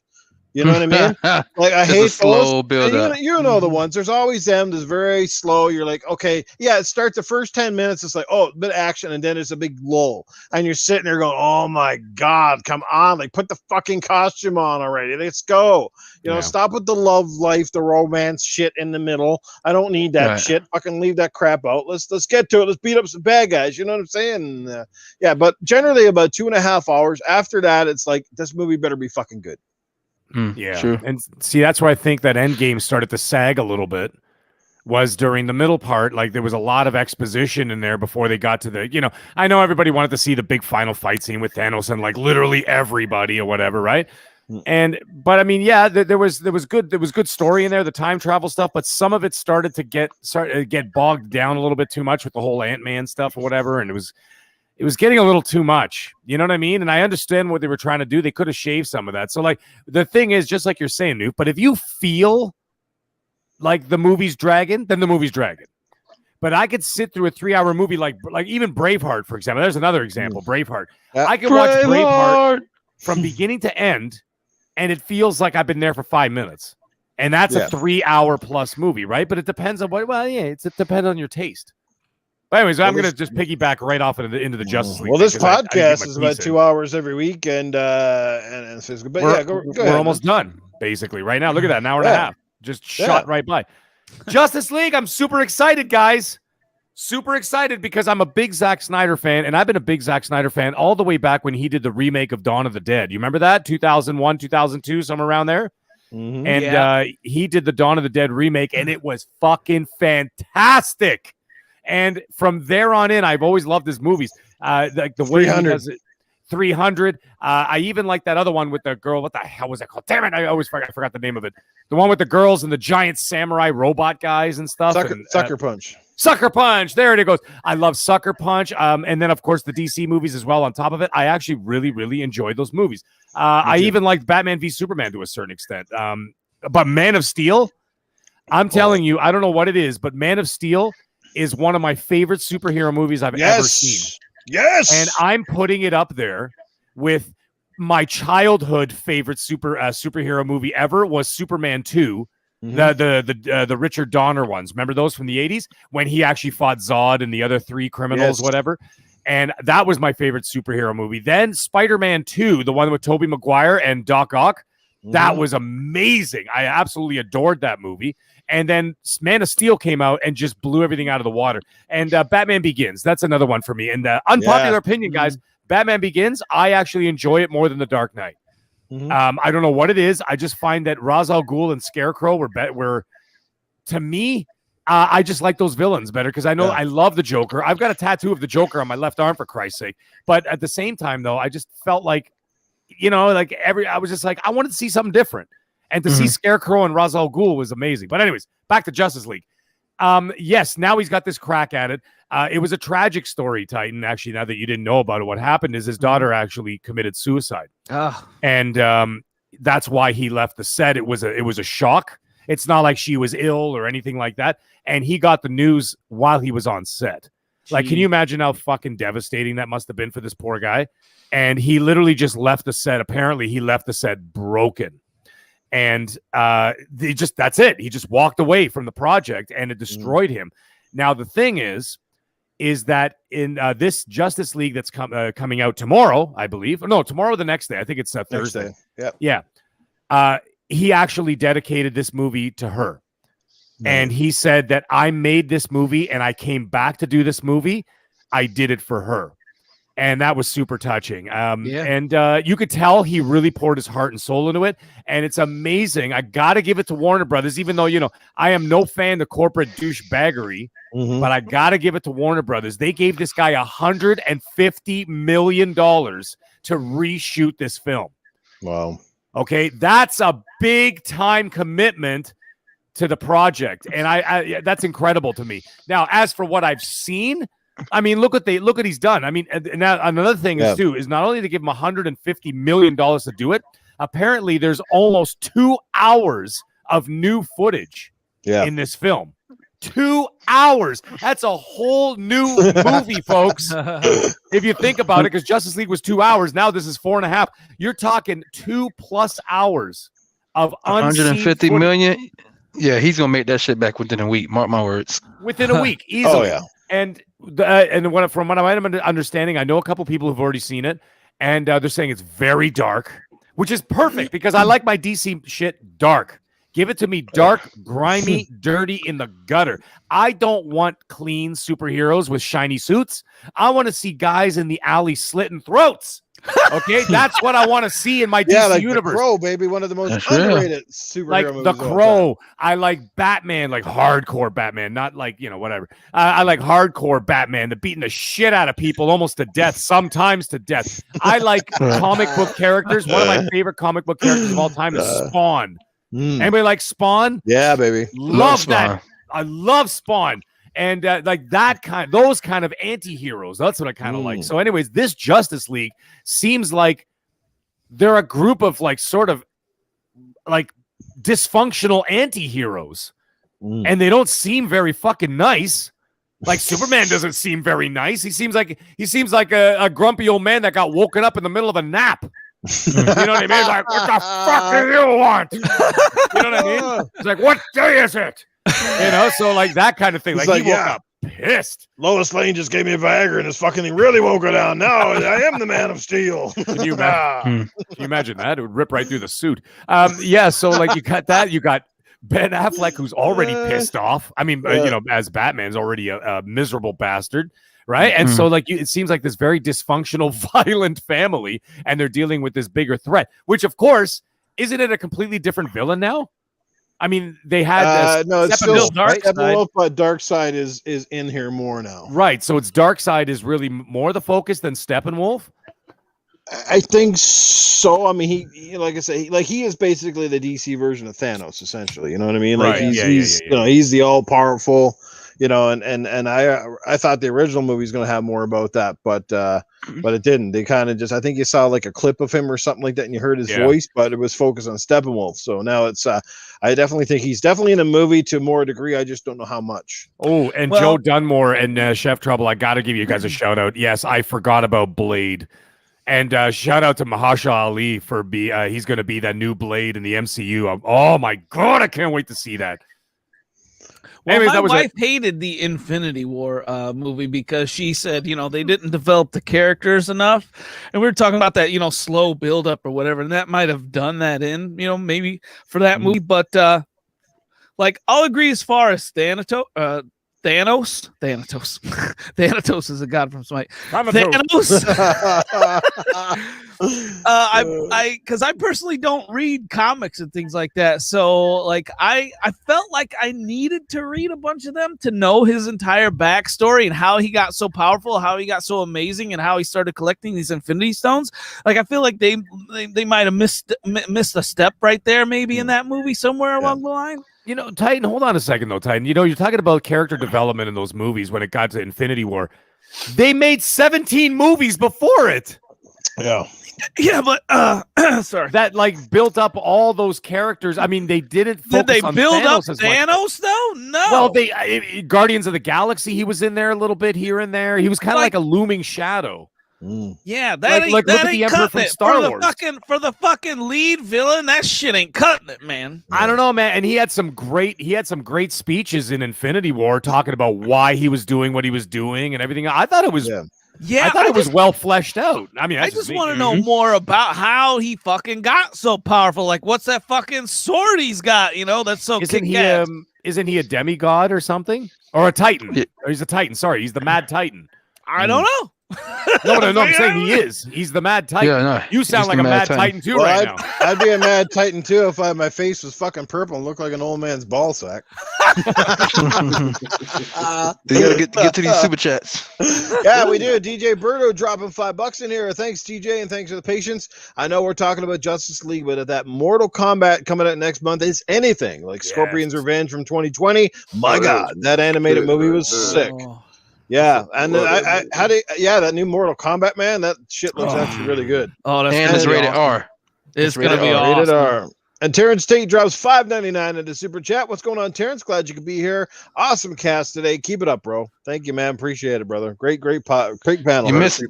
You know what I mean? Like I hate slow build up. You know the ones. There's always them that's very slow. You're like, okay, yeah, it starts the first 10 minutes. It's like, oh, a bit of action, and then there's a big lull, and you're sitting there going, oh my god, come on, like put the fucking costume on already. Let's go. Stop with the love life, the romance shit in the middle. I don't need that shit. Fucking leave that crap out. Let's get to it. Let's beat up some bad guys. You know what I'm saying? But generally about 2.5 hours. After that, it's like this movie better be fucking good. Yeah, true. And see, that's where I think that Endgame started to sag a little bit. Was during the middle part, like there was a lot of exposition in there before they got to the. I know everybody wanted to see the big final fight scene with Thanos and like literally everybody or whatever, right? But I mean, yeah, there was good story in there, the time travel stuff, but some of it started to get bogged down a little bit too much with the whole Ant-Man stuff or whatever, and it was getting a little too much. You know what I mean? And I understand what they were trying to do. They could have shaved some of that. So, like, the thing is, just like you're saying, Noob, but if you feel like the movie's dragging, then the movie's dragging. But I could sit through a 3 hour movie like even Braveheart, for example. There's another example, Braveheart. I could watch Braveheart from beginning to end, and it feels like I've been there for 5 minutes. And that's a 3 hour plus movie, right? But it depends on it depends on your taste. But anyways, I'm going to just piggyback right off into the Justice League. Well, this podcast is about 2 hours every week, and but go we're ahead. almost done, basically, right now. Look at that, an hour and a half. Just shot right by. Justice League, I'm super excited, guys. Super excited because I'm a big Zack Snyder fan, and I've been a big Zack Snyder fan all the way back when he did the remake of Dawn of the Dead. You remember that? 2001, 2002, somewhere around there? Mm-hmm. And he did the Dawn of the Dead remake, and it was fucking fantastic. And from there on in, I've always loved his movies. Like the way he does it, 300. I even like that other one with the girl. What the hell was that called? Damn it! I always forgot the name of it. The one with the girls and the giant samurai robot guys and stuff. Sucker Punch. Sucker Punch. There it goes. I love Sucker Punch. And then, of course, the DC movies as well on top of it. I actually really, really enjoyed those movies. I even liked Batman v Superman to a certain extent. But Man of Steel, I'm telling you, I don't know what it is, but Man of Steel is one of my favorite superhero movies I've ever seen. Yes. And I'm putting it up there with my childhood favorite superhero movie ever was Superman 2. The Richard Donner ones. Remember those from the 80s when he actually fought Zod and the other three criminals, whatever. And that was my favorite superhero movie. Then Spider-Man 2, the one with Tobey Maguire and Doc Ock. That was amazing. I absolutely adored that movie. And then Man of Steel came out and just blew everything out of the water. And Batman Begins. That's another one for me. And unpopular opinion, guys, Batman Begins, I actually enjoy it more than The Dark Knight. I don't know what it is. I just find that Ra's al Ghul and Scarecrow were to me, I just like those villains better because I know I love the Joker. I've got a tattoo of the Joker on my left arm, for Christ's sake. But at the same time, though, I just felt like, I was just like, I wanted to see something different. And to see Scarecrow and Ra's al Ghul was amazing. But anyways, back to Justice League. Yes, now he's got this crack at it. It was a tragic story, Titan. Actually, now that you didn't know about it, what happened is his daughter actually committed suicide. And that's why he left the set. It was a shock. It's not like she was ill or anything like that. And he got the news while he was on set. Like, can you imagine how fucking devastating that must have been for this poor guy? And he literally just left the set. Apparently, he left the set broken. And that's it. He just walked away from the project and it destroyed him. Now, the thing is that in this Justice League that's coming out tomorrow, I believe. No, tomorrow, the next day. I think it's Thursday. Yeah. He actually dedicated this movie to her. And he said that I made this movie and I came back to do this movie. I did it for her. And that was super touching. And you could tell he really poured his heart and soul into it. And it's amazing. I got to give it to Warner Brothers, even though, I am no fan of corporate douchebaggery, but I got to give it to Warner Brothers. They gave this guy $150 million to reshoot this film. Wow. Okay. That's a big time commitment to the project. And I that's incredible to me. Now, as for what I've seen, I mean, look what he's done. I mean, and now another thing is not only to give him $150 million to do it, apparently there's almost 2 hours of new footage in this film. 2 hours. That's a whole new movie, folks. If you think about it, because Justice League was 2 hours. Now this is 4.5. You're talking 2+ hours of $150 million. Yeah, he's gonna make that shit back within a week. Mark my words. Within a week, easily. Oh yeah. And from what I'm understanding, I know a couple people who've already seen it, and they're saying it's very dark, which is perfect because I like my DC shit dark. Give it to me dark, grimy, dirty, in the gutter. I don't want clean superheroes with shiny suits. I want to see guys in the alley slitting throats. Okay, that's what I want to see in my DC universe. The Crow, baby, one of the most underrated superhero movies. Like the Crow, I like Batman, like hardcore Batman, not like whatever. I like hardcore Batman, the beating the shit out of people, almost to death, sometimes to death. I like comic book characters. One of my favorite comic book characters of all time is Spawn. Anybody like Spawn? Yeah, baby, love that. I love Spawn. And like those kind of anti-heroes. That's what I kind of like. So anyways, this Justice League seems like they're a group of like sort of like dysfunctional anti-heroes. And they don't seem very fucking nice. Like Superman doesn't seem very nice. He seems like a grumpy old man that got woken up in the middle of a nap. You know what I mean? He's like, what the fuck do you want? You know what I mean? It's like, what day is it? So like that kind of thing. Like he woke up pissed. Lois Lane just gave me a Viagra and this fucking thing really won't go down. Now I am the Man of Steel. Can you imagine that? It would rip right through the suit. So like you got that. You got Ben Affleck, who's already pissed off. I mean, as Batman's already a miserable bastard. Right. And so like it seems like this very dysfunctional, violent family, and they're dealing with this bigger threat, which, of course, isn't it a completely different villain now? I mean, they had no, it's still Steppenwolf, but Darkseid is in here more now. Right. So it's Darkseid is really more the focus than Steppenwolf. I think so. I mean, like I say, he is basically the DC version of Thanos, essentially. You know what I mean? Like Right. he's you know, he's the all powerful. You know, and I thought the original movie was going to have more about that, but it didn't. They kind of just, I think you saw like a clip of him or something like that, and you heard his voice, but it was focused on Steppenwolf. So now it's I definitely think he's definitely in a movie to a more degree. I just don't know how much. Oh, and Joe Dunmore and Chef Trouble, I got to give you guys a shout out. Yes, I forgot about Blade. And shout out to Mahasha Ali for he's going to be that new Blade in the MCU. Oh my God, I can't wait to see that. Well, anyways, my wife hated the Infinity War movie because she said, they didn't develop the characters enough. And we were talking about that, slow build up or whatever. And that might have done that maybe for that movie. But I'll agree as far as Thanatos. Thanatos is a god from Smite. Thanos. Because I personally don't read comics and things like that, so I felt like I needed to read a bunch of them to know his entire backstory and how he got so powerful, how he got so amazing, and how he started collecting these Infinity Stones. I feel like they might have missed a step right there, maybe in that movie somewhere along the line. Titan, hold on a second, though, Titan. You're talking about character development in those movies when it got to Infinity War. They made 17 movies before it. Yeah. Yeah, but sorry. That built up all those characters. I mean, they didn't focus Did they on build Thanos up Thanos, though? No. Well, Guardians of the Galaxy, he was in there a little bit here and there. He was kind of like a looming shadow. Yeah, that ain't look at the Emperor from Star Wars. For the fucking lead villain, that shit ain't cutting it, man. I don't know, man. And he had some great speeches in Infinity War talking about why he was doing what he was doing and everything. I thought it was I thought it was well fleshed out. I mean, I just want to know more about how he fucking got so powerful. What's that fucking sword he's got? That's so kick-ass. Isn't he a demigod or something? Or a Titan? Or he's a Titan. Sorry, he's the Mad Titan. I don't know. No, I'm saying he is. He's the Mad Titan. Yeah, no, you sound like a Mad Titan too right now. I'd be a Mad Titan too if my face was fucking purple and looked like an old man's ball sack. You gotta get to these super chats. Yeah, we do. DJ Birdo dropping $5 in here. Thanks, DJ, and thanks for the patience. I know we're talking about Justice League, but if that Mortal Kombat coming out next month is anything like Scorpion's Revenge from 2020, my God, that animated movie was sick. Yeah, and that new Mortal Kombat, man, that shit looks actually really good. Oh, that's and it's rated R. It's gonna be awesome. Rated R. And Terrence Tate drops $5.99 into super chat. What's going on, Terrence? Glad you could be here. Awesome cast today. Keep it up, bro. Thank you, man. Appreciate it, brother. Great panel. You missed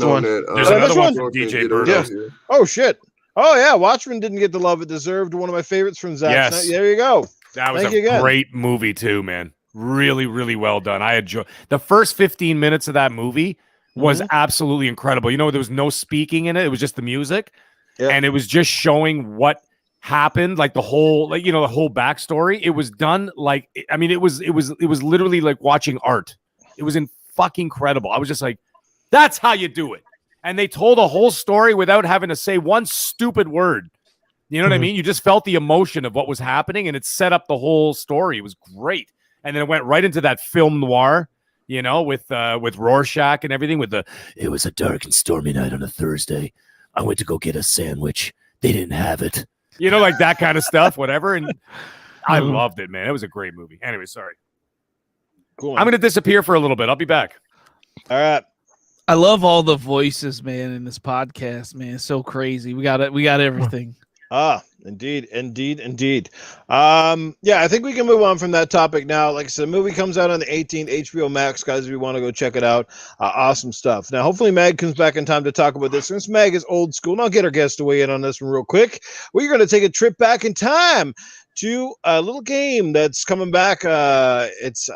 one. There's another one from DJ Bird. Yeah. Oh shit. Oh yeah, Watchmen didn't get the love it deserved. One of my favorites from Zack Snyders. There you go. That was a great movie too, man. Really, really well done. I enjoyed the first 15 minutes of that movie was absolutely incredible. There was no speaking in it. It was just the music. Yeah. And it was just showing what happened, the whole, the whole backstory. It was done it was literally like watching art. It was fucking incredible. I was just like, that's how you do it. And they told a whole story without having to say one stupid word. You know what I mean? You just felt the emotion of what was happening, and it set up the whole story. It was great. And then it went right into that film noir, with Rorschach and everything. It was a dark and stormy night on a Thursday. I went to go get a sandwich. They didn't have it. Like that kind of stuff, whatever. And I loved it, man. It was a great movie. Anyway, sorry. Cool. I'm going to disappear for a little bit. I'll be back. All right. I love all the voices, man, in this podcast, man. It's so crazy. We got everything. Indeed. I think we can move on from that topic now. Like I said, the movie comes out on the 18th, HBO Max, guys, if you want to go check it out. Awesome stuff. Now, hopefully Mag comes back in time to talk about this. Since Mag is old school, and I'll get our guest to weigh in on this one real quick. We're going to take a trip back in time to a little game that's coming back. I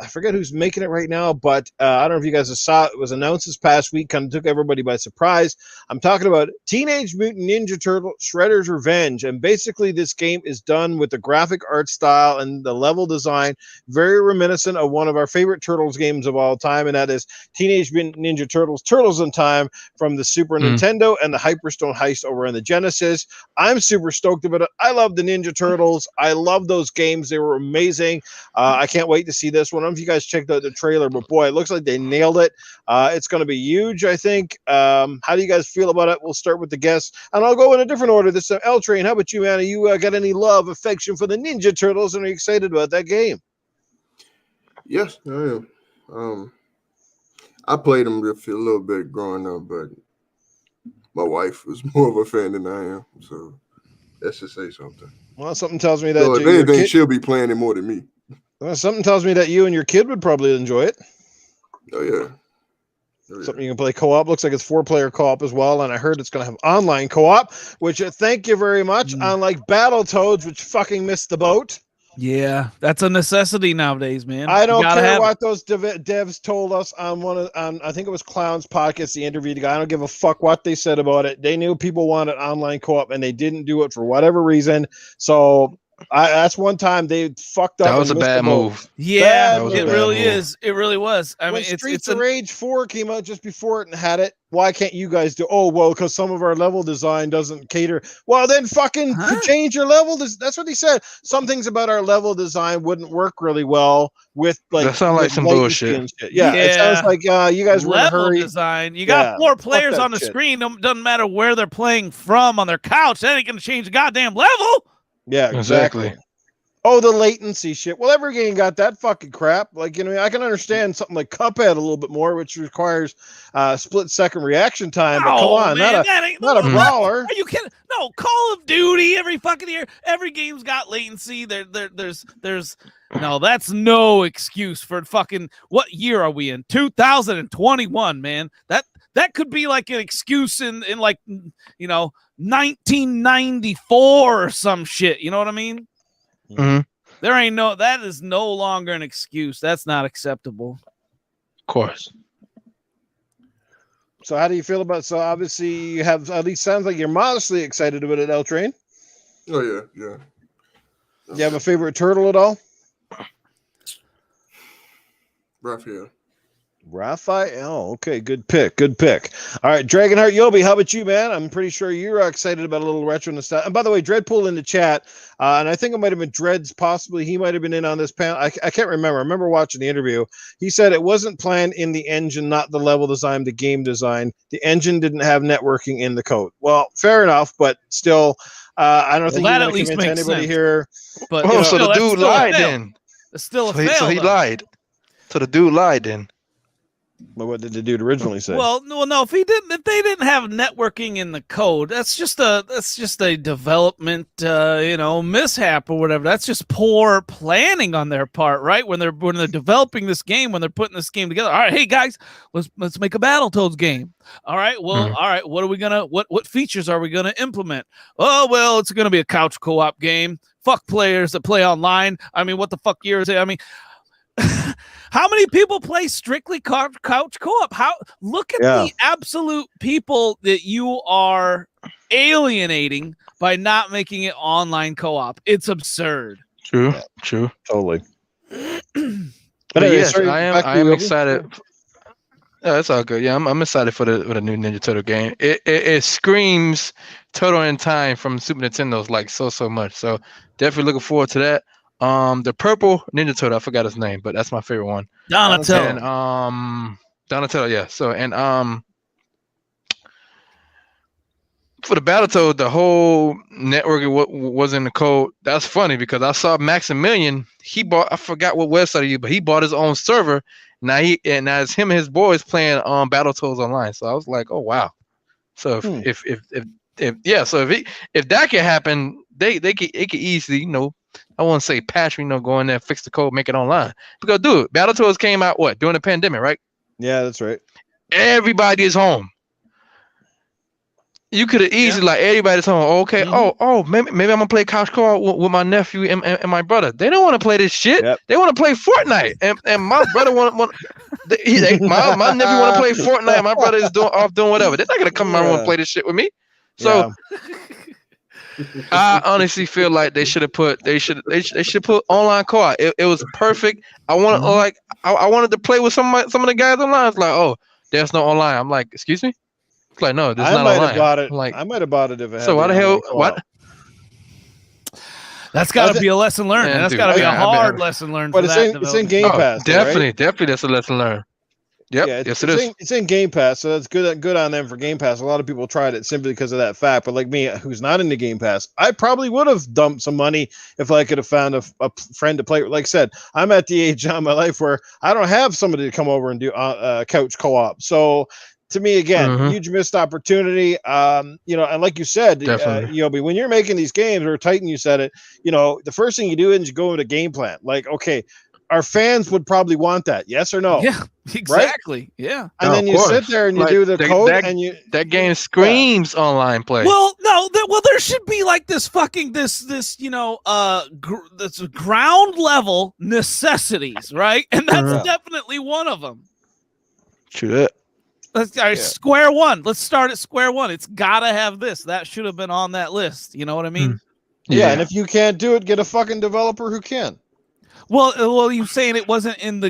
forget who's making it right now, but I don't know if you guys saw it. It was announced this past week, kind of took everybody by surprise. I'm talking about Teenage Mutant Ninja Turtle Shredders Revenge, and basically this game is done with the graphic art style and the level design very reminiscent of one of our favorite Turtles games of all time, and that is Teenage Mutant Ninja Turtles Turtles in Time from the Super Nintendo and the Hyperstone Heist over on the Genesis. I'm super stoked about it. I love the Ninja Turtles. I love those games. They were amazing. I can't wait to see this one. I don't know if you guys checked out the trailer, but boy, it looks like they nailed it. It's going to be huge, I think. How do you guys feel about it? We'll start with the guests, and I'll go in a different order. This L Train. How about you, man? You got any love, affection for the Ninja Turtles, and are you excited about that game? Yes, I am. I played them a little bit growing up, but my wife was more of a fan than I am, so that should say something. Well, something tells me that So if anything, she'll be playing it more than me. Well, something tells me that you and your kid would probably enjoy it. Oh yeah. Something you can play co-op. Looks like it's 4-player co-op as well, and I heard it's going to have online co-op, which thank you very much. Unlike Battletoads, which fucking missed the boat. Yeah, that's a necessity nowadays, man. I don't care what those devs told us on I think it was Clown's podcast. He interviewed the guy. I don't give a fuck what they said about it. They knew people wanted online co-op, and they didn't do it for whatever reason. So that's one time they fucked up. That was a bad move. Yeah, it really is. It really was. I mean, Streets of Rage 4 came out just before it and had it. Why can't you guys do? Oh, well, because some of our level design doesn't cater. Well, then fucking change your level. That's what he said. Some things about our level design wouldn't work really well with like. That sounds like some bullshit. Yeah, it sounds like you guys were in a hurry. Design. You got 4 players on the screen. Doesn't matter where they're playing from on their couch. That ain't gonna change the goddamn level. Yeah, exactly. Oh, the latency shit. Well, every game got that fucking crap. Like, I can understand something like Cuphead a little bit more, which requires split-second reaction time. But come on, man, not a brawler. Are you kidding? No, Call of Duty every fucking year. Every game's got latency. There's no. That's no excuse for fucking. What year are we in? 2021, man. That could be like an excuse in like 1994 or some shit. You know what I mean? Mm-hmm. That is no longer an excuse. That's not acceptable. Of course. So how do you feel about? So obviously you have at least sounds like you're modestly excited about it, L Train. Oh yeah. You have a favorite turtle at all? Raphael. Okay, good pick. All right, Dragon Heart Yoby, how about you, man? I'm pretty sure you're excited about a little retro nostalgia. And by the way, Dreadpool in the chat, and I think it might have been Dreads, possibly. He might have been in on this panel. I can't remember. I remember watching the interview. He said it wasn't planned in the engine, not the level design, the game design. The engine didn't have networking in the code. Well, fair enough, but still, I don't think you're going to convince anybody sense. Here. But so the dude lied then. It's still a fail. So he lied. So the dude lied then. But what did the dude originally say? Well, no. If they didn't have networking in the code, that's just a development, mishap or whatever. That's just poor planning on their part, right? When they're developing this game, when they're putting this game together. All right, hey guys, let's make a Battletoads game. All right, well, all right. What features are we gonna implement? Oh, well, it's gonna be a couch co-op game. Fuck players that play online. I mean, what the fuck year is it? I mean. How many people play strictly couch co-op? Look at the absolute people that you are alienating by not making it online co-op. It's absurd. True. Totally. But yes, I am excited. Yeah, it's all good. Yeah, I'm excited for the new Ninja Turtle game. It screams Turtle in Time from Super Nintendo's like so much. So definitely looking forward to that. The purple Ninja Turtle, I forgot his name, but that's my favorite one. Donatello. And Donatello, yeah. So and for the Battletoad, the whole network was in the code. That's funny because I saw Maximilian. He bought, I forgot what website he used, but he bought his own server. Now it's him and his boys playing Battletoads online. So I was like, oh wow. So if that can happen, it could easily, I won't say patch, go in there, fix the code, make it online. Because, dude, Battletoads came out, during the pandemic, right? Yeah, that's right. Everybody is home. You could have easily, everybody's home. Okay, maybe I'm going to play couch co-op with my nephew and my brother. They don't want to play this shit. Yep. They want to play Fortnite. And my brother my nephew want to play Fortnite. My brother is off doing whatever. They're not going to come around and play this shit with me. So... I honestly feel like they should put online co-op. It was perfect. I wanted to play with some of the guys online. It's like, oh, there's no online. I'm like, excuse me? It's like, no, there's not online. I might have bought it if it had. So why the hell? What? That's got to be a lesson learned. Man, That's dude, got to be a yeah, hard lesson learned. But for it's that in, it's in development. Game Pass. though, definitely, right? definitely, that's a lesson learned. Yep, Yeah, yes, it is. It's in Game Pass, so that's good on them for Game Pass. A lot of people tried it simply because of that fact. But like me, who's not into Game Pass, I probably would have dumped some money if I could have found a friend to play with. Like I said, I'm at the age in my life where I don't have somebody to come over and do couch co-op. So to me, again, huge missed opportunity. And like you said, Definitely. when you're making these games, or Titan, you said it. The first thing you do is you go into game plan. Like, okay, our fans would probably want that, yes or no? Yeah, exactly. Right? Yeah. And then you sit there and you do the code, and that game screams online play. Well, no, there should be like this fucking this this ground level necessities, right? And that's definitely one of them. True that. Let's square one. Let's start at square one. It's gotta have this. That should have been on that list. You know what I mean? Yeah, and if you can't do it, get a fucking developer who can. Well, you're saying it wasn't in the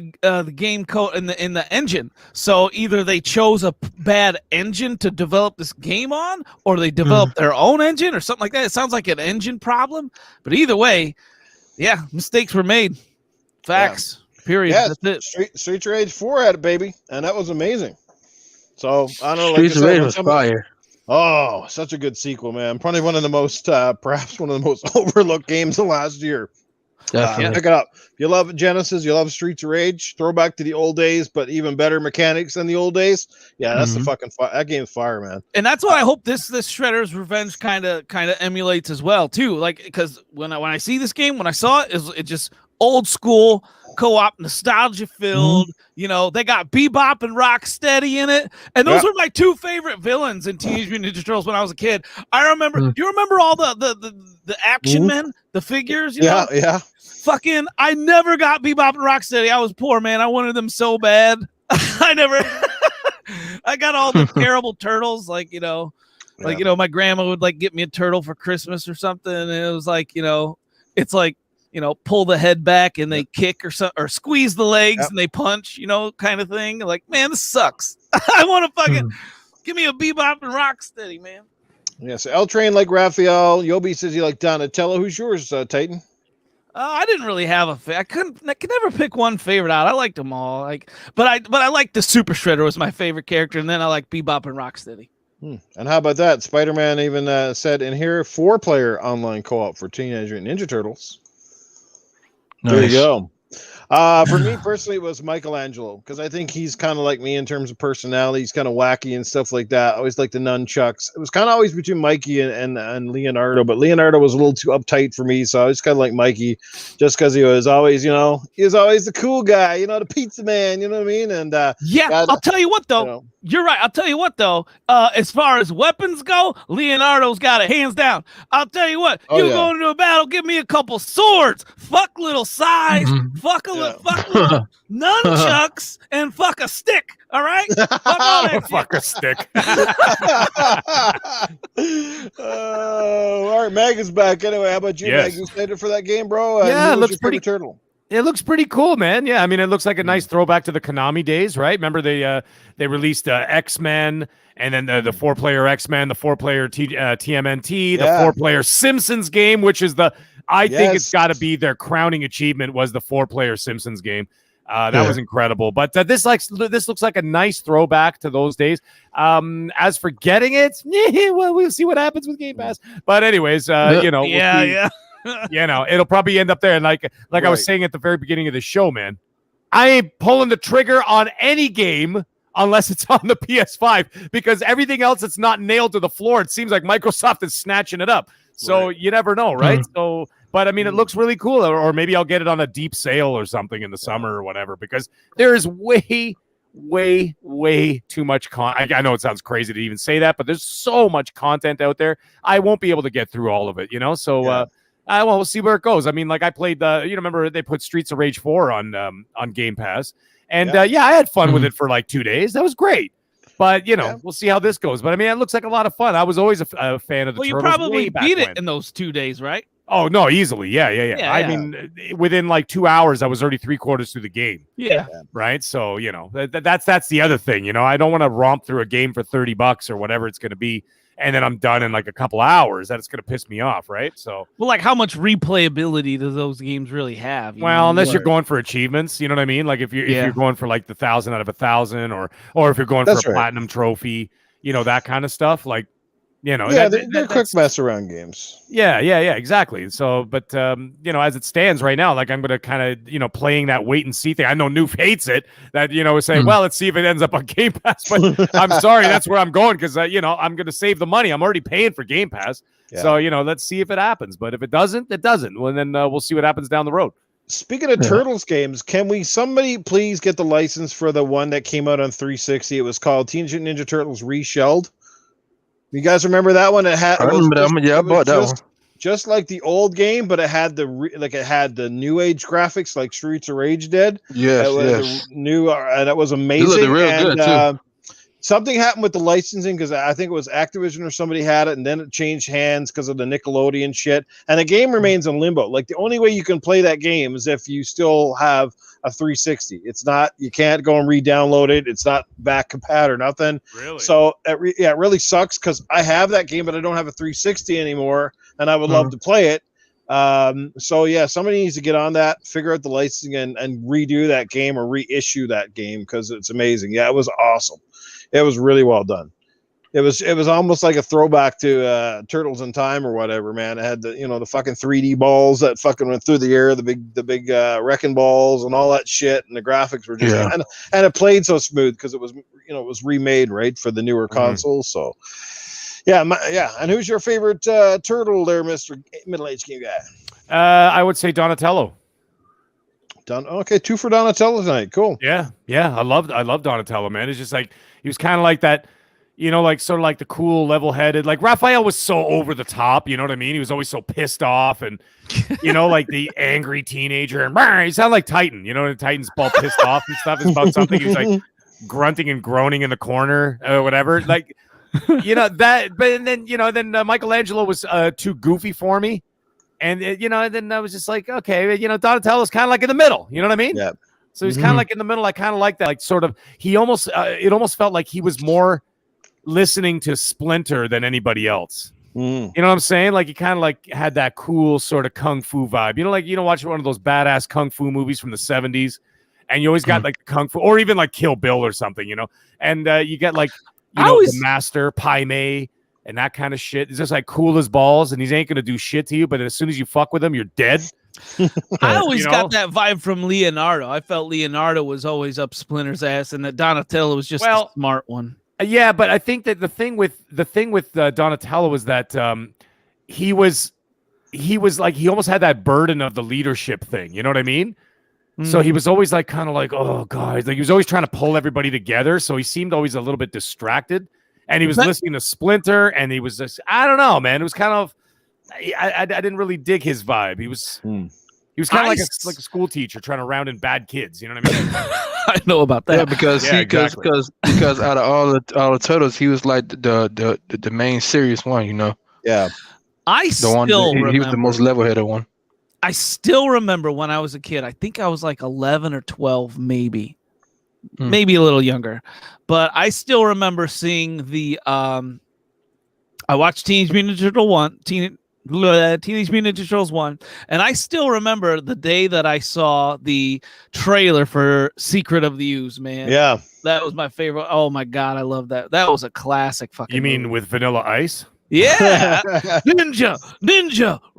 game code in the engine. So either they chose a bad engine to develop this game on, or they developed their own engine or something like that. It sounds like an engine problem, but either way, yeah, mistakes were made. Facts. Yeah. Period. Yeah, that's it. Streets Rage 4 had it, baby, and that was amazing. So I don't know. Streets Rage was fire. Oh, such a good sequel, man. Probably one of the most, perhaps one of the most overlooked games of last year. Definitely. Pick it up. If you love Genesis, you love Streets of Rage, throwback to the old days, but even better mechanics than the old days. Yeah, that's the fucking that game's fire, man. And that's what I hope this Shredder's Revenge kind of emulates as well, too. Like, because when I see this game, when I saw it, it just old school co-op, nostalgia filled. They got Bebop and Rocksteady in it, and those were my two favorite villains in Teenage Mutant Ninja Turtles when I was a kid. I remember. Do you remember all the action men, the figures? You know? Yeah. Fucking, I never got Bebop and Rocksteady. I was poor, man. I wanted them so bad. I got all the terrible turtles, my grandma would like get me a turtle for Christmas or something, and it was like, it's like, pull the head back and they kick or squeeze the legs and they punch, kind of thing. Like, man, this sucks. I want to fucking give me a Bebop and Rocksteady, man. Yeah, so L Train like Raphael. Yobi says you like Donatello. Who's yours, Titan? I didn't really have I could never pick one favorite out. I liked them all. But I liked the Super Shredder was my favorite character, and then I like Bebop and Rocksteady. And how about that? Spider-Man even said in here 4-player online co-op for Teenage Mutant Ninja Turtles. Nice. There you go. For me personally, it was Michelangelo, because I think he's kind of like me in terms of personality. He's kind of wacky and stuff like that. I always like the nunchucks. It was kind of always between Mikey and Leonardo, but Leonardo was a little too uptight for me, so I was kind of like Mikey, just because he was always, he was always the cool guy, the pizza man. You know what I mean? And I'll tell you what though. You're right. I'll tell you what though. As far as weapons go, Leonardo's got it hands down. I'll tell you what. Go into a battle, give me a couple swords. Fuck little size. Fuck little nunchucks and fuck a stick. All right. Fuck a stick. All right, Mag is back. Anyway, how about you, Mag? You excited for that game, bro? It looks pretty turtle. It looks pretty cool, man. Yeah, I mean, it looks like a nice throwback to the Konami days, right? Remember they released X-Men, and then the 4-player X-Men, the 4-player TMNT, the 4-player Simpsons game, which is I think it's got to be their crowning achievement was the 4-player Simpsons game. That was incredible. But this looks like a nice throwback to those days. As for getting it, well, we'll see what happens with Game Pass. But anyways, it'll probably end up there. And like I was saying at the very beginning of the show, man, I ain't pulling the trigger on any game unless it's on the PS5, because everything else that's not nailed to the floor, it seems like Microsoft is snatching it up. So you never know, right? So, but I mean, it looks really cool. Or maybe I'll get it on a deep sale or something in the summer or whatever, because there is way too much I know it sounds crazy to even say that, but there's so much content out there. I won't be able to get through all of it, So, we'll see where it goes. I mean, like I played remember they put Streets of Rage 4 on Game Pass, and I had fun with it for like 2 days. That was great. But we'll see how this goes. But I mean, it looks like a lot of fun. I was always a fan of the Turtles. You probably beat it in those 2 days, right? Oh no, easily. Yeah. I mean, within like 2 hours, I was already 3/4 through the game. Yeah. Right. So that's the other thing. I don't want to romp through a game for $30 or whatever it's going to be. and then I'm done in like a couple hours, that it's going to piss me off, right? So, well, like how much replayability do those games really have? Well, unless you're going for achievements, you know what I mean? Like if you're going for like the 1,000 out of 1,000, or if you're going for a platinum trophy, that kind of stuff. Like, they're quick mess around games. Yeah, exactly. So, but as it stands right now, like I'm going to kind of playing that wait and see thing. I know Noof hates it. That saying, well, let's see if it ends up on Game Pass. But I'm sorry, that's where I'm going because I'm going to save the money. I'm already paying for Game Pass, so let's see if it happens. But if it doesn't, it doesn't. Well, then we'll see what happens down the road. Speaking of Turtles games, can somebody please get the license for the one that came out on 360? It was called Teenage Mutant Ninja Turtles Reshelled. You guys remember that one? I bought that one. Just like the old game, but it had the new age graphics like Streets of Rage did. Yes. New, and it was amazing. It looked real good too. Something happened with the licensing because I think it was Activision or somebody had it, and then it changed hands because of the Nickelodeon shit. And the game remains in limbo. Like the only way you can play that game is if you still have a 360. It's not, you can't go and re-download it. It's not back compat or nothing. Really? So it really sucks because I have that game, but I don't have a 360 anymore, and I would love to play it. Somebody needs to get on that, figure out the licensing, and redo that game or reissue that game because it's amazing. Yeah, it was awesome. It was really well done. It was almost like a throwback to Turtles in Time or whatever, man. It had the fucking 3D balls that fucking went through the air, the big wrecking balls and all that shit, and the graphics were just and it played so smooth because it was it was remade right for the newer consoles. So and who's your favorite turtle there, Mr. Middle-aged Game Guy? I would say Donatello. Okay, 2 for Donatello tonight. Cool. Yeah. I love Donatello, man. It's just like he was kind of like that, like sort of like the cool, level-headed. Like Raphael was so over the top, you know what I mean? He was always so pissed off, and like the angry teenager. And he sounded like Titan, the Titan's all pissed off and stuff. It's about something. He's like grunting and groaning in the corner, or whatever. Like, that. But then Michelangelo was too goofy for me. And then I was just like, okay, Donatello's kind of like in the middle. You know what I mean? Yeah. So he's kind of like in the middle. I kind of like that. Like sort of, he almost, it almost felt like he was more listening to Splinter than anybody else. You know what I'm saying? Like he kind of like had that cool sort of kung fu vibe. Like watch one of those badass kung fu movies from the 70s, and you always got like kung fu, or even like Kill Bill or something. And you get like the Master Pai Mei. And that kind of shit. It's just like cool as balls, and he ain't gonna do shit to you. But as soon as you fuck with him, you're dead. I always got that vibe from Leonardo. I felt Leonardo was always up Splinter's ass, and that Donatello was just a smart one. Yeah, but I think that the thing with Donatello was that he was like he almost had that burden of the leadership thing. You know what I mean? So he was always like kind of like, oh god, like he was always trying to pull everybody together. So he seemed always a little bit distracted. And he was listening to Splinter, and he was just, I don't know, man. It was kind of, I didn't really dig his vibe. He was kind of like a school teacher trying to round in bad kids. You know what I mean? I know about that. Yeah, because out of all the turtles, he was like the main serious one. Yeah. He was the most level-headed one. I still remember when I was a kid. I think I was like 11 or 12, maybe a little younger, but I still remember seeing the I watched Teenage Mutant Ninja Turtles 1, and I still remember the day that I saw the trailer for Secret of the Ooze, man. Yeah, that was my favorite. Oh my god, I love that. That was a classic fucking movie. Movie. With Vanilla Ice? Yeah. Ninja,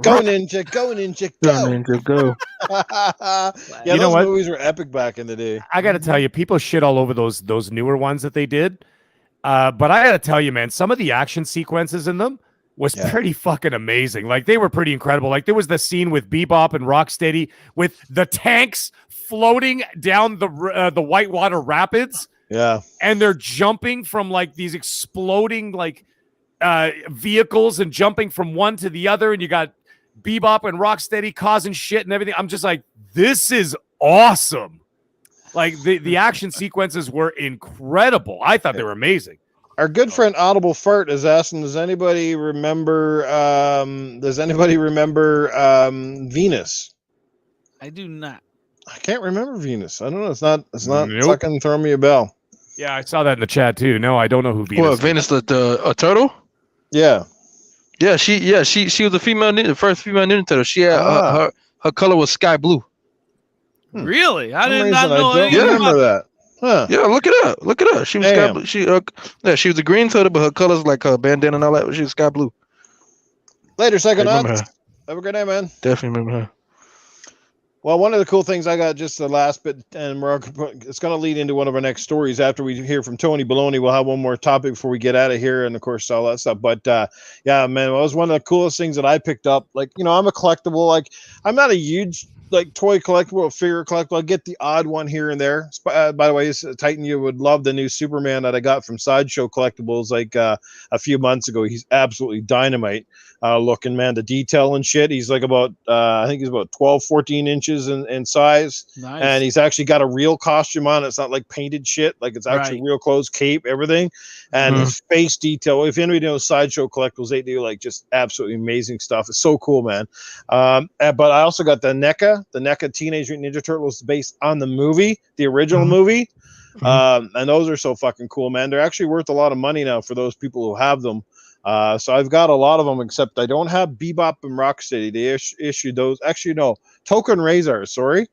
go Ninja, go Ninja, go. Ninja, go. Yeah, those movies were epic back in the day. I got to tell you, people shit all over those newer ones that they did. But I got to tell you, man, some of the action sequences in them was pretty fucking amazing. Like they were pretty incredible. Like there was the scene with Bebop and Rocksteady with the tanks floating down the Whitewater Rapids. Yeah. And they're jumping from like these exploding like vehicles and jumping from one to the other, and you got Bebop and Rocksteady causing shit and everything. I'm just like, this is awesome. Like the action sequences were incredible. I thought they were amazing. Our good friend Audible Fart is asking, does anybody remember Venus? I do not. I can't remember Venus. I don't know. It's not fucking throwing me a bell. Yeah, I saw that in the chat too. No, I don't know who Venus is. Venus, the turtle? Yeah. Yeah, she was a female ninja, the first female Ninja Turtle. She had her color was sky blue. Really? I For some did not reason, know I don't anything remember about that. Huh. Yeah, look it up. Look it up. She was sky Damn. blue. She was a green turtle, but her colors like her bandana and all that. She was sky blue. Later, I remember Psychonauts. her. Have a good day, man. Definitely remember her. Well, one of the cool things I got just the last bit, and it's going to lead into one of our next stories after we hear from Tony Baloney. We'll have one more topic before we get out of here, and of course all that stuff. But yeah, man, it was one of the coolest things that I picked up. Like, you know, I'm a collectible. Like, I'm not a huge like toy collectible or figure collectible. I get the odd one here and there. By the way, Titan, you would love the new Superman that I got from Sideshow Collectibles like a few months ago. He's absolutely dynamite looking, man. The detail and shit. He's like about I think he's about 12, 14 inches in size. Nice. And he's actually got a real costume on. It's not like painted shit. Like it's actually real clothes, cape, everything. And his face detail. If anybody knows Sideshow Collectibles, they do like just absolutely amazing stuff. It's so cool, man. But I also got the NECA Teenage Mutant Ninja Turtles based on the movie, the original movie. And those are so fucking cool, man. They're actually worth a lot of money now for those people who have them. So I've got a lot of them, except I don't have Bebop and Rocksteady. They issued those. Actually, no, Token Razor. Sorry,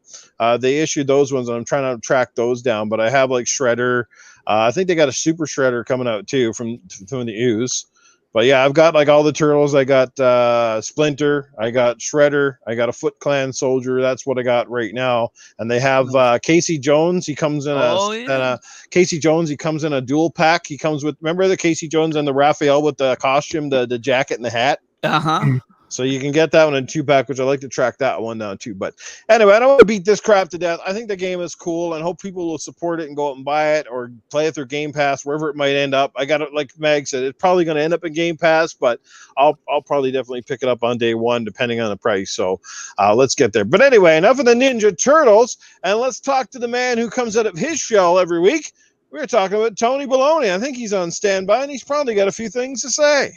they issued those ones, and I'm trying to track those down. But I have like Shredder. I think they got a Super Shredder coming out too from the Ooze. But yeah, I've got like all the turtles. I got Splinter. I got Shredder. I got a Foot Clan soldier. That's what I got right now. And they have Casey Jones. He comes in Casey Jones. He comes in a dual pack. He comes with, remember the Casey Jones and the Raphael with the costume, the jacket and the hat. So you can get that one in 2-pack, which I like to track that one down too. But anyway, I don't want to beat this crap to death. I think the game is cool, and hope people will support it and go out and buy it or play it through Game Pass, wherever it might end up. I got it, like Mag said, it's probably going to end up in Game Pass, but I'll probably definitely pick it up on day one, depending on the price. So let's get there. But anyway, enough of the Ninja Turtles, and let's talk to the man who comes out of his shell every week. We're talking about Tony Baloney. I think he's on standby, and he's probably got a few things to say.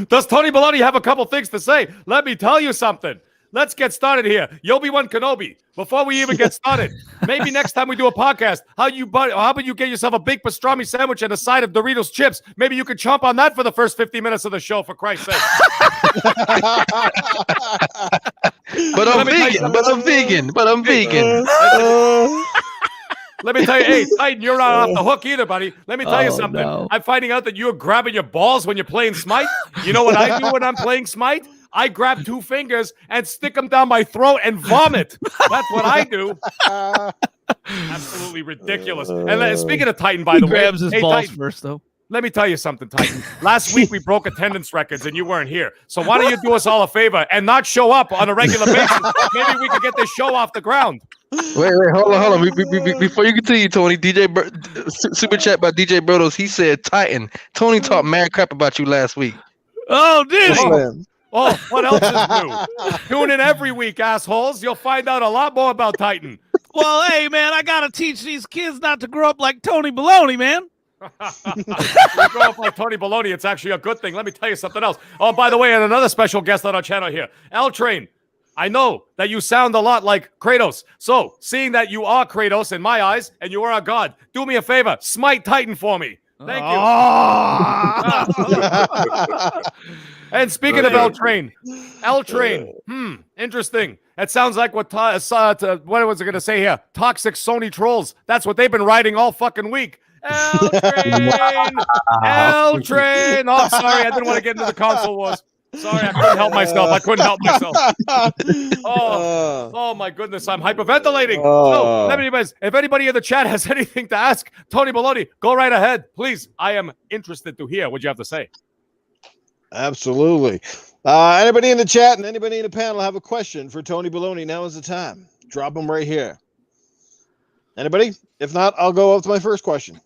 Does Tony Baloney have a couple things to say? Let me tell you something. Let's get started here. Yobi-Wan Kenobi, before we even get started, maybe next time we do a podcast, how about you get yourself a big pastrami sandwich and a side of Doritos chips? Maybe you could chomp on that for the first 50 minutes of the show, for Christ's sake. But I'm vegan. Let me tell you, hey, Titan, you're not off the hook either, buddy. Let me tell you something. No. I'm finding out that you're grabbing your balls when you're playing Smite. You know what I do when I'm playing Smite? I grab 2 fingers and stick them down my throat and vomit. That's what I do. Absolutely ridiculous. And speaking of Titan, by the way, grabs his balls Titan, first, though. let me tell you something, Titan. Last week we broke attendance records and you weren't here. So why don't you do us all a favor and not show up on a regular basis? Maybe we could get this show off the ground. Wait, hold on. Before you continue, Tony, super chat by DJ Brodos. He said, Titan, Tony talked mad crap about you last week. Oh, did he? Oh, what else is new? Tune in every week, assholes. You'll find out a lot more about Titan. Well, hey, man, I got to teach these kids not to grow up like Tony Baloney, man. You grow up like Tony Baloney, it's actually a good thing. Let me tell you something else. Oh, by the way, and another special guest on our channel here, L-Train. I know that you sound a lot like Kratos. So, seeing that you are Kratos in my eyes and you are a god, do me a favor, smite Titan for me. Thank you. And speaking of L-Train, interesting. It sounds like what was I going to say here? Toxic Sony trolls. That's what they've been writing all fucking week. L-Train! L-Train! Oh, sorry, I didn't want to get into the console wars. Sorry, I couldn't help myself. Oh my goodness, I'm hyperventilating. So, if anybody in the chat has anything to ask Tony Baloney, go right ahead. Please, I am interested to hear what you have to say. Absolutely. Anybody in the chat and anybody in the panel have a question for Tony Baloney? Now is the time. Drop them right here. Anybody? If not, I'll go up to my first question.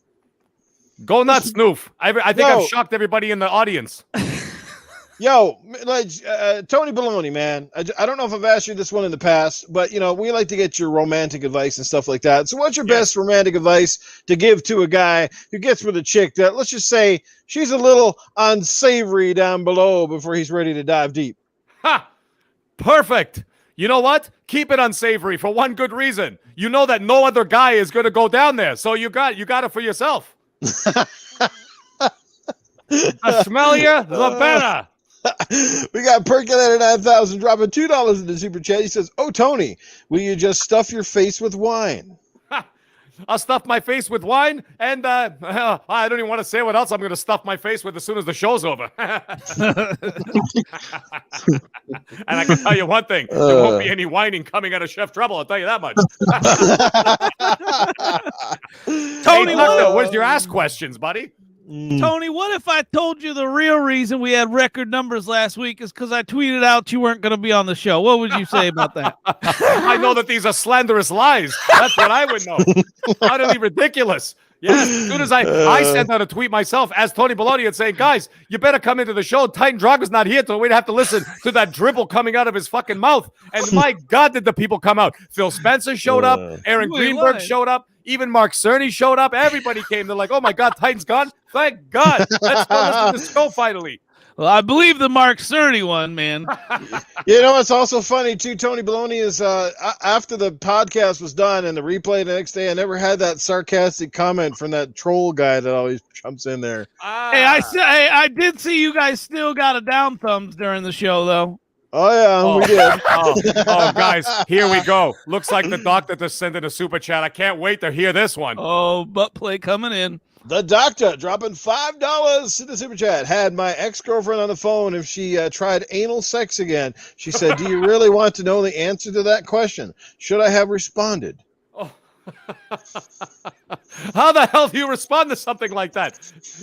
Go nuts, Snoof. I think I've shocked everybody in the audience. Yo, Tony Baloney, man. I don't know if I've asked you this one in the past, but, you know, we like to get your romantic advice and stuff like that. So what's your best romantic advice to give to a guy who gets with a chick that, let's just say, she's a little unsavory down below before he's ready to dive deep? Ha! Perfect. You know what? Keep it unsavory for one good reason. You know that no other guy is going to go down there, so you got it for yourself. The smellier, the better. We got Percolator 9000 dropping $2 in the super chat. He says, "Oh, Tony, will you just stuff your face with wine?" I'll stuff my face with wine, and I don't even want to say what else I'm going to stuff my face with as soon as the show's over. And I can tell you one thing: there won't be any whining coming out of Chef Trouble. I'll tell you that much. Tony, where's your ass questions, buddy? Tony, what if I told you the real reason we had record numbers last week is because I tweeted out you weren't going to be on the show? What would you say about that? I know that these are slanderous lies. That's what I would know. Utterly ridiculous. Yes, as soon as I sent out a tweet myself as Tony Baloney and saying, guys, you better come into the show. Titan Drago's not here, so we'd have to listen to that dribble coming out of his fucking mouth. And my God, did the people come out. Phil Spencer showed up. Aaron Greenberg showed up. Even Mark Cerny showed up. Everybody came. They're like, oh my God, Titan's gone. Thank God. Let's go listen to the show finally. Well, I believe the Mark Cerny one, man. You know, it's also funny, too. Tony Baloney is, after the podcast was done and the replay the next day, I never had that sarcastic comment from that troll guy that always jumps in there. Hey, I did see you guys still got a down thumbs during the show, though. Oh, yeah, we did. Oh, guys, here we go. Looks like the doctor just sent in a super chat. I can't wait to hear this one. Oh, butt play coming in. The doctor dropping $5 in the super chat. Had my ex-girlfriend on the phone if she tried anal sex again. She said, "Do you really want to know the answer to that question? Should I have responded?" Oh. How the hell do you respond to something like that?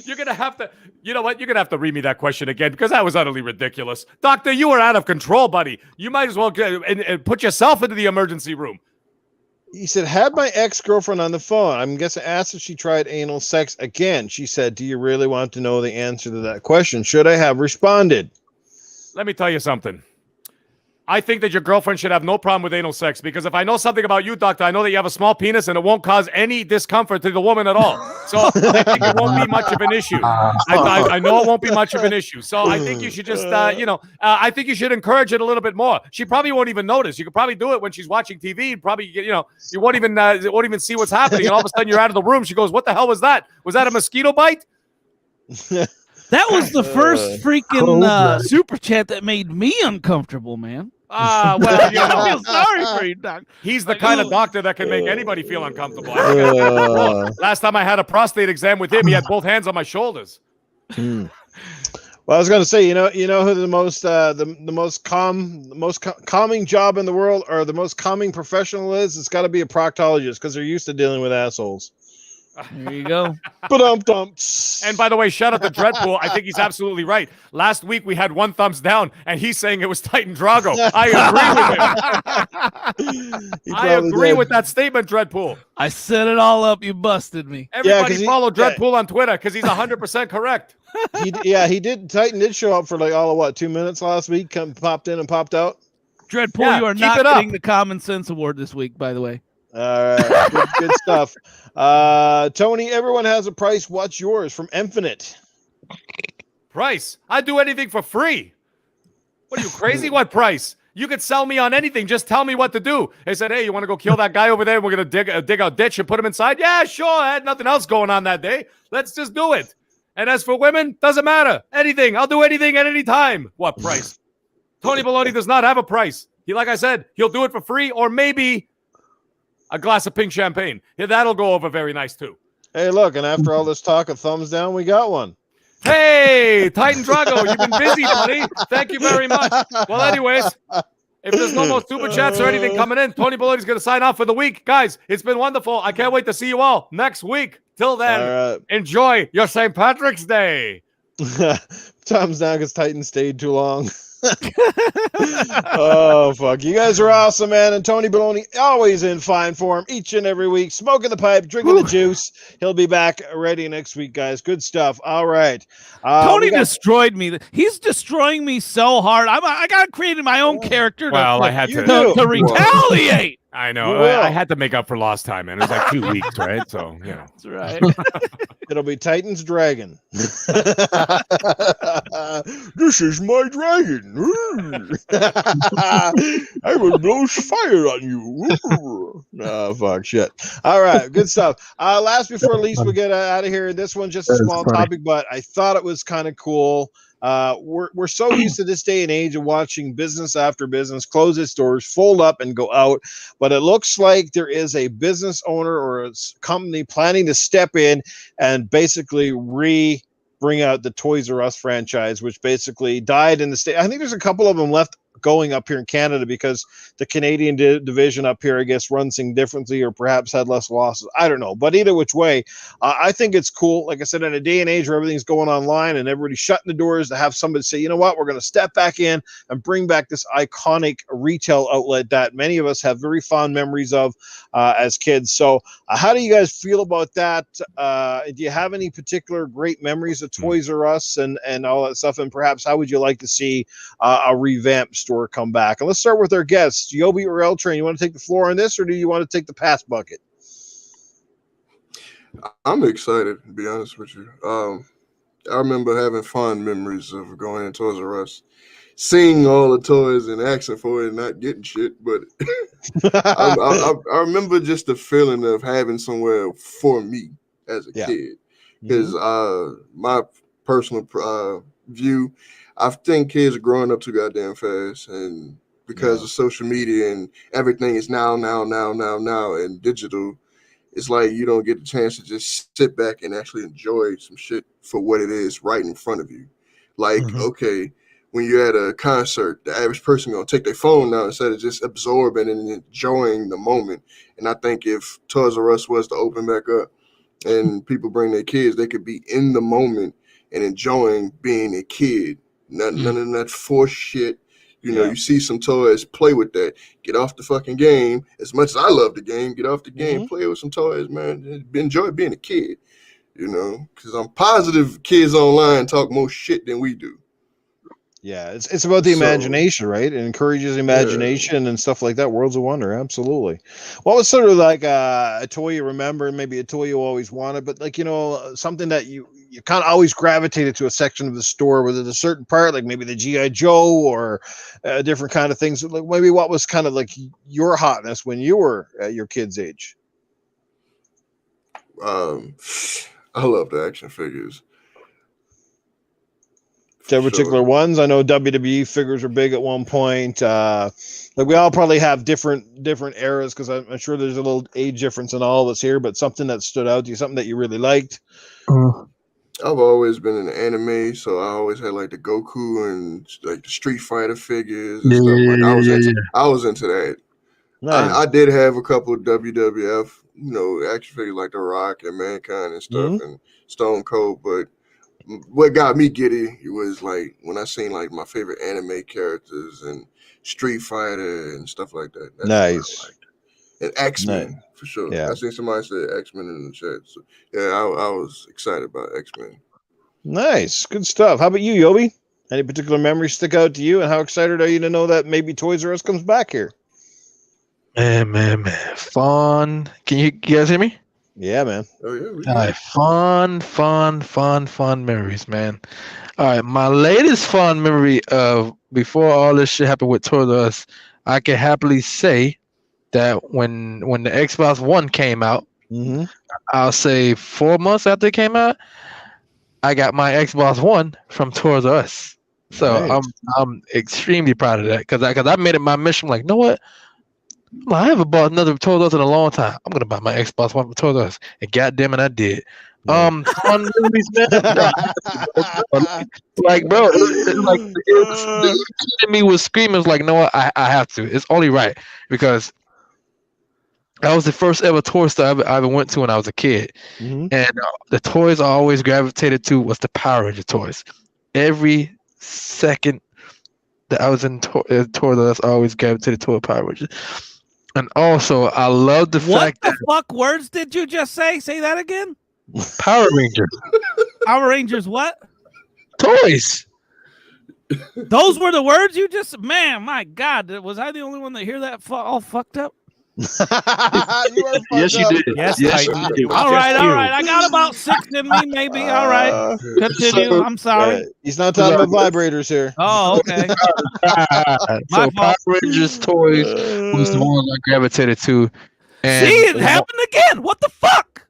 You're going to have to, you know what? You're going to have to read me that question again because that was utterly ridiculous. Doctor, you were out of control, buddy. You might as well and put yourself into the emergency room. He said, "Had my ex-girlfriend on the phone. I'm guessing asked if she tried anal sex again. She said, do you really want to know the answer to that question? Should I have responded?" Let me tell you something. I think that your girlfriend should have no problem with anal sex because if I know something about you, doctor, I know that you have a small penis and it won't cause any discomfort to the woman at all. So I think it won't be much of an issue. I know it won't be much of an issue. So I think you should just, I think you should encourage it a little bit more. She probably won't even notice. You could probably do it when she's watching TV. Probably, you won't even see what's happening. And all of a sudden you're out of the room. She goes, "What the hell was that? Was that a mosquito bite?" That was the first freaking super chat that made me uncomfortable, man. Well, I feel sorry for you, doc. He's the kind of doctor that can make anybody feel uncomfortable. Last time I had a prostate exam with him, he had both hands on my shoulders. Well, I was going to say, you know who the most calming job in the world, or the most calming professional is? It's got to be a proctologist because they're used to dealing with assholes. There you go. And by the way, shout out to Dreadpool. I think he's absolutely right. Last week we had one thumbs down, and he's saying it was Titan Drago. I agree with him. I agree with that statement, Dreadpool. I set it all up. You busted me. Everybody follow Dreadpool on Twitter because he's 100% correct. He did. Titan did show up for like all of 2 minutes last week. Popped in and popped out. Dreadpool, you are not getting the Common Sense Award this week, by the way. All right, good stuff. Tony, everyone has a price. What's yours? From Infinite. Price? I'd do anything for free. What are you, crazy? What price? You could sell me on anything. Just tell me what to do. They said, "Hey, you want to go kill that guy over there? We're going to dig a ditch and put him inside." Yeah, sure. I had nothing else going on that day. Let's just do it. And as for women, doesn't matter. Anything. I'll do anything at any time. What price? Tony Baloney does not have a price. Like I said, he'll do it for free or maybe a glass of pink champagne. Yeah, that'll go over very nice, too. Hey, look, and after all this talk of thumbs down, we got one. Hey, Titan Drago, you've been busy, buddy. Thank you very much. Well, anyways, if there's no more super chats or anything coming in, Tony Baloney's going to sign off for the week. Guys, it's been wonderful. I can't wait to see you all next week. Till then, enjoy your St. Patrick's Day. Thumbs down because Titan stayed too long. Oh, fuck. You guys are awesome, man. And Tony Baloney always in fine form each and every week, smoking the pipe, drinking the juice. He'll be back ready next week, guys. Good stuff. All right. Tony destroyed me. He's destroying me so hard. I got created my own character I had to retaliate. I know. You will. I had to make up for lost time, man. It was like 2 weeks, right? So, you know. That's right. It'll be Titan's dragon. This is my dragon. I will blow fire on you. Oh, fuck, shit. All right, good stuff. Last before least we get out of here. This one just a small topic, but I thought it was kind of cool. We're so used to this day and age of watching business after business close its doors, fold up, and go out. But it looks like there is a business owner or a company planning to step in and basically bring out the Toys R Us franchise, which basically died in the state. I think there's a couple of them left going up here in Canada because the Canadian division up here, I guess, runs things differently or perhaps had less losses. I don't know. But either which way, I think it's cool. Like I said, in a day and age where everything's going online and everybody's shutting the doors, to have somebody say, you know what, we're going to step back in and bring back this iconic retail outlet that many of us have very fond memories of as kids. So how do you guys feel about that? Do you have any particular great memories of Toys R Us and all that stuff? And perhaps how would you like to see a revamped store come back? And let's start with our guests. Yoby or L Train, you want to take the floor on this, or do you want to take the pass bucket? I'm excited, to be honest with you. I remember having fond memories of going in Toys R Us, seeing all the toys and asking for it and not getting shit. But I remember just the feeling of having somewhere for me as a kid. Because my personal view, I think kids are growing up too goddamn fast, and because of social media and everything is now, and digital, it's like you don't get the chance to just sit back and actually enjoy some shit for what it is right in front of you. Like, okay, when you're at a concert, the average person gonna take their phone now instead of just absorbing and enjoying the moment. And I think if Toys R Us was to open back up and people bring their kids, they could be in the moment and enjoying being a kid. None of that forced shit. You know, you see some toys, play with that. Get off the fucking game. As much as I love the game, get off the game, play with some toys, man. Enjoy being a kid, you know, because I'm positive kids online talk more shit than we do. Yeah, it's about the imagination, right? It encourages imagination and stuff like that. Worlds of Wonder, absolutely. What was sort of like a toy you remember, maybe a toy you always wanted, but like, you know, something that you kind of always gravitated to a section of the store, whether it's a certain part, like maybe the G.I. Joe or different kind of things. Like maybe what was kind of like your hotness when you were at your kid's age? I love the action figures. To particular ones, I know WWE figures were big at one point. Like we all probably have different eras because I'm sure there's a little age difference in all of us here. But something that stood out to you, something that you really liked. I've always been in anime, so I always had like the Goku and like the Street Fighter figures and stuff. Like I was into that. Nice. I did have a couple of WWF, you know, action figures like The Rock and Mankind and stuff and Stone Cold, but what got me giddy was like when I seen like my favorite anime characters and Street Fighter and stuff like that. That's nice. And X-Men for sure. I seen somebody say X-Men in the chat. So yeah, I was excited about X-Men. Nice, good stuff. How about you, Yoby? Any particular memories stick out to you, and how excited are you to know that maybe Toys R Us comes back here? Man, fun. Can you guys hear me? Yeah, man. Oh yeah. All right, fun memories, man. All right, my latest fun memory of before all this shit happened with Toys R Us, I can happily say that when the Xbox One came out, I'll say 4 months after it came out, I got my Xbox One from Toys R Us. So I'm extremely proud of that because I made it my mission. Like, you know what? I haven't bought another Toys R Us in a long time. I'm gonna buy my Xbox One from Toys R Us, and goddamn it, I did. Fun movies, man. Like, bro, the kid in me was screaming. It was like, no, I have to. It's only right because that was the first ever toy store I ever went to when I was a kid, and the toys I always gravitated to was the Power Ranger toys. Every second that I was in Toys R Us, I always gravitated to a Power Ranger. And also, I love the fact that... What the fuck words did you just say? Say that again? Power Ranger. Power Rangers what? Toys. Those were the words you just... Man, my God. Was I the only one that hear that all fucked up? You are Yes, you did. Yes, Yes, Titan. you did. It was All just right, all you. right. I got about 6 in me, maybe. All right. Continue. So- I'm sorry. He's not talking about vibrators here. Oh, okay. My So fault. Power Rangers toys was the ones I gravitated to. And See, it happened again. What the fuck?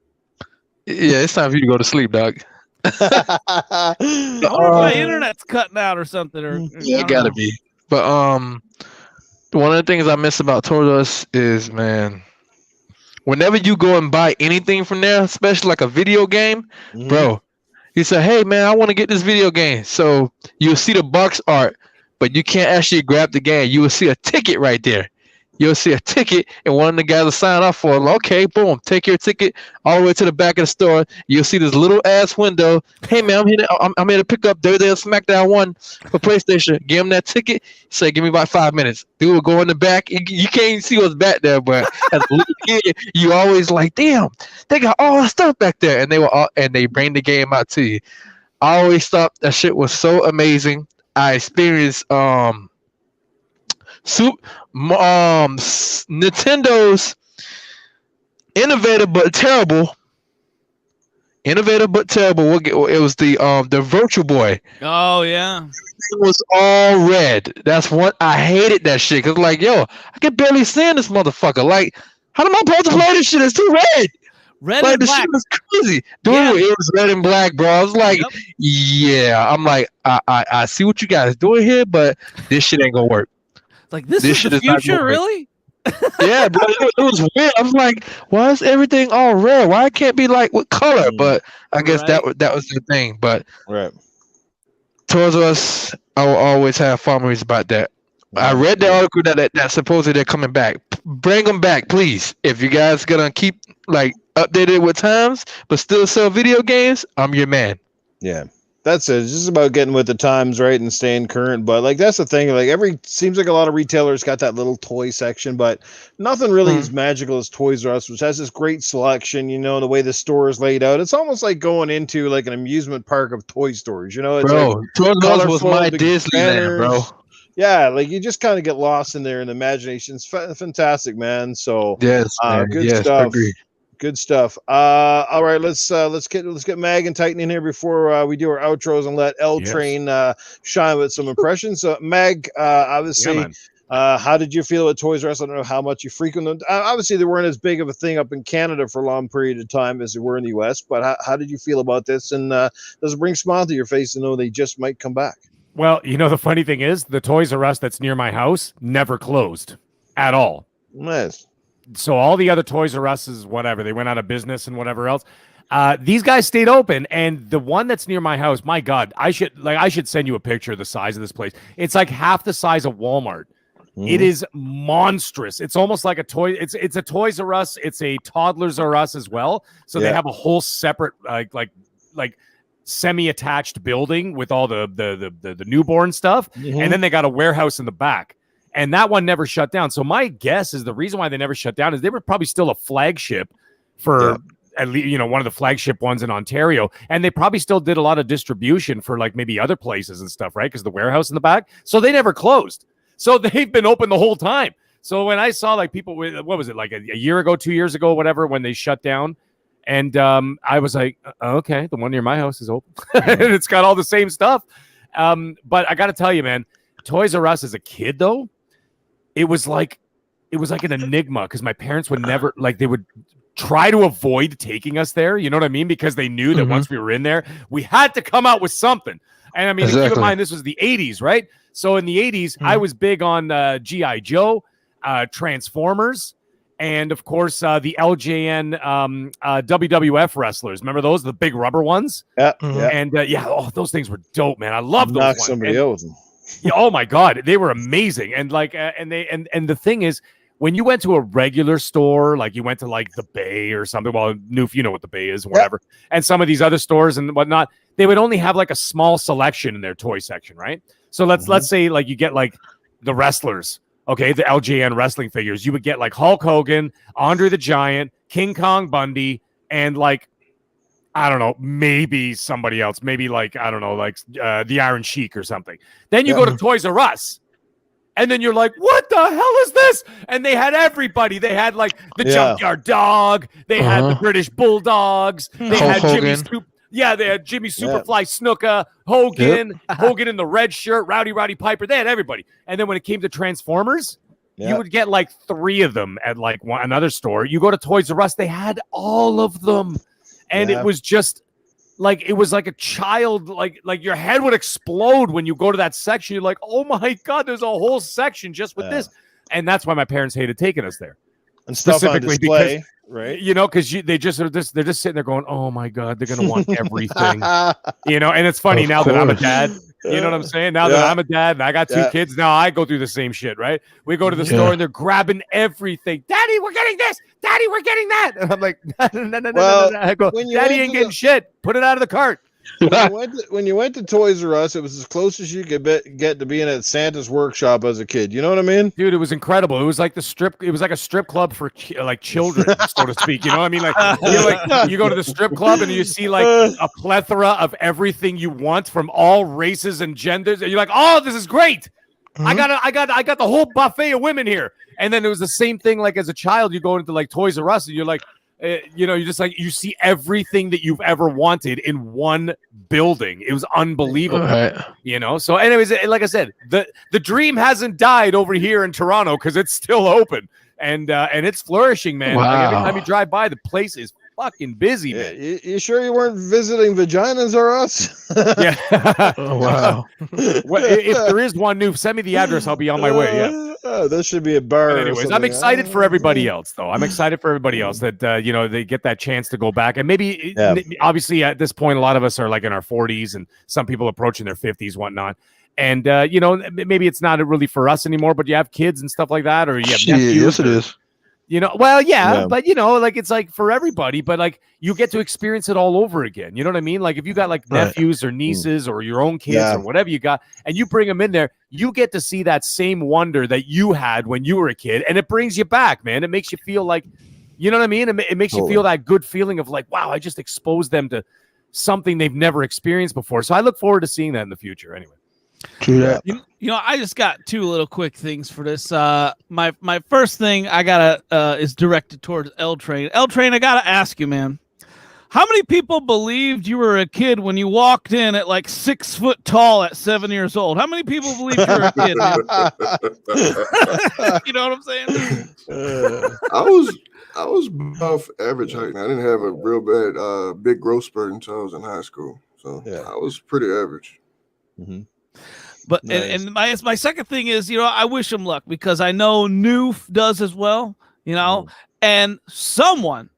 yeah, it's time for you to go to sleep, dog. I wonder if my internet's cutting out or something. Or Yeah, I it don't gotta know. be. But one of the things I miss about Toys R Us is, man, whenever you go and buy anything from there, especially like a video game, bro, you say, hey man, I want to get this video game. So you'll see the box art, but you can't actually grab the game. You will see a ticket right there. You'll see a ticket, and one of the guys will sign up for it. Okay, boom, take your ticket all the way to the back of the store. You'll see this little ass window. Hey man, I'm here to pick up Thursday SmackDown 1 for PlayStation. Give him that ticket. Say, give me about 5 minutes. Dude will go in the back. You can't even see what's back there, but as a little kid, you always like, damn, they got all the stuff back there, and they bring the game out to you. I always thought that shit was so amazing. I experienced Nintendo's innovative but terrible. It was the Virtual Boy. Oh yeah. It was all red. That's what I hated that shit. Cause like, yo, I can barely stand this motherfucker. Like, how am I supposed to play this shit? It's too red. Red Like and the black. shit was crazy, dude. Yeah. It was red and black, bro. I was like, Yep. yeah. I'm like, I see what you guys doing here, but this shit ain't gonna work. Like this This is shit the is not future, gonna work. really? Yeah, bro, it was weird. I was like, why is everything all red? Why it can't be like with color? But I guess that was the thing. But Right. Toys R Us, I will always have fond memories about that. I read the article that supposedly they're coming back. Bring them back, please. If you guys gonna keep like updated with times, but still sell video games, I'm your man. Yeah. That's it. It's just about getting with the times, right, and staying current. But like that's the thing. Like seems like a lot of retailers got that little toy section, but nothing really as magical as Toys R Us, which has this great selection. You know, the way the store is laid out. It's almost like going into like an amusement park of toy stores. You know, it's Bro, like Toys R Us was colorful, my big Disneyland, bro. banners. Yeah, like you just kind of get lost in there in the imagination. It's fantastic, man. So Yes, man. good Yes, I stuff. agree. Good stuff. All right, let's get Mag and Titan in here before we do our outros and let L Train shine with some impressions. Mag, obviously, how did you feel at Toys R Us? I don't know how much you frequent them. Obviously, they weren't as big of a thing up in Canada for a long period of time as they were in the US. But how did you feel about this? And does it bring a smile to your face to know they just might come back? Well, you know, the funny thing is the Toys R Us that's near my house never closed at all. Nice. So all the other Toys R Us's, whatever, they went out of business and whatever else. These guys stayed open, and the one that's near my house, my God, I should send you a picture of the size of this place. It's like half the size of Walmart. It is monstrous. It's almost like a toy. It's a Toys R Us. It's a Toddlers R Us as well. So they have a whole separate like semi-attached building with all the newborn stuff, and then they got a warehouse in the back. And that one never shut down. So my guess is the reason why they never shut down is they were probably still a flagship for at least, you know, one of the flagship ones in Ontario. And they probably still did a lot of distribution for like maybe other places and stuff, right? Because the warehouse in the back. So they never closed. So they've been open the whole time. So when I saw like people with, what was it, like a year ago, 2 years ago, whatever, when they shut down, and I was like, okay, the one near my house is open. And it's got all the same stuff. But I got to tell you, man, Toys R Us as a kid, though, it was like an enigma because my parents would never, like, they would try to avoid taking us there. You know what I mean? Because they knew that once we were in there, we had to come out with something. And I mean, keep in mind, this was the 80s, right? So in the 80s, I was big on G.I. Joe, Transformers, and of course, the LJN WWF wrestlers. Remember those? The big rubber ones? Yeah. And those things were dope, man. I love those ones. Somebody else. Yeah, oh my God, they were amazing. And like, and the thing is, when you went to a regular store, like you went to like the Bay or something, well, Noof, you know what the Bay is, whatever, and some of these other stores and whatnot, they would only have like a small selection in their toy section, right? So let's say like you get like the wrestlers, okay, the LJN wrestling figures. You would get like Hulk Hogan, Andre the Giant, King Kong Bundy, and like, I don't know, maybe somebody else, maybe like, I don't know, like the Iron Sheik or something. Then you go to Toys R Us, And then you're like, what the hell is this? And they had everybody. They had like the Junkyard Dog. They had the British Bulldogs. They had Jimmy they had Jimmy Superfly Snuka, Hogan, Hogan in the red shirt, Rowdy Piper. They had everybody. And then when it came to Transformers, you would get like 3 of them at like another store. You go to Toys R Us, they had all of them. And it was just like, it was like a child, like your head would explode when you go to that section. You're like, oh my God, there's a whole section just with this. And that's why my parents hated taking us there. And stuff on display, because, right? You know, because they're just sitting there going, oh my God, they're going to want everything. You know, and it's funny now that I'm a dad. You know what I'm saying? Now that I'm a dad and I got 2 kids, now I go through the same shit, right? We go to the store and they're grabbing everything. Daddy, we're getting this. Daddy, we're getting that. And I'm like, no. I go, Daddy ain't getting shit. Put it out of the cart. When you went to Toys R Us, it was as close as you could get to being at Santa's workshop as a kid. You know what I mean, dude? It was incredible. It was like a strip club for like children, so to speak. You know what I mean? Like you go to the strip club and you see like a plethora of everything you want from all races and genders, and you're like, oh, this is great. I got the whole buffet of women here. And then it was the same thing. Like as a child, you go into like Toys R Us and you're like, you know, you just like you see everything that you've ever wanted in one building. It was unbelievable, you know. So, anyways, like I said, the dream hasn't died over here in Toronto because it's still open and it's flourishing, man. Wow. Like, every time you drive by, the place is fucking busy, man. You sure you weren't visiting Vaginas R Us? Yeah. Oh, wow. Well, if there is one new, send me the address. I'll be on my way. Yeah. That should be a bar. But anyways, I'm excited for everybody else, though. I'm excited for everybody else that you know, they get that chance to go back, and maybe obviously at this point, a lot of us are like in our 40s, and some people approaching their 50s, whatnot. And you know, maybe it's not really for us anymore, but you have kids and stuff like that, or you have nephews. Yes, it is. You know, well, yeah, but you know, like it's like for everybody, but like you get to experience it all over again. You know what I mean? Like if you got like nephews or nieces or your own kids or whatever you got, and you bring them in there, you get to see that same wonder that you had when you were a kid, and it brings you back, man. It makes you feel like, you know what I mean? It makes you feel that good feeling of like, wow, I just exposed them to something they've never experienced before. So I look forward to seeing that in the future. Anyway. You know, I just got 2 little quick things for this. My first thing I gotta is directed towards L Train. L Train, I gotta ask you, man. How many people believed you were a kid when you walked in at like 6 foot tall at 7 years old? How many people believed you were a kid, man? You know what I'm saying? I was above average height. I didn't have a real bad big growth spurt until I was in high school. So I was pretty average. Mm-hmm. But nice. and my second thing is, you know, I wish him luck because I know Noof does as well, you know, and someone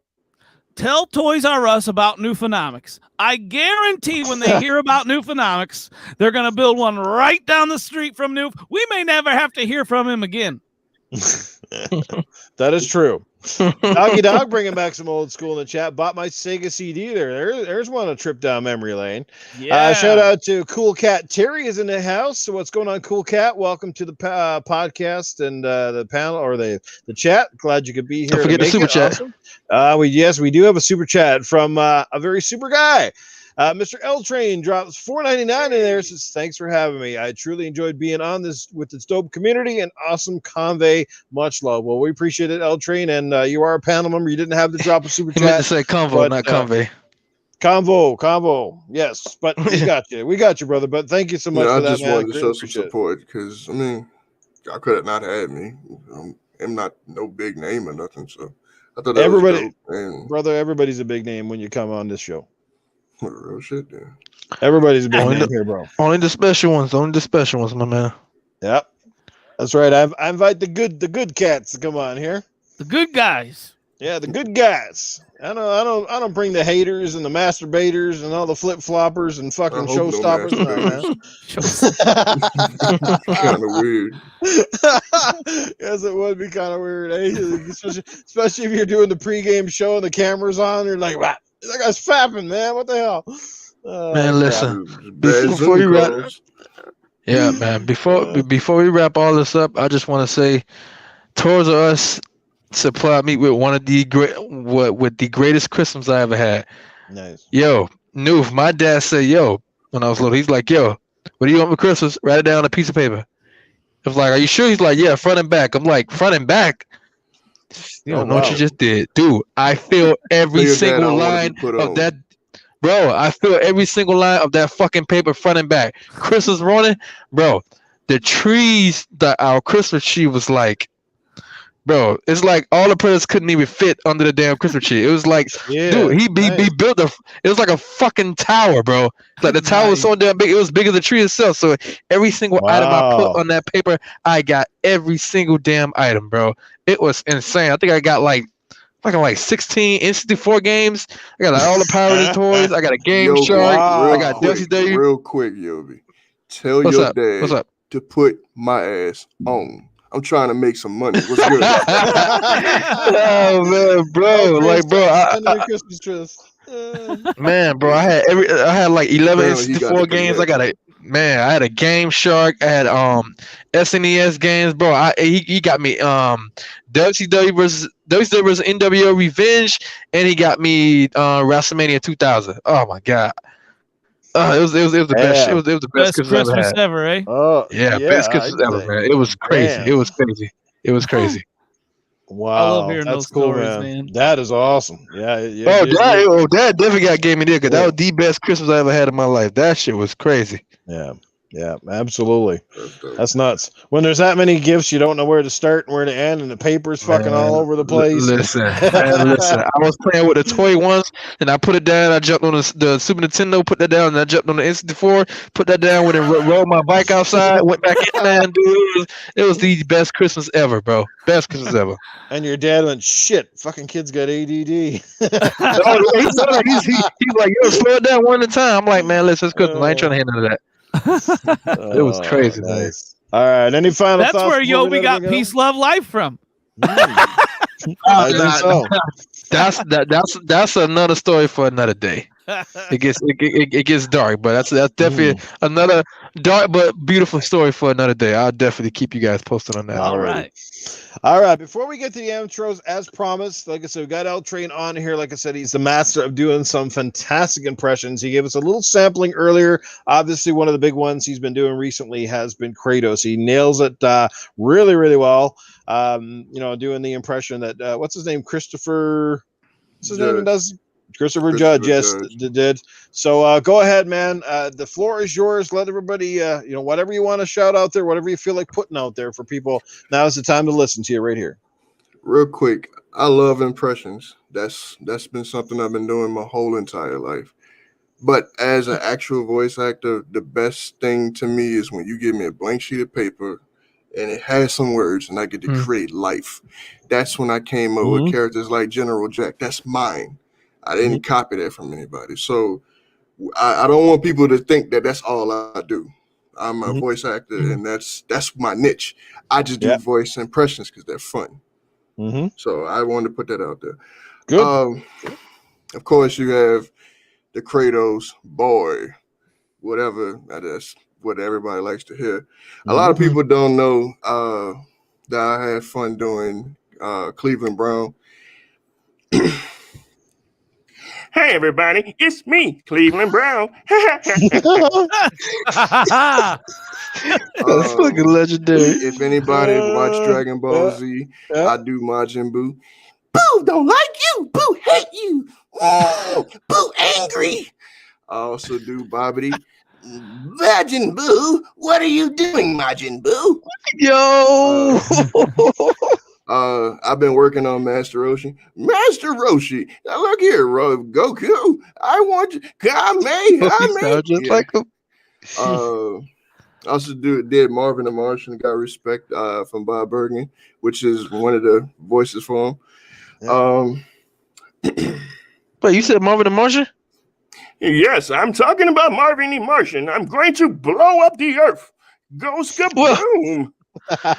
tell Toys R Us about Newfonomics. I guarantee when they hear about Newfonomics, they're going to build one right down the street from Noof. We may never have to hear from him again. That is true. Doggy Dog bringing back some old school in the chat. Bought my Sega CD there. There's one, a trip down memory lane. Yeah. Shout out to Cool Cat Terry is in the house. So what's going on, Cool Cat? Welcome to the podcast and the panel or the chat. Glad you could be here. Don't forget the super chat. Awesome. We do have a super chat from a very super guy. Mr. L Train drops $4.99 in there. Says, thanks for having me. I truly enjoyed being on this with this dope community and awesome convey. Much love. Well, we appreciate it, L Train, and you are a panel member. You didn't have to drop a super chat. You meant to say convo, not convey. Convo. Yes, but we got you. We got you, brother. But thank you so much for that, I just wanted to show some support because, I mean, y'all could have not had me. I'm not no big name or nothing. So I thought that everybody, was dope, and brother, everybody's a big name when you come on this show. Real shit, yeah. Everybody's a big name here, bro. Only the special ones, my man. Yep, that's right. I invite the good cats to come on here. The good guys. Yeah, the good guys. I don't bring the haters and the masturbators and all the flip floppers and fucking showstoppers. Kind of weird. Yes, it would be kind of weird, eh? Especially if you're doing the pregame show and the camera's on. You're like, wow, that guy's fapping, man. What the hell? Man, listen. Before you wrap, man. Before we wrap all this up, I just want to say, Toys R Us supplied me with one of the greatest Christmas I ever had. Nice. Yo, Noof, my dad said, yo, when I was little, he's like, yo, what do you want for Christmas? Write it down on a piece of paper. It's like, are you sure? He's like, yeah, front and back. I'm like, front and back. You don't know what you just did, dude. I feel every single line of that, bro. I feel every single line of that fucking paper, front and back. Christmas morning, bro. The trees that our Christmas tree was like, bro. It's like all the presents couldn't even fit under the damn Christmas tree. It was like, dude, he built it was like a fucking tower, bro. Like the tower was so damn big, it was bigger than the tree itself. So every single item I put on that paper, I got every single damn item, bro. It was insane. I think I got like 16 N64 games. I got like all the Power Rangers toys. I got a Game Shark. I got WCW. Real quick, Yobi. Tell your dad to put my ass on. I'm trying to make some money. What's good? Oh man, bro, like bro, man, bro, I had like 11 N64 games. I had a Game Shark. I had SNES games, bro. He got me WCW versus NWO Revenge, and he got me WrestleMania 2000. Oh my god. It was the best. It was the best Christmas ever, eh? Oh yeah, best Christmas ever, man. It was crazy. Man. It was crazy. It was crazy. Wow, I love hearing those cool, stories, man. That is awesome. Yeah. Dad definitely got gave me there because that was the best Christmas I ever had in my life. That shit was crazy. Yeah, absolutely. That's nuts. When there's that many gifts, you don't know where to start and where to end, and the paper's fucking all over the place. Listen. I was playing with the toy once, and I put it down. I jumped on the Super Nintendo, put that down, and I jumped on the N64, put that down, went and rode my bike outside, went back in there, and it was the best Christmas ever, bro. Best Christmas ever. And your dad went, shit, fucking kid's got ADD. He's like, yo, slow it down one at a time. I'm like, man, listen, it's Christmas. I ain't trying to handle that. It was crazy. Nice. All right. Any final thoughts? That's where Yobi got peace, love, life from. I think so. That's another story for another day. It gets dark, but that's definitely another dark but beautiful story for another day. I'll definitely keep you guys posted on that. All right. Before we get to the outros, as promised, like I said, we got L Train on here. Like I said, he's the master of doing some fantastic impressions. He gave us a little sampling earlier. Obviously, one of the big ones he's been doing recently has been Kratos. He nails it really, really well. Doing the impression that what's his name, Christopher. What's his name? Does Christopher Judge? Yes, did. So go ahead, man. The floor is yours. Let everybody, whatever you want to shout out there, whatever you feel like putting out there for people. Now is the time to listen to you right here. Real quick, I love impressions. That's been something I've been doing my whole entire life. But as an actual voice actor, the best thing to me is when you give me a blank sheet of paper and it has some words and I get to create life. That's when I came up with characters like General Jack. That's mine. I didn't copy that from anybody. So I don't want people to think that that's all I do. I'm a voice actor, and that's my niche. I just do voice impressions because they're fun. So I wanted to put that out there. Good. Of course, you have the Kratos boy, whatever. That's what everybody likes to hear. A lot of people don't know that I had fun doing Cleveland Brown. Hey everybody, it's me, Cleveland Brown. That's fucking legendary. If anybody watched Dragon Ball Z, I do Majin Buu. Boo don't like you. Boo hate you. Boo angry. I also do Bobbity. Majin Buu, what are you doing, Majin Buu? Yo. I've been working on Master Roshi. Master Roshi, now look here, Goku. I want you. Kame. Just like him. Also did Marvin the Martian. Got respect from Bob Bergen, which is one of the voices for him. Wait, you said Marvin the Martian? Yes, I'm talking about Marvin the Martian. I'm going to blow up the earth. Go skaboom.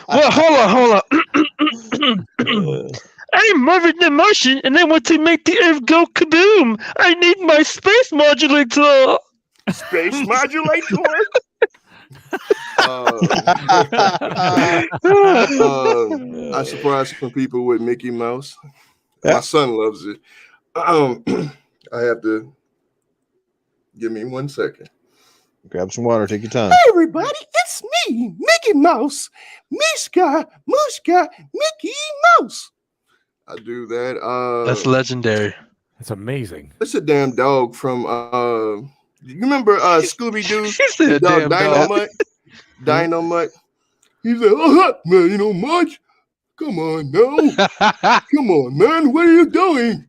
Well, hold on. I'm Marvin the Martian, and I want to make the Earth go kaboom. I need my space modulator. Space modulator? I surprised some people with Mickey Mouse. My son loves it. I have to give me 1 second. Grab some water. Take your time. Hey, everybody, it's me, Mickey Mouse. Miska, Mickey Mouse. I do that. That's legendary. That's amazing. It's a damn dog from you remember Scooby Doo? He said damn dog. Dynamite. He's like, oh, man, you know much? Come on now. Come on, man. What are you doing?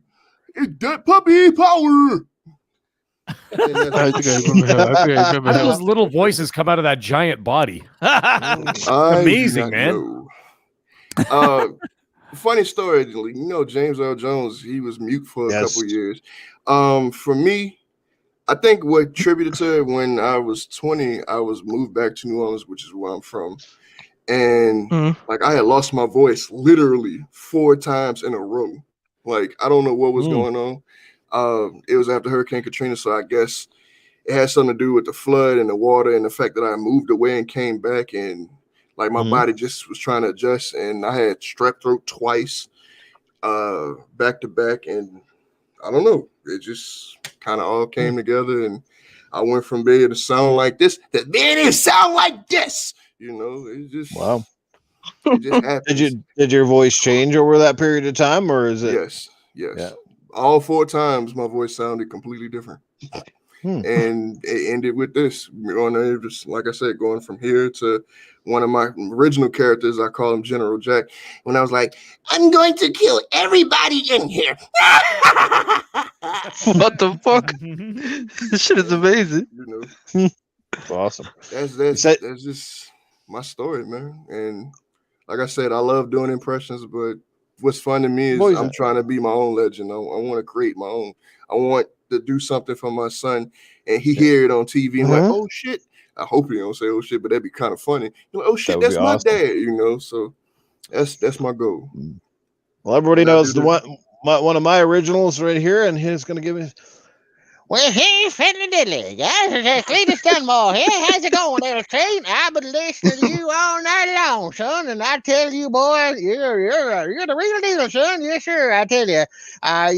It's that puppy power. I think I remember How do him. those little voices come out of that giant body? Amazing, man. Funny story. You know, James Earl Jones, he was mute for a couple years. For me, I think what attributed to it, when I was 20, I was moved back to New Orleans, which is where I'm from. And like I had lost my voice literally 4 times in a row. Like, I don't know what was going on. It was after Hurricane Katrina, so I guess it had something to do with the flood and the water and the fact that I moved away and came back, and like my body just was trying to adjust, and I had strep throat twice, back to back, and I don't know, it just kind of all came together, and I went from being able to sound like this to being able to sound like this. You know, it just It just happens. Did your voice change over that period of time, or is it? Yes. Yeah. All 4 times my voice sounded completely different. And it ended with this. Just like I said, going from here to one of my original characters, I call him General Jack. When I was like, I'm going to kill everybody in here. What the fuck? This shit is amazing. You know, awesome. That's just my story, man. And like I said, I love doing impressions, but what's fun to me is I'm trying to be my own legend. I want to create my own. I want to do something for my son, and he hear it on TV and like, oh shit. I hope he don't say oh shit, but that'd be kind of funny. You're like, oh shit, that's my dad, you know. So that's my goal. Well, everybody knows the one of my originals right here, and he's gonna give me. Well, hey, Fiddly Diddly, guys, Cletus Dunmore here. How's it going, little train? I've been listening to you all night long, son, and I tell you, boy, you're the real deal, son. Yes, sir. I tell you,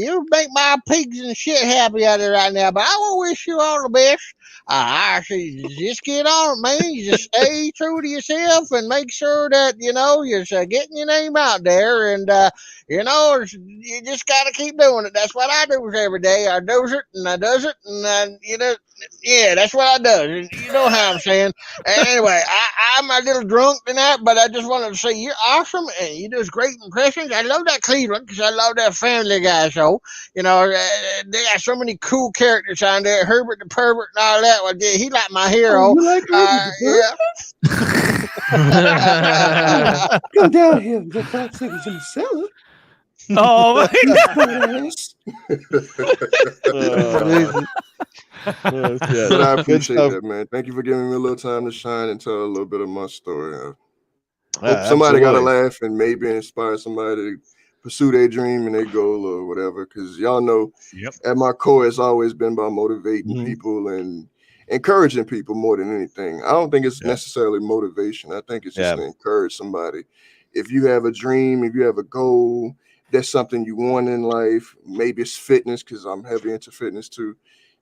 you make my pigs and shit happy out there right now. But I will wish you all the best. I say, just get on it, man. You just stay true to yourself and make sure that you're getting your name out there, and you just gotta keep doing it. That's what I do every day. I does it and I does it, and that's what I do. You know how I'm saying. Anyway, I'm a little drunk tonight, but I just wanted to say you're awesome and you do great impressions. I love that Cleveland because I love that Family Guy show. They got so many cool characters on there. Herbert the Pervert and all that. Well, he like my hero. You like Yeah. Come down here and get 5 seconds in the cellar. Oh my But I appreciate that, man. Thank you for giving me a little time to shine and tell a little bit of my story. Hope somebody got a laugh and maybe inspire somebody to pursue their dream and their goal or whatever. Because y'all know, at my core, it's always been about motivating people and encouraging people more than anything. I don't think it's necessarily motivation. I think it's just to encourage somebody. If you have a dream, if you have a goal, that's something you want in life. Maybe it's fitness, because I'm heavy into fitness too.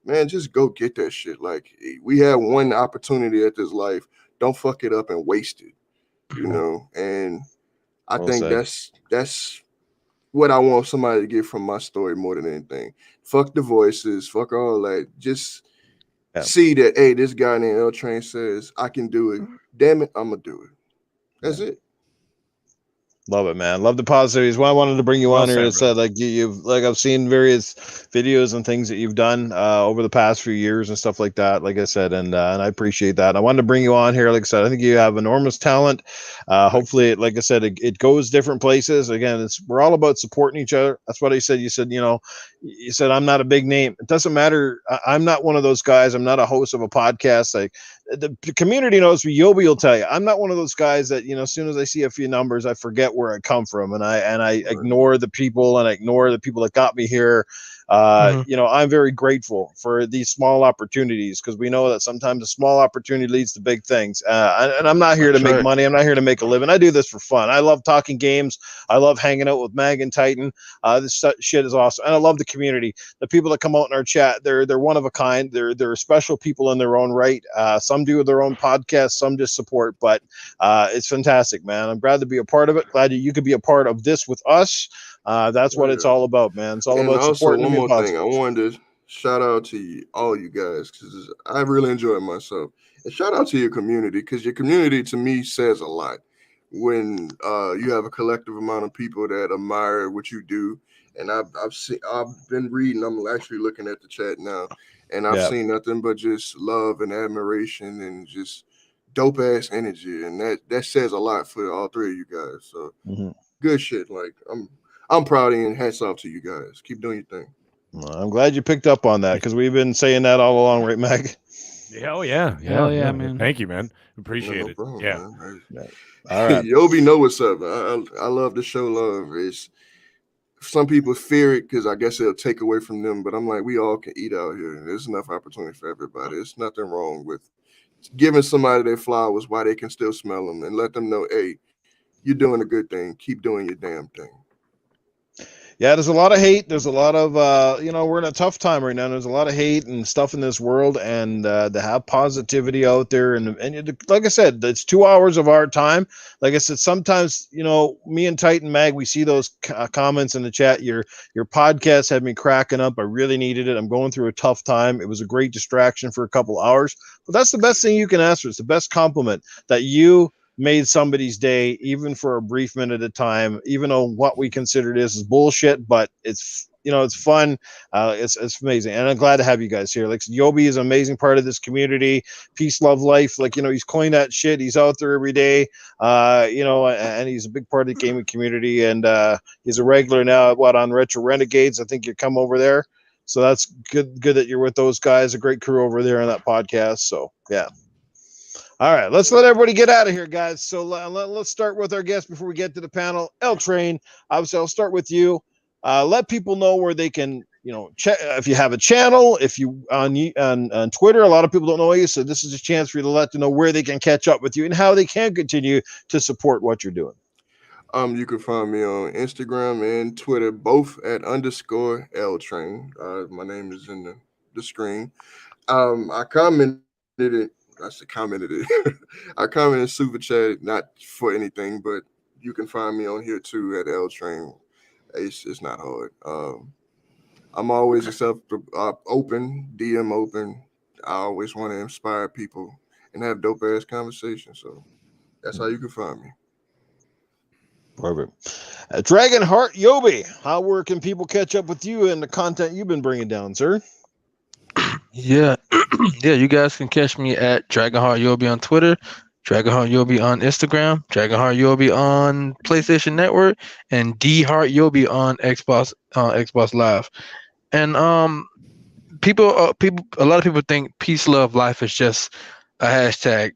Man, just go get that shit. Like, we have one opportunity at this life. Don't fuck it up and waste it. And I think that's what I want somebody to get from my story more than anything. Fuck the voices, fuck all that. Just see that, hey, this guy named L Train says I can do it. Damn it, I'm gonna do it. That's it. Love it, man. Love the positivities. Well, I wanted to bring you on here and said, like, you've I've seen various videos and things that you've done over the past few years and stuff like that. Like I said, and I appreciate that. I wanted to bring you on here. Like I said, I think you have enormous talent. Hopefully, like I said, it goes different places. Again, we're all about supporting each other. That's what I said. You said I'm not a big name. It doesn't matter. I'm not one of those guys. I'm not a host of a podcast. Like, the community knows me. Yoby will tell you, I'm not one of those guys that, as soon as I see a few numbers, I forget where I come from, and I ignore the people, and I ignore the people that got me here. You know, I'm very grateful for these small opportunities, because we know that sometimes a small opportunity leads to big things. And I'm not here to make money. I'm not here to make a living. I do this for fun. I love talking games. I love hanging out with Mag and Titan. This shit is awesome. And I love the community. The people that come out in our chat, they're one of a kind. They're special people in their own right. Some do their own podcast, some just support, but it's fantastic, man. I'm glad to be a part of it. Glad you could be a part of this with us. That's what it's all about, man. It's all about supporting. One more thing, I wanted to shout out to all you guys, because I really enjoyed myself. And shout out to your community, because your community to me says a lot. When you have a collective amount of people that admire what you do, and I've been reading. I'm actually looking at the chat now, and I've seen nothing but just love and admiration and just dope ass energy, and that says a lot for all three of you guys. So good shit. Like I'm proud of you, and hats off to you guys. Keep doing your thing. Well, I'm glad you picked up on that, because we've been saying that all along, right, Meg? Hell yeah, man. Thank you, man. Appreciate it. Problem, yeah. All right. Yobi know what's up. I love to show love. It's some people fear it because I guess it'll take away from them, but I'm like, we all can eat out here. There's enough opportunity for everybody. There's nothing wrong with giving somebody their flowers while they can still smell them, and let them know, hey, you're doing a good thing. Keep doing your damn thing. Yeah, there's a lot of hate. There's a lot of, you know, we're in a tough time right now. There's a lot of hate and stuff in this world, and to have positivity out there. And like I said, it's 2 hours of our time. Like I said, sometimes, you know, me and Titan Mag, we see those comments in the chat. Your podcast had me cracking up. I really needed it. I'm going through a tough time. It was a great distraction for a couple hours. But that's the best thing you can ask for. It's the best compliment that you made somebody's day, even for a brief minute at a time, even though what we consider this is bullshit, but it's, you know, it's fun. It's amazing. And I'm glad to have you guys here. Like, Yobi is an amazing part of this community. Peace, love, life. Like, you know, he's coined that shit. He's out there every day, you know, and he's a big part of the gaming community. And he's a regular now, on Retro Renegades. I think you come over there. So that's good that you're with those guys. A great crew over there on that podcast. So, yeah. All right, let's let everybody get out of here, guys. So let's start with our guest before we get to the panel. L Train, obviously, I'll start with you. Let people know where they can, you know, check if you have a channel, if you on Twitter. A lot of people don't know you, so this is a chance for you to let them know where they can catch up with you and how they can continue to support what you're doing. You can find me on Instagram and Twitter, both at _L Train. My name is in the screen. I commented it. I commented super chat, not for anything, but you can find me on here too at L Train. It's not hard. I'm always open, DM open. I always want to inspire people and have dope ass conversations. So that's how you can find me. Perfect. Dragon Heart Yoby, where can people catch up with you and the content you've been bringing down, sir? Yeah, you guys can catch me at Dragon Heart Yoby on Twitter, Dragon Heart Yoby on Instagram, Dragon Heart Yoby on PlayStation Network, and D Heart Yoby on Xbox Live. And a lot of people think peace, love, life is just a hashtag.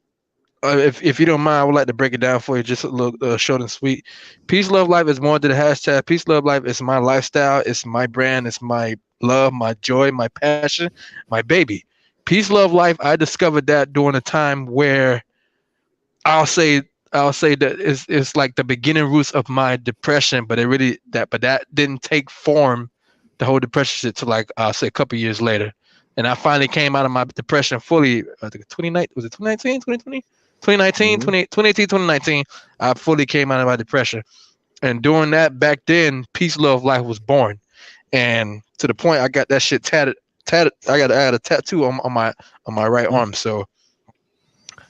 If you don't mind, I would like to break it down for you, just a little short and sweet. Peace, love, life is more than a hashtag. Peace, love, life is my lifestyle. It's my brand. It's my love, my joy, my passion, my baby. Peace, love, life. I discovered that during a time where I'll say that it's like the beginning roots of my depression, but that didn't take form, the whole depression shit, till like I'll say a couple years later. And I finally came out of my depression fully. I think 2019, 2019, I fully came out of my depression. And during that, back then, peace, love, life was born. And to the point, I got that shit tatted. I got to add a tattoo on my right arm. So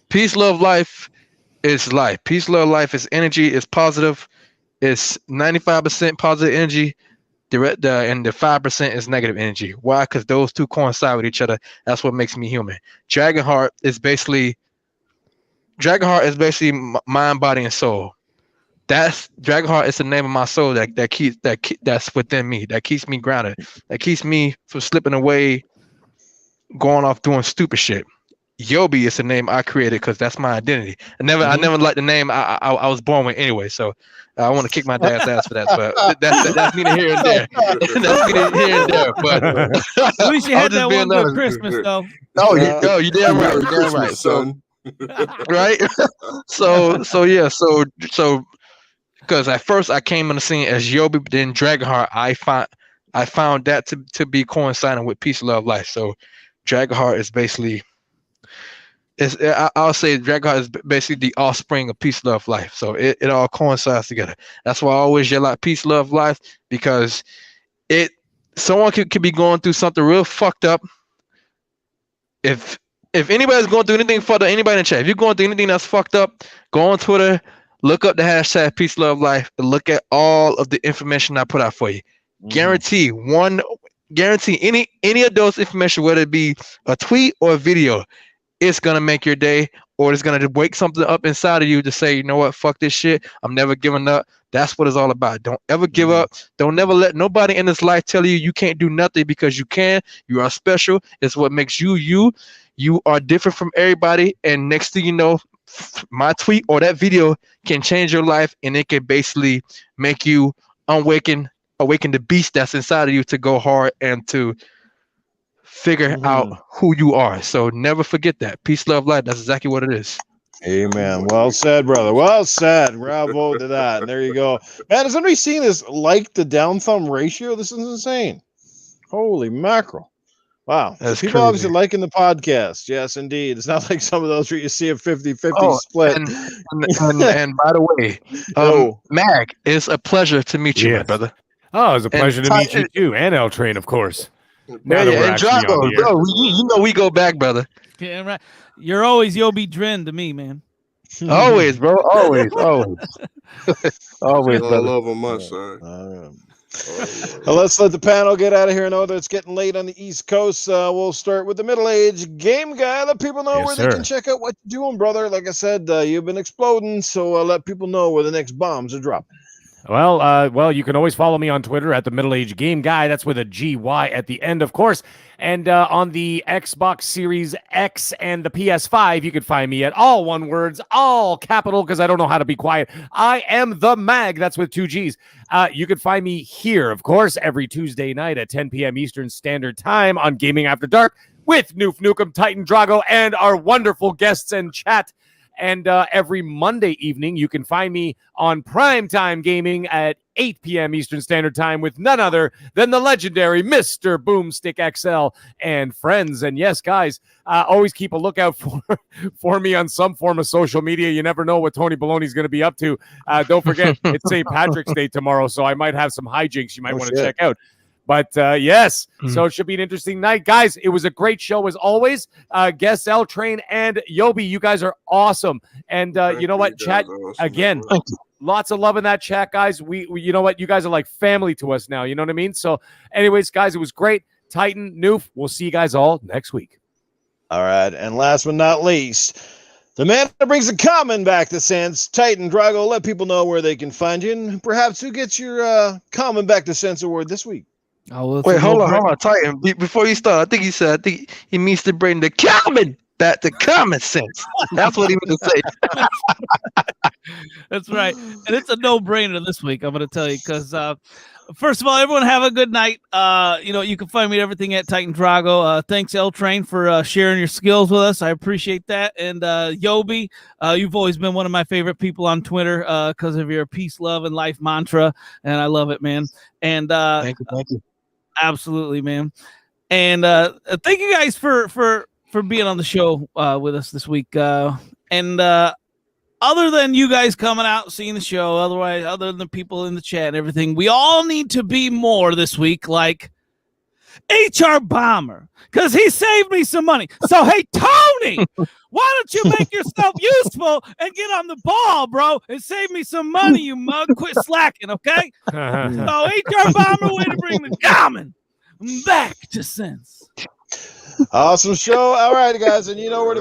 peace, love, life is life. Peace, love, life is energy. It's positive. It's 95% positive energy. And the 5% is negative energy. Why? Because those two coincide with each other. That's what makes me human. Dragon Heart is basically mind, body, and soul. That's Dragon Heart is the name of my soul that's within me. That keeps me grounded. That keeps me from slipping away, going off doing stupid shit. Yobi is the name I created because that's my identity. I never liked the name I was born with anyway. So I want to kick my dad's ass for that, but that's neither here and there. That's neither here and there. But at least you had that one good Christmas, though. Oh, you damn right, you damn right. So, right. So yeah. So because at first I came on the scene as Yoby, but then Dragon Heart, I found that to be coinciding with Peace, Love, Life. So Dragon Heart is basically. I'll say Dragon Heart is basically the offspring of Peace, Love, Life. So it all coincides together. That's why I always yell out Peace, Love, Life, because someone could be going through something real fucked up. If anybody's going through anything fucked up, anybody in the chat, if you're going through anything that's fucked up, go on Twitter, look up the hashtag Peace, Love, Life, and look at all of the information I put out for you. Guarantee any of those information, whether it be a tweet or a video, it's gonna make your day, or it's gonna wake something up inside of you to say, you know what, fuck this shit. I'm never giving up. That's what it's all about. Don't ever give up. Don't never let nobody in this life tell you you can't do nothing, because you can. You are special. It's what makes you you. You are different from everybody. And next thing you know, my tweet or that video can change your life, and it can basically make you awaken the beast that's inside of you to go hard and to figure out who you are. So never forget that. Peace, love, life. That's exactly what it is. Amen. Well said, brother. Well said. Bravo to that. And there you go. Man, has anybody seen this like to down thumb ratio? This is insane. Holy mackerel. Wow. That's People crazy. obviously liking the podcast. Yes, indeed. It's not like some of those where you see a 50-50 split. And by the way, Mag, it's a pleasure to meet you, my brother. Oh, it was a pleasure to meet you too. And L Train, of course. Now that we're actually on the air. Bro, you know we go back, brother. Yeah, right. You're always Yoby Dren to me, man. Always, bro. Always. Always, brother. I love on my side. Well, let's let the panel get out of here. I know that it's getting late on the East Coast. We'll start with the middle-aged game guy. Let people know where they can check out what you're doing, brother. Like I said, you've been exploding, so let people know where the next bombs are dropping. Well, you can always follow me on Twitter at the middle-aged game guy. That's with a GY at the end, of course. And on the Xbox Series X and the PS5, you can find me at all one words, all capital, because I don't know how to be quiet. I am the Mag. That's with 2 G's. You can find me here, of course, every Tuesday night at 10 p.m. Eastern Standard Time on Gaming After Dark with Noof Nukem, Titan Drago, and our wonderful guests and chat. And every Monday evening, you can find me on Primetime Gaming at 8 p.m. Eastern Standard Time with none other than the legendary Mr. Boomstick XL and friends. And yes, guys, always keep a lookout for me on some form of social media. You never know what Tony Baloney's going to be up to. Don't forget, it's St. Patrick's Day tomorrow, so I might have some hijinks you might want to check out. But yes, so it should be an interesting night. Guys, it was a great show as always. Guests L Train and Yoby, you guys are awesome. And you know what, chat, again, lots of love in that chat, guys. We you know what, you guys are like family to us now. You know what I mean? So anyways, guys, it was great. Titan, Noof, we'll see you guys all next week. All right. And last but not least, the man that brings the common back to sense, Titan Drago. Let people know where they can find you, and perhaps who gets your common back to sense award this week. Wait, hold on, Titan. Before you start, I think he means to bring the common back to common sense. That's what he meant to say. That's right. And it's a no-brainer this week, I'm going to tell you, because first of all, everyone have a good night. You can find me at everything at Titan Drago. Thanks, L Train, for sharing your skills with us. I appreciate that. And Yoby, you've always been one of my favorite people on Twitter because of your peace, love, and life mantra, and I love it, man. And thank you. Absolutely, man. And thank you guys for being on the show with us this week. And other than you guys coming out seeing the show, other than the people in the chat and everything, we all need to be more this week like HR Bomber, because he saved me some money. So, hey, Tony, why don't you make yourself useful and get on the ball, bro, and save me some money, you mug. Quit slacking, okay? So, HR Bomber, way to bring the common back to sense. Awesome show. All right, guys, and you know where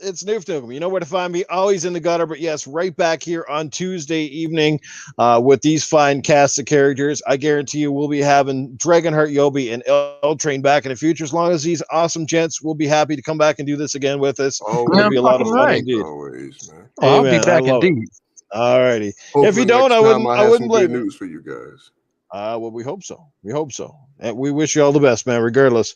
it's Noof Nukem. You know where to find me. Always in the gutter, but yes, right back here on Tuesday evening with these fine cast of characters. I guarantee you we'll be having Dragon Heart Yoby and L Train back in the future. As long as these awesome gents will be happy to come back and do this again with us. It'll be a lot of fun indeed. Always, man. I'll be back indeed. All righty. Hopefully If you don't, next I time wouldn't. I I have wouldn't some good blame you. news for you guys. Well, we hope so. We hope so. And we wish you all the best, man, regardless.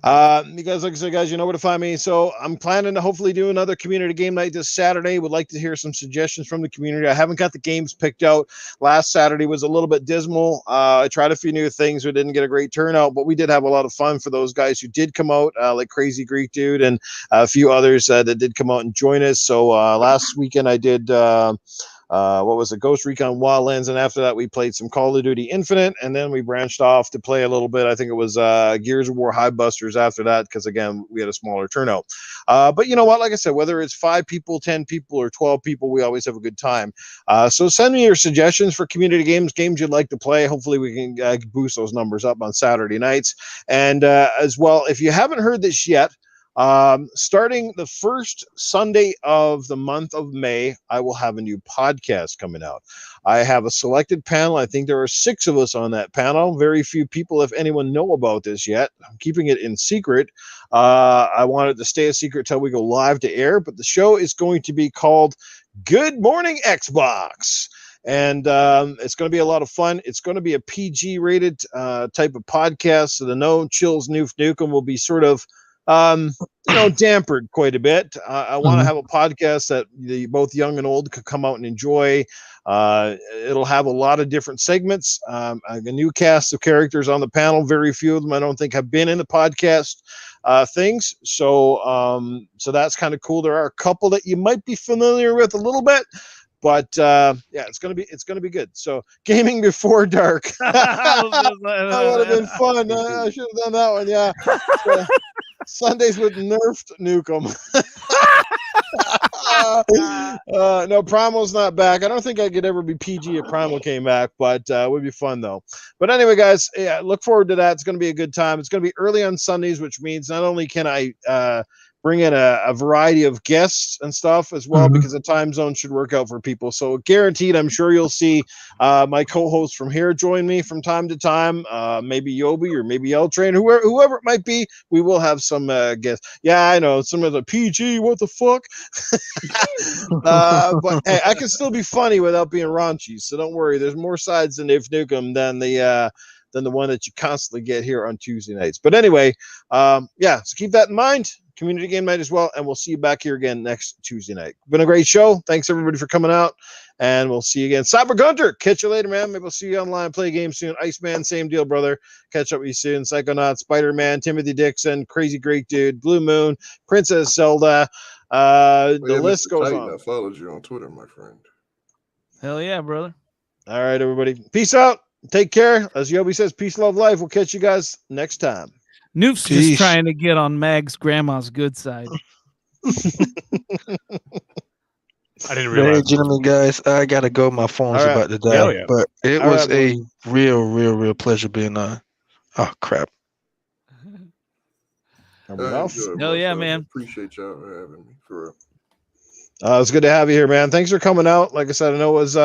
Because like I said, guys, you know where to find me. So I'm planning to hopefully do another community game night this Saturday. Would like to hear some suggestions from the community. I haven't got the games picked out. Last Saturday was a little bit dismal. I tried a few new things. We didn't get a great turnout, but we did have a lot of fun for those guys who did come out, like Crazy Greek Dude and a few others that did come out and join us. So last weekend I did what was it, Ghost Recon Wildlands, and after that we played some Call of Duty Infinite, and then we branched off to play a little bit. I think it was Gears of War High Busters after that, because again we had a smaller turnout. But you know what, like I said, whether it's 5 people, 10 people, or 12 people, we always have a good time. So send me your suggestions for community games you'd like to play. Hopefully we can boost those numbers up on Saturday nights. And as well, if you haven't heard this yet, starting the first Sunday of the month of May, I will have a new podcast coming out. I have a selected panel. I think there are 6 of us on that panel. Very few people, if anyone, know about this yet. I'm keeping it in secret. I wanted to stay a secret till we go live to air, but the show is going to be called Good Morning Xbox. And it's going to be a lot of fun. It's going to be a PG rated type of podcast. So the No Chills Noof Nukem will be sort of dampered quite a bit. I want to have a podcast that both young and old could come out and enjoy. It'll have a lot of different segments. A new cast of characters on the panel. Very few of them I don't think have been in the podcast things. So that's kind of cool. There are a couple that you might be familiar with a little bit. But yeah, it's gonna be good. So gaming before dark. That would have been fun. I should have done that one. Yeah. Sundays with Nerfed Nukem. No, Primal's not back. I don't think I could ever be PG if Primal came back, but it would be fun though. But anyway, guys, yeah, look forward to that. It's going to be a good time. It's going to be early on Sundays, which means not only can I bring in a variety of guests and stuff as well, because the time zone should work out for people. So guaranteed, I'm sure you'll see my co-hosts from here join me from time to time. Maybe Yoby or maybe L Train, whoever it might be. We will have some guests. Yeah, I know some of the PG. What the fuck? But hey, I can still be funny without being raunchy. So don't worry. There's more sides than If Nukem than the one that you constantly get here on Tuesday nights. But anyway, yeah. So keep that in mind. Community game night as well, and we'll see you back here again next Tuesday night. Been a great show. Thanks everybody for coming out, and we'll see you again. Cyber Gunter, catch you later, man. Maybe we'll see you online, play a game soon. Iceman, same deal, brother. Catch up with you soon. Psychonaut, Spider-Man, Timothy Dixon, Crazy Greek Dude, Blue Moon, Princess Zelda. The list goes on. I followed you on Twitter, my friend. Hell yeah, brother. All right, everybody. Peace out. Take care. As Yobi says, peace, love, life. We'll catch you guys next time. Noof's just trying to get on Mag's grandma's good side. I didn't realize. Hey, gentlemen, guys, I gotta go. My phone's about to die. Yeah. But it was a real pleasure being on. Oh crap! Hell yeah, man. Appreciate y'all having me for real. It's good to have you here, man. Thanks for coming out. Like I said, I know it was